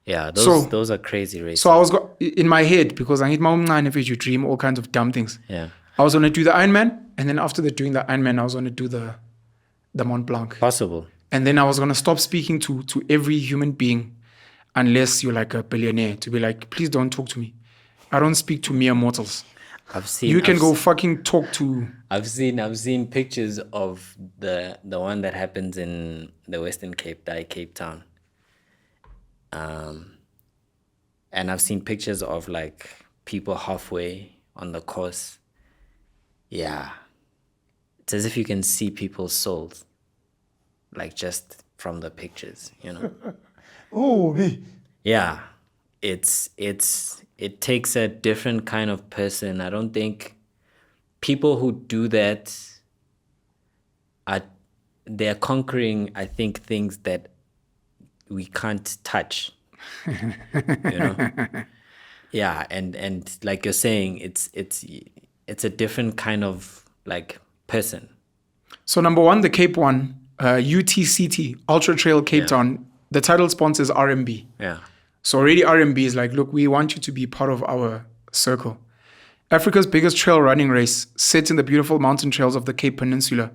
Yeah, So- those are crazy races. So I was in my head, because I need my own if you dream all kinds of dumb things. Yeah. I was going to do the Ironman, and then after doing the Ironman, I was going to do the Mont Blanc. Possible. And then I was going to stop speaking to every human being unless you're like a billionaire, to be like, please don't talk to me. I don't speak to mere mortals. You can go fucking talk to... I've seen pictures of the one that happens in the Western Cape, Cape Town. And I've seen pictures of like people halfway on the course. Yeah. It's as if you can see people's souls. Like just from the pictures, you know. Oh, me. Yeah. It takes a different kind of person. I don't think people who do that they're conquering, I think, things that we can't touch. You know? Yeah, and like you're saying, it's a different kind of like person. So number one, the Cape one, UTCT, Ultra Trail Cape Town, the title sponsor is RMB. Yeah. So already RMB is like, look, we want you to be part of our circle. Africa's biggest trail running race, set in the beautiful mountain trails of the Cape Peninsula,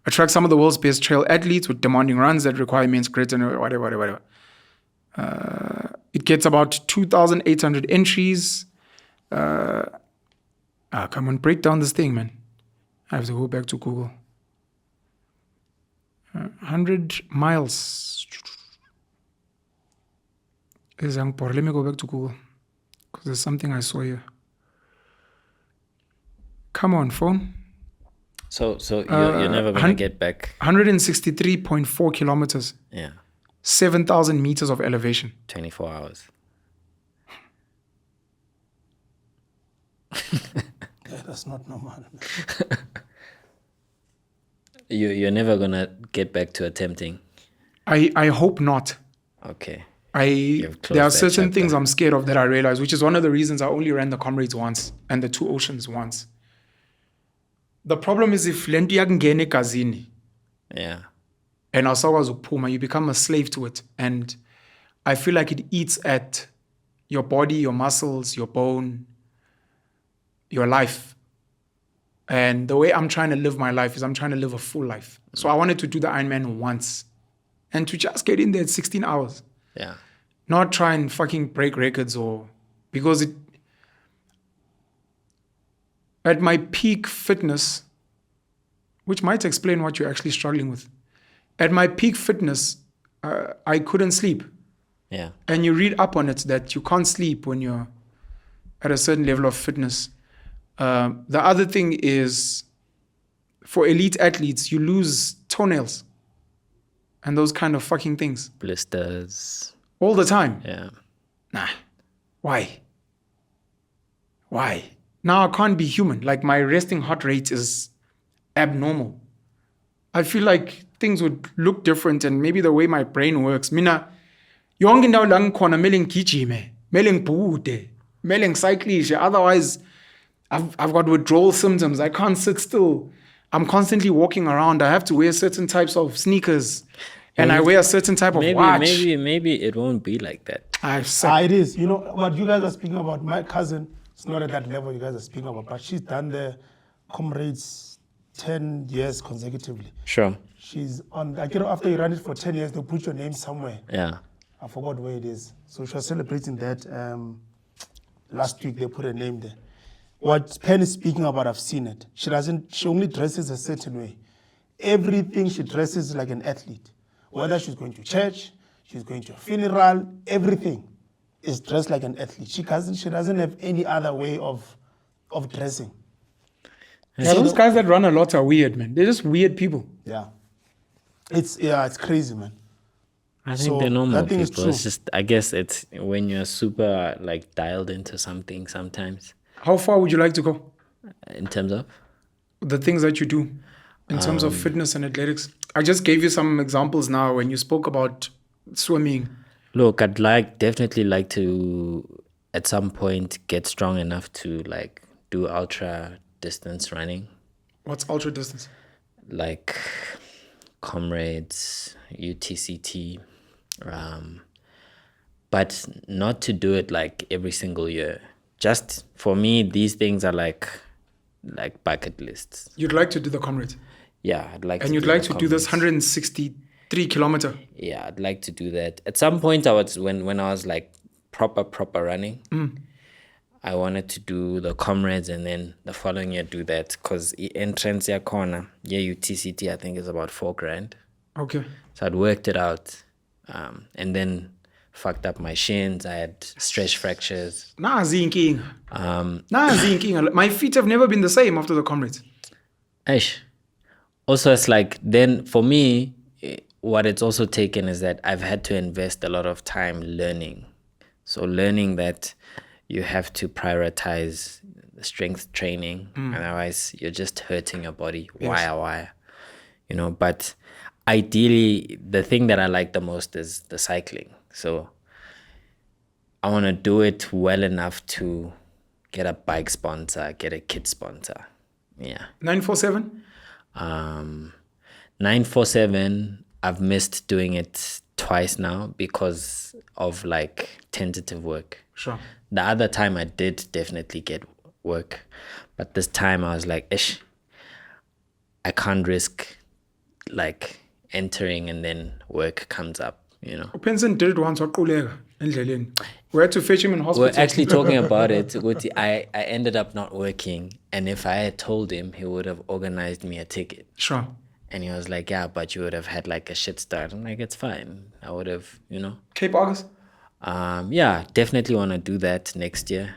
attracts some of the world's best trail athletes with demanding runs that require immense grit and whatever. It gets about 2,800 entries. Come on, break down this thing, man. I have to go back to Google. 100 miles. Let me go back to Google because there's something I saw here. Come on, phone. So you're never gonna get back. 163.4 kilometers. Yeah. 7,000 meters of elevation. 24 hours. Yeah, that's not normal. You're never gonna get back to attempting. I hope not. Okay. There are closed that certain chapter. things I'm scared of that I realize, which is one of the reasons I only ran the Comrades once and the Two Oceans once. The problem is if lento yakungena egazini Yeah. and awusakwazi ukuphuma, you become a slave to it. And I feel like it eats at your body, your muscles, your bone, your life. And the way I'm trying to live my life is I'm trying to live a full life. So I wanted to do the Ironman once and to just get in there at 16 hours. Yeah. Not try and fucking break records because at my peak fitness, which might explain what you're actually struggling with. At my peak fitness, I couldn't sleep. Yeah. And you read up on it that you can't sleep when you're at a certain level of fitness. The other thing is, for elite athletes, you lose toenails and those kind of fucking things Blisters. all the time. Yeah. Nah. Why? Now I can't be human. Like my resting heart rate is abnormal. I feel like things would look different and maybe the way my brain works. Mina, yonke indawo la ngikhona mele ngigijime, mele ngibhude, mele ngicyclishe. Otherwise, I've got withdrawal symptoms. I can't sit still. I'm constantly walking around. I have to wear certain types of sneakers. And I wear a certain type of watch. Maybe it won't be like that. It is. You know, what you guys are speaking about, my cousin, it's not at that level you guys are speaking about, but she's done the Comrades 10 years consecutively. Sure. She's on, like, you know, after you run it for 10 years, they'll put your name somewhere. Yeah. I forgot where it is. So she was celebrating that. Last week, they put her name there. What Pen is speaking about, I've seen it. She only dresses a certain way. Everything she dresses like an athlete. Whether she's going to church, she's going to a funeral, everything is dressed like an athlete. She doesn't have any other way of dressing. Yeah, those guys that run a lot are weird, man. They're just weird people. Yeah. It's crazy, man. I think they're normal that thing is people. true. It's just, I guess it's when you're super like dialed into something sometimes. How far would you like to go? In terms of? The things that you do in terms of fitness and athletics. I just gave you some examples now when you spoke about swimming. Look, I'd definitely like to at some point get strong enough to like do ultra distance running. What's ultra distance? Like Comrades, UTCT, but not to do it like every single year. Just for me, these things are like bucket lists. You'd like to do the Comrades? Yeah, I'd like. And you'd like to do this 163 kilometer? Yeah, I'd like to do that. At some point, I was when I was like proper running. I wanted to do the Comrades and then the following year do that because the entrance corner, UTCT, I think is about $4,000. Okay. So I'd worked it out, and then fucked up my shins. I had stress fractures. Nazi inkinga. My feet have never been the same after the Comrades. Also, it's like then for me, what it's also taken is that I've had to invest a lot of time learning. So learning that you have to prioritize strength training, otherwise you're just hurting your body. Why? You know, but ideally, the thing that I like the most is the cycling. So I want to do it well enough to get a bike sponsor, get a kit sponsor. Yeah. 947? 947, I've missed doing it twice now because of like tentative work. Sure. The other time I did definitely get work, but this time I was like, I can't risk like entering and then work comes up, you know. Penson did it once. We had to fetch him in hospital. We're actually talking about it. I ended up not working, and if I had told him, he would have organized me a ticket. Sure. And he was like, yeah, but you would have had like a shit start. I'm like, it's fine. I would have, you know. Cape August? Yeah, definitely want to do that next year.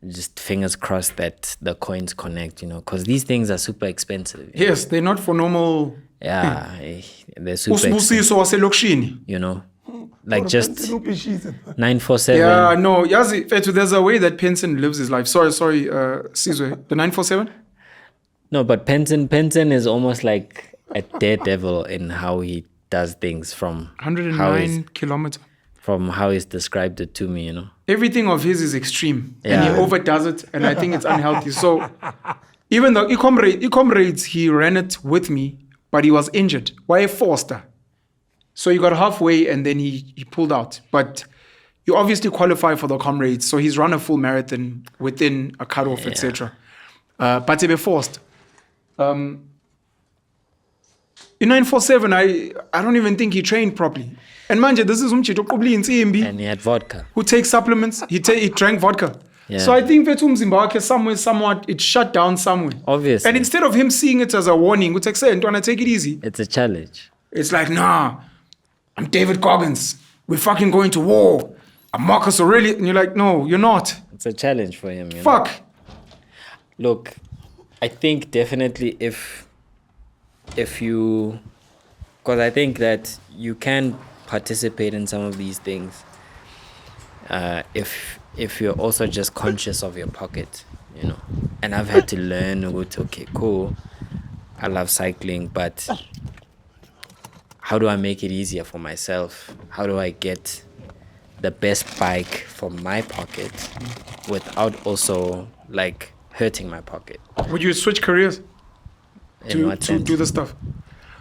Just fingers crossed that the coins connect, you know, because these things are super expensive. Yes, they're not for normal. Yeah, they're super expensive, you know. Like Or just pencil upishise. 947. Yeah, no, Yazi, Fetu, there's a way that Penson lives his life. Sorry, Sizwe. The 947? No, but Penson is almost like a daredevil in how he does things from how he's 109 kilometer. described it to me, you know. Everything of his is extreme. And Yeah. he overdoes it, and I think it's unhealthy. So even though comrades, he ran it with me, but he was injured. Why Forster? So he got halfway and then he pulled out. But you obviously qualify for the comrades. So he's run a full marathon within a cutoff, etc. But he be forced. In 947, I don't even think he trained properly. And manje, this is umchito probably in CMB. And he had vodka. Who takes supplements? He drank vodka. Yeah. So I think Vetum Zimbabwe somewhat it shut down somewhere. Obviously. And instead of him seeing it as a warning, which say, "Ntwana, take it easy." It's a challenge. It's like, nah, I'm David Goggins. We're fucking going to war. I'm Marcus Aurelius. And you're like, no, you're not. It's a challenge for him, you know. Fuck. Look, I think definitely if you, because I think that you can participate in some of these things if you're also just conscious of your pocket, you know. And I've had to learn, okay, cool, I love cycling, but how do I make it easier for myself? How do I get the best bike for my pocket without also like hurting my pocket? Would you switch careers to sense? do the stuff?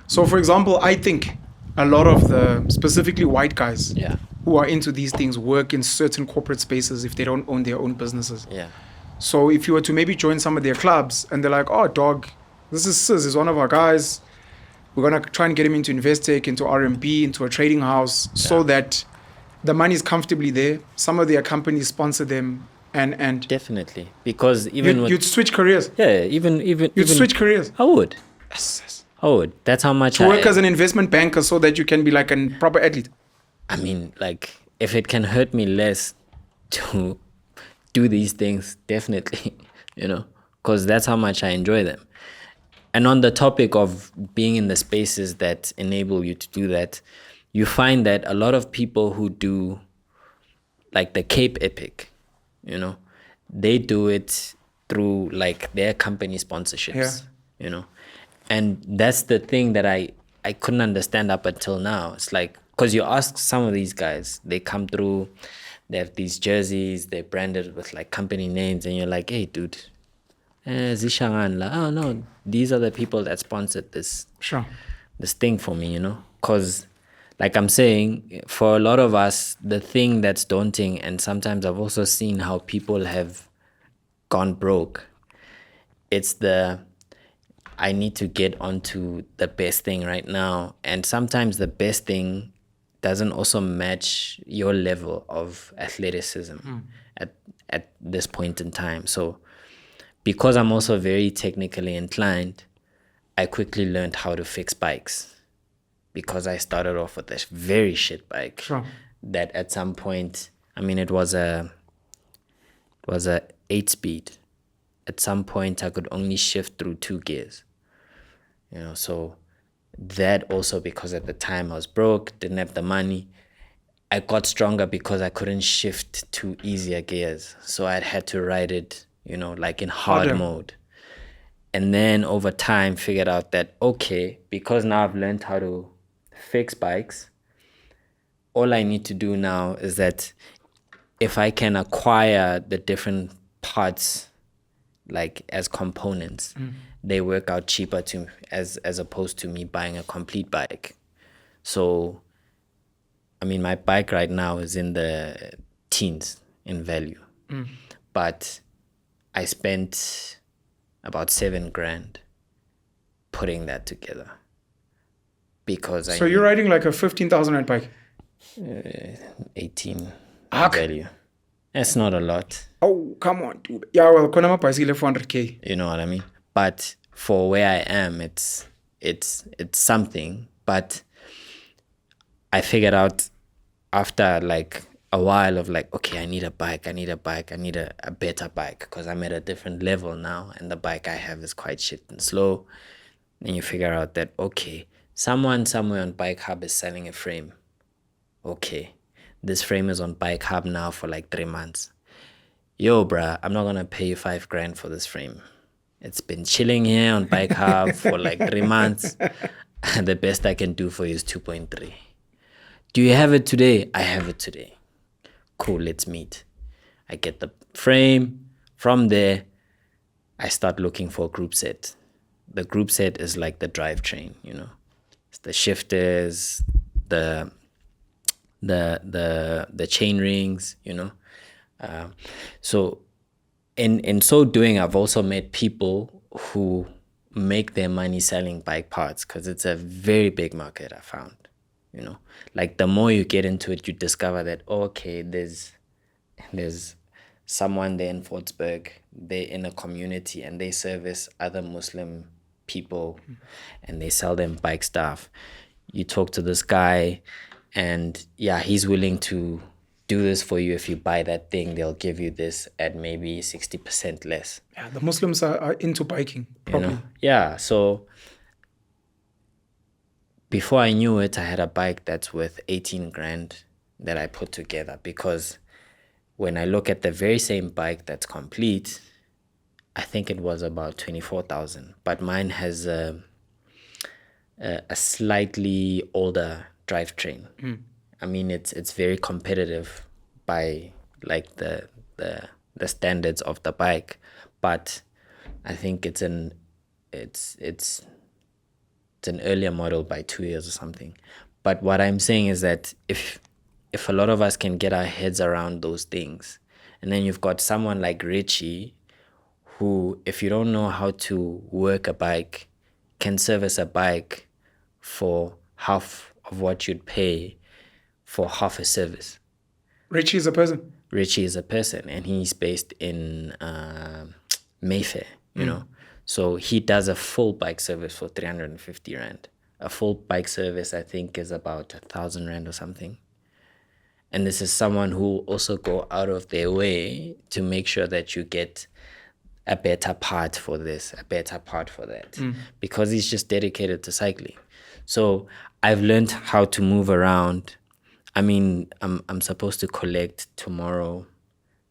So, for example, I think a lot of the specifically white guys Yeah. who are into these things work in certain corporate spaces if they don't own their own businesses. Yeah. So if you were to maybe join some of their clubs and they're like, oh, dog, this is Sis, is one of our guys. We're going to try and get him into Investec, into RMB, into a trading house so that the money is comfortably there. Some of their companies sponsor them and Definitely. Because even you'd switch careers. yeah, even You'd switch careers. I would. Yes. I would. That's how much To work as an investment banker so that you can be like a proper athlete. I mean, like, if it can hurt me less to do these things, definitely, you know, because that's how much I enjoy them. And on the topic of being in the spaces that enable you to do that, you find that a lot of people who do like the Cape Epic, you know, they do it through like their company sponsorships, you know. And that's the thing that I couldn't understand up until now. It's like, because you ask some of these guys, they come through, they have these jerseys, they're branded with like company names, and you're like, hey, dude, Zishangan, like, oh no, these are the people that sponsored this thing for me, you know? Because, like I'm saying, for a lot of us, the thing that's daunting, and sometimes I've also seen how people have gone broke, it's I need to get onto the best thing right now. And sometimes the best thing doesn't also match your level of athleticism at this point in time. So because I'm also very technically inclined, I quickly learned how to fix bikes because I started off with this very shit bike that at some point, I mean, it was a 8-speed. At some point, I could only shift through 2 gears. You know, so that also because at the time I was broke, didn't have the money. I got stronger because I couldn't shift to easier gears. So I had to ride it, you know, like in hard mode. And then over time figured out that, okay, because now I've learned how to fix bikes, all I need to do now is that if I can acquire the different parts like as components, they work out cheaper to as opposed to me buying a complete bike. So, I mean, my bike right now is in the teens in value, but I spent about $7,000 putting that together because So you're riding like a 15,000 rand bike? 18 value. That's not a lot. Oh, come on, dude. Yeah, well, Konama bicycle 400K. You know what I mean? But for where I am, it's something. But I figured out after like a while of like, okay, I need a bike, I need a better bike because I'm at a different level now and the bike I have is quite shit and slow. And you figure out that, okay, someone somewhere on Bike Hub is selling a frame okay, this frame is on Bike Hub now for like 3 months. Yo, bruh, I'm not gonna pay you $5,000 for this frame. It's been chilling here on Bike Hub for like 3 months. The best I can do for you is 2.3. Do you have it today? I have it today. Cool, let's meet. I get the frame. From there, I start looking for a group set. The group set is like the drivetrain, you know. It's the shifters, the chain rings, you know. So in so doing, I've also met people who make their money selling bike parts, because it's a very big market, I found. You know, like the more you get into it, you discover that, okay, there's someone there in Fortsburg, they're in a community and they service other Muslim people and they sell them bike stuff. You talk to this guy and yeah, he's willing to do this for you. If you buy that thing, they'll give you this at maybe 60% less. Yeah, the Muslims are into biking properly. You know? Yeah, so before I knew it, I had a bike that's worth 18,000 that I put together, because when I look at the very same bike that's complete, I think it was about 24,000, but mine has a slightly older drivetrain. I mean, it's very competitive by like the standards of the bike, but I think it's an earlier model by 2 years or something. But what I'm saying is that if a lot of us can get our heads around those things, and then you've got someone like Richie, who, if you don't know how to work a bike, can service a bike for half of what you'd pay for half a service. Richie is a person. Richie is a person, and he's based in Mayfair, you know. So he does a full bike service for 350 Rand. A full bike service, I think, is about 1,000 Rand or something. And this is someone who also go out of their way to make sure that you get a better part for this, a better part for that, because he's just dedicated to cycling. So I've learned how to move around. I mean, I'm supposed to collect tomorrow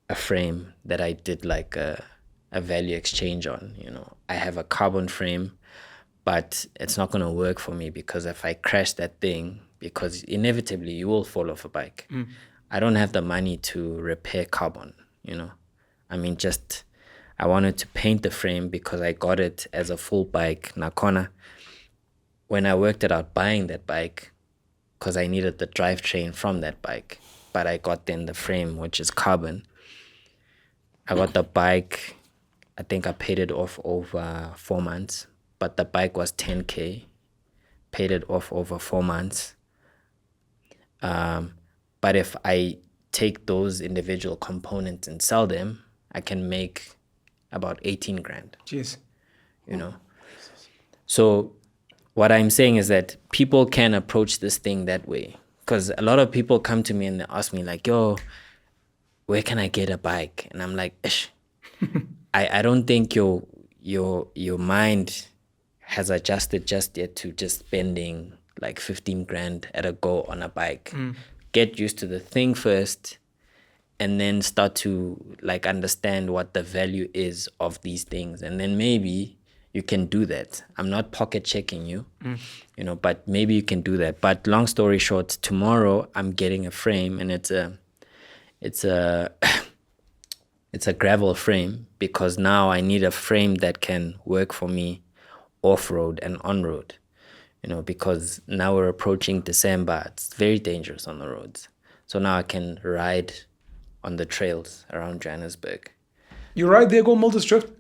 a frame that I did like a value exchange on. You know, I have a carbon frame, but it's not going to work for me, because if I crash that thing, because inevitably you will fall off a bike, I don't have the money to repair carbon, you know. I mean, I wanted to paint the frame because I got it as a full bike, Nakona. When I worked it out buying that bike, because I needed the drivetrain from that bike, but I got then the frame, which is carbon. I got the bike, I think I paid it off over 4 months, but the bike was 10K, paid it off over 4 months. But if I take those individual components and sell them, I can make about 18,000. Jeez. You know? So what I'm saying is that people can approach this thing that way. Because a lot of people come to me and they ask me like, yo, where can I get a bike? And I'm like, Ish. I don't think your mind has adjusted just yet to just spending like 15,000 at a go on a bike. Get used to the thing first, and then start to like understand what the value is of these things, and then maybe you can do that. I'm not pocket checking you, you know, but maybe you can do that. But long story short, tomorrow I'm getting a frame, and it's a gravel frame, because now I need a frame that can work for me off-road and on-road, you know, because now we're approaching December. It's very dangerous on the roads. So now I can ride on the trails around Johannesburg. You ride there, go Multistrift?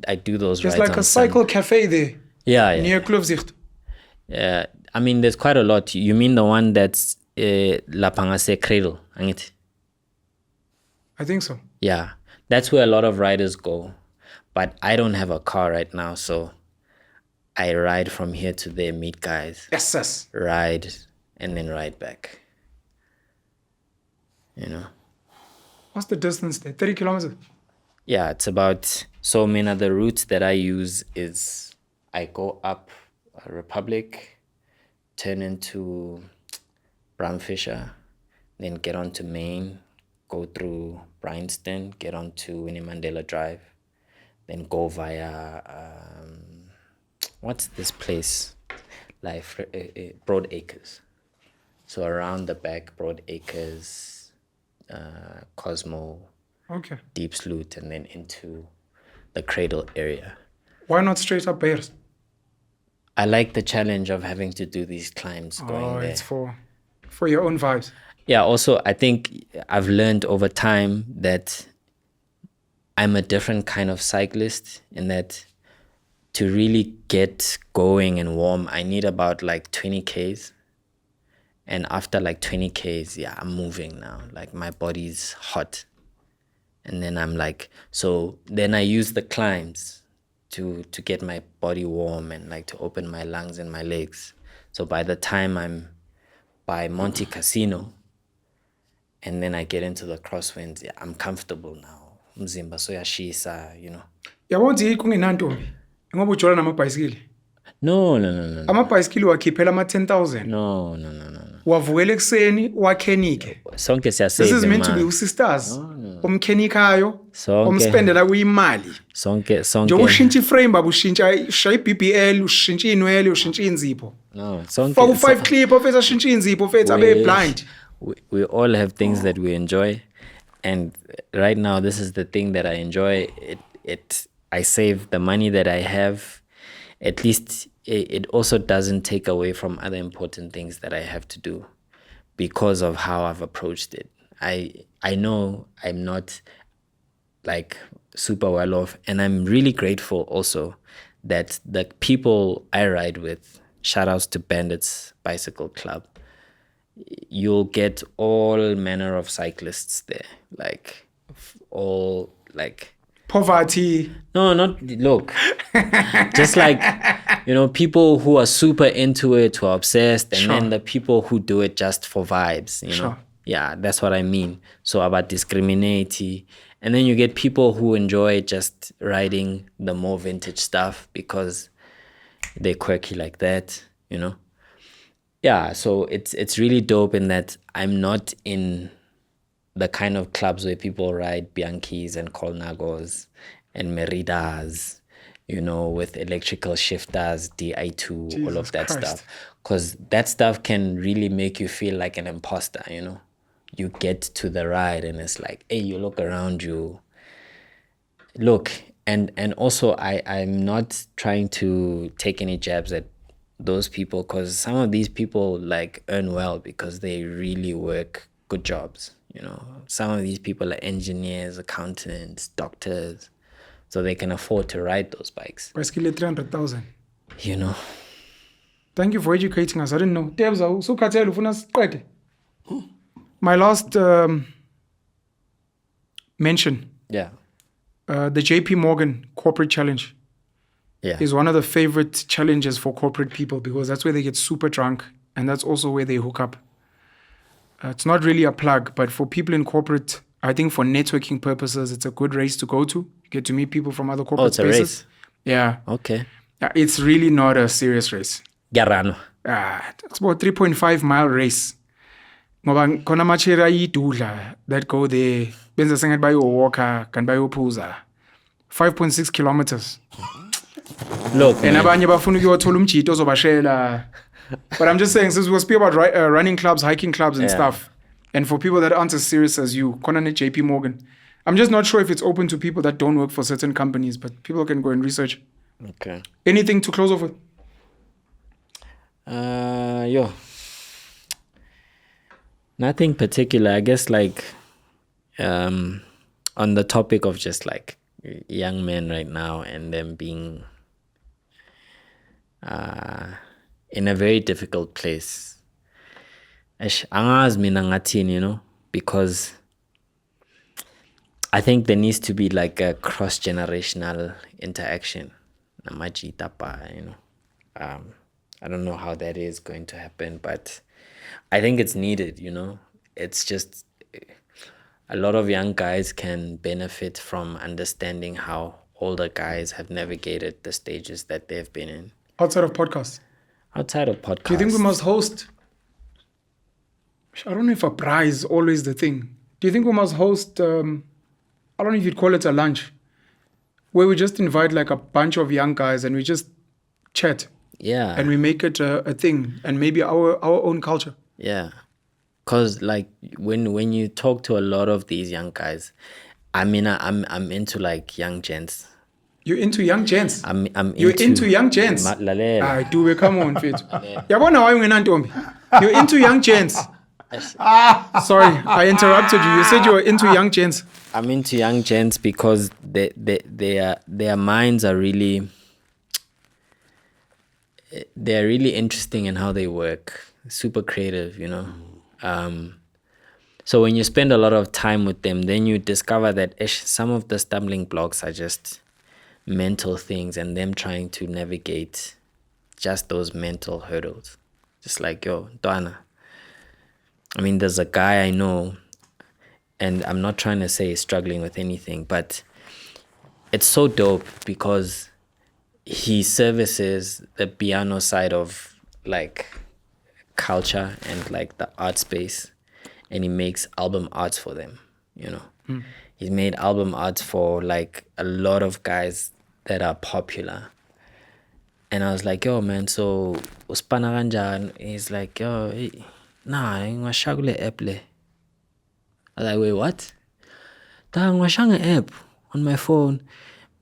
I do those There's rides like on a cycle cafe there. Yeah. Near Kloofzicht. Yeah, I mean, there's quite a lot. You mean the one that's Lapangase Cradle, ain't it? I think so. Yeah, that's where a lot of riders go. But I don't have a car right now, so I ride from here to there, meet guys, Yes. ride, and then ride back. You know? What's the distance there? 30 kilometers? Yeah, it's about... So, the routes that I use is I go up Republic, turn into Bramfisher, then get on to Maine, go through Bryanston, get on to Winnie Mandela Drive, then go via, what's this place? Like Broad Acres. So around the back, Broad Acres, Cosmo, Okay. Deep Sloot, and then into the Cradle area. Why not straight up Bears? I like the challenge of having to do these climbs going there. It's for your own vibes. Yeah, also, I think I've learned over time that I'm a different kind of cyclist in that to really get going and warm, I need about like 20 Ks. And after like 20 Ks, yeah, I'm moving now. Like my body's hot. And then I'm like, so then I use the climbs to get my body warm and like to open my lungs and my legs. So by the time I'm by Monte Cassino, and then I get into the crosswinds, yeah, I'm comfortable now. Umzimba soyashisa, you know. Yabo nje kungenantombi. Ngoba ujola namabhayisikili. No. Amabhayisikili wakhiphela ama 10,000. No. Wavukela ekseni wakhenike. Sonke This is meant to be usisters. Umkhenikayo, Sonke. umspendela kuyimali. Sonke. Njengoba ushintsha iframe baba ushintsha shaya iBBL, ushintsha inwele, ushintsha inzipho. No, sonke. Faku 5 clip ofethu ashintsha inzipho ofethu abe blind. We all have things that we enjoy, and right now this is the thing that I enjoy. I save the money that I have. At least it also doesn't take away from other important things that I have to do because of how I've approached it. I know I'm not like super well off, and I'm really grateful also that the people I ride with, shout outs to Bandits Bicycle Club, you'll get all manner of cyclists there, like all like Poverty. no, not look, just like, you know, people who are super into it, who are obsessed, and then the people who do it just for vibes, you know. Yeah, that's what I mean. So about discriminate, and then you get people who enjoy just riding the more vintage stuff because they're quirky like that, you know. Yeah, so it's really dope in that I'm not in the kind of clubs where people ride Bianchis and Colnagos and Meridas, you know, with electrical shifters, DI2, all of that stuff. Because that stuff can really make you feel like an imposter, you know. You get to the ride and it's like, hey, you look around you. Look, and also I'm not trying to take any jabs at those people because some of these people like earn well because they really work good jobs. You know, some of these people are engineers, accountants, doctors, so they can afford to ride those bikes. Bicycle 300,000. You know. Thank you for educating us. I didn't know. Tebza, so khathele ufuna siqede. My last mention. Yeah. The JP Morgan Corporate Challenge. Yeah. Is one of the favorite challenges for corporate people because that's where they get super drunk and that's also where they hook up. It's not really a plug, but for people in corporate, I think for networking purposes, it's a good race to go to. You get to meet people from other corporate it's spaces. A race? Yeah. Okay. It's really not a serious race. Garano. It's about 3.5-mile race. Ngoba khona machira yidudla that go there. Benza sengathi bayowalker kanti bayophuza. 5.6 kilometers. Look, and abanye bafuna ukuyothola umjito ozobashela. But I'm just saying, since we'll speak about running clubs, hiking clubs and stuff, and for people that aren't as serious as you, Conan JP Morgan, I'm just not sure if it's open to people that don't work for certain companies, but people can go and research. Okay. Anything to close off with? Nothing particular. I guess like on the topic of just like young men right now and them being in a very difficult place. Angazi mina ngathini, you know, because I think there needs to be like a cross-generational interaction. You know, I don't know how that is going to happen, but I think it's needed, you know. It's just a lot of young guys can benefit from understanding how older guys have navigated the stages that they've been in. Outside of podcasts? Outside of podcasts. Do you think we must host I don't know if a bra is always the thing. Do you think we must host, I don't know if you'd call it a lunch, where we just invite like a bunch of young guys and we just chat Yeah. and we make it a thing and maybe our own culture? Yeah. Cause like when you talk to a lot of these young guys, I mean I'm into like young gents. You're into young gents. You're into young gents. Lalela. Dube, come on, fit. Yabona why ungenantombi? You're into young gents. Sorry, I interrupted you. You said you were into young gents. I'm into young gents because their minds are really they're really interesting in how they work. Super creative, you know. So when you spend a lot of time with them, then you discover that some of the stumbling blocks are just mental things and them trying to navigate just those mental hurdles. Just like, yo, Dwana. I mean, there's a guy I know, and I'm not trying to say he's struggling with anything, but it's so dope because he services the piano side of like culture and like the art space, and he makes album arts for them, you know. He's made album arts for like a lot of guys that are popular. And I was like, yo man, so uspana kanjani? He's like, yo, hey, nah, ngashagule app le. I was like, wait, what? Da ngashanga app on my phone.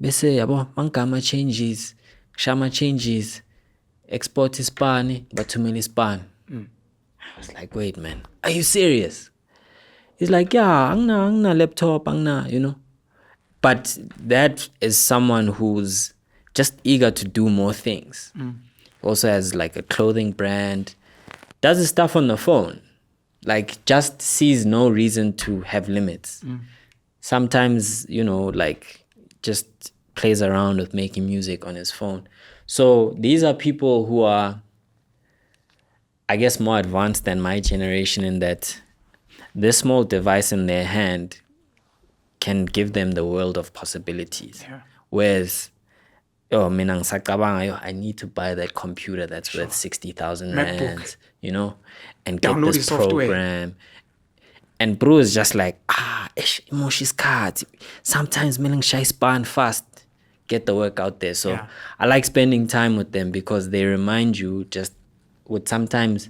Bese yabo mangama changes, shama changes, export ispani, bathumela ispan. I was like, wait man, are you serious? He's like, yeah, angna laptop, angna, you know. But that is someone who's just eager to do more things. Also has like a clothing brand, does his stuff on the phone, like just sees no reason to have limits. Sometimes, you know, like just plays around with making music on his phone. So these are people who are, I guess, more advanced than my generation in that this small device in their hand can give them the world of possibilities. Yeah. Whereas, I need to buy that computer that's worth 60,000 rand, you know, and get Download this the software. program. And bro is just like, emotions cards. Sometimes meaning shy span fast. Get the work out there. So Yeah. I like spending time with them because they remind you just with sometimes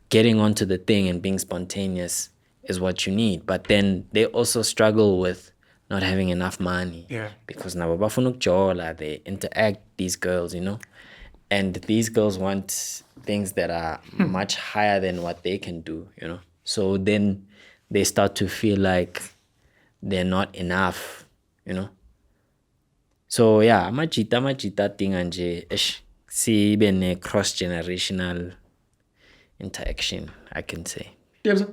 getting onto the thing and being spontaneous is what you need. But then they also struggle with not having enough money. Yeah. Because now they interact these girls, you know. And these girls want things that are much higher than what they can do, you know. So then they start to feel like they're not enough, you know. So yeah, amajita thing anje see a cross-generational interaction, I can say. Debs?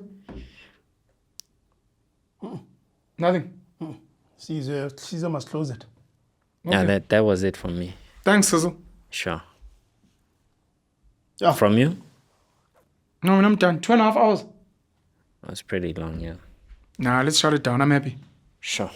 Nothing. Sizwe must close it. Yeah, Okay. that was it from me. Thanks, Sizzle. Sure. Yeah. From you? No, I'm done. 2.5 hours. That's pretty long, yeah. Nah, let's shut it down. I'm happy. Sure.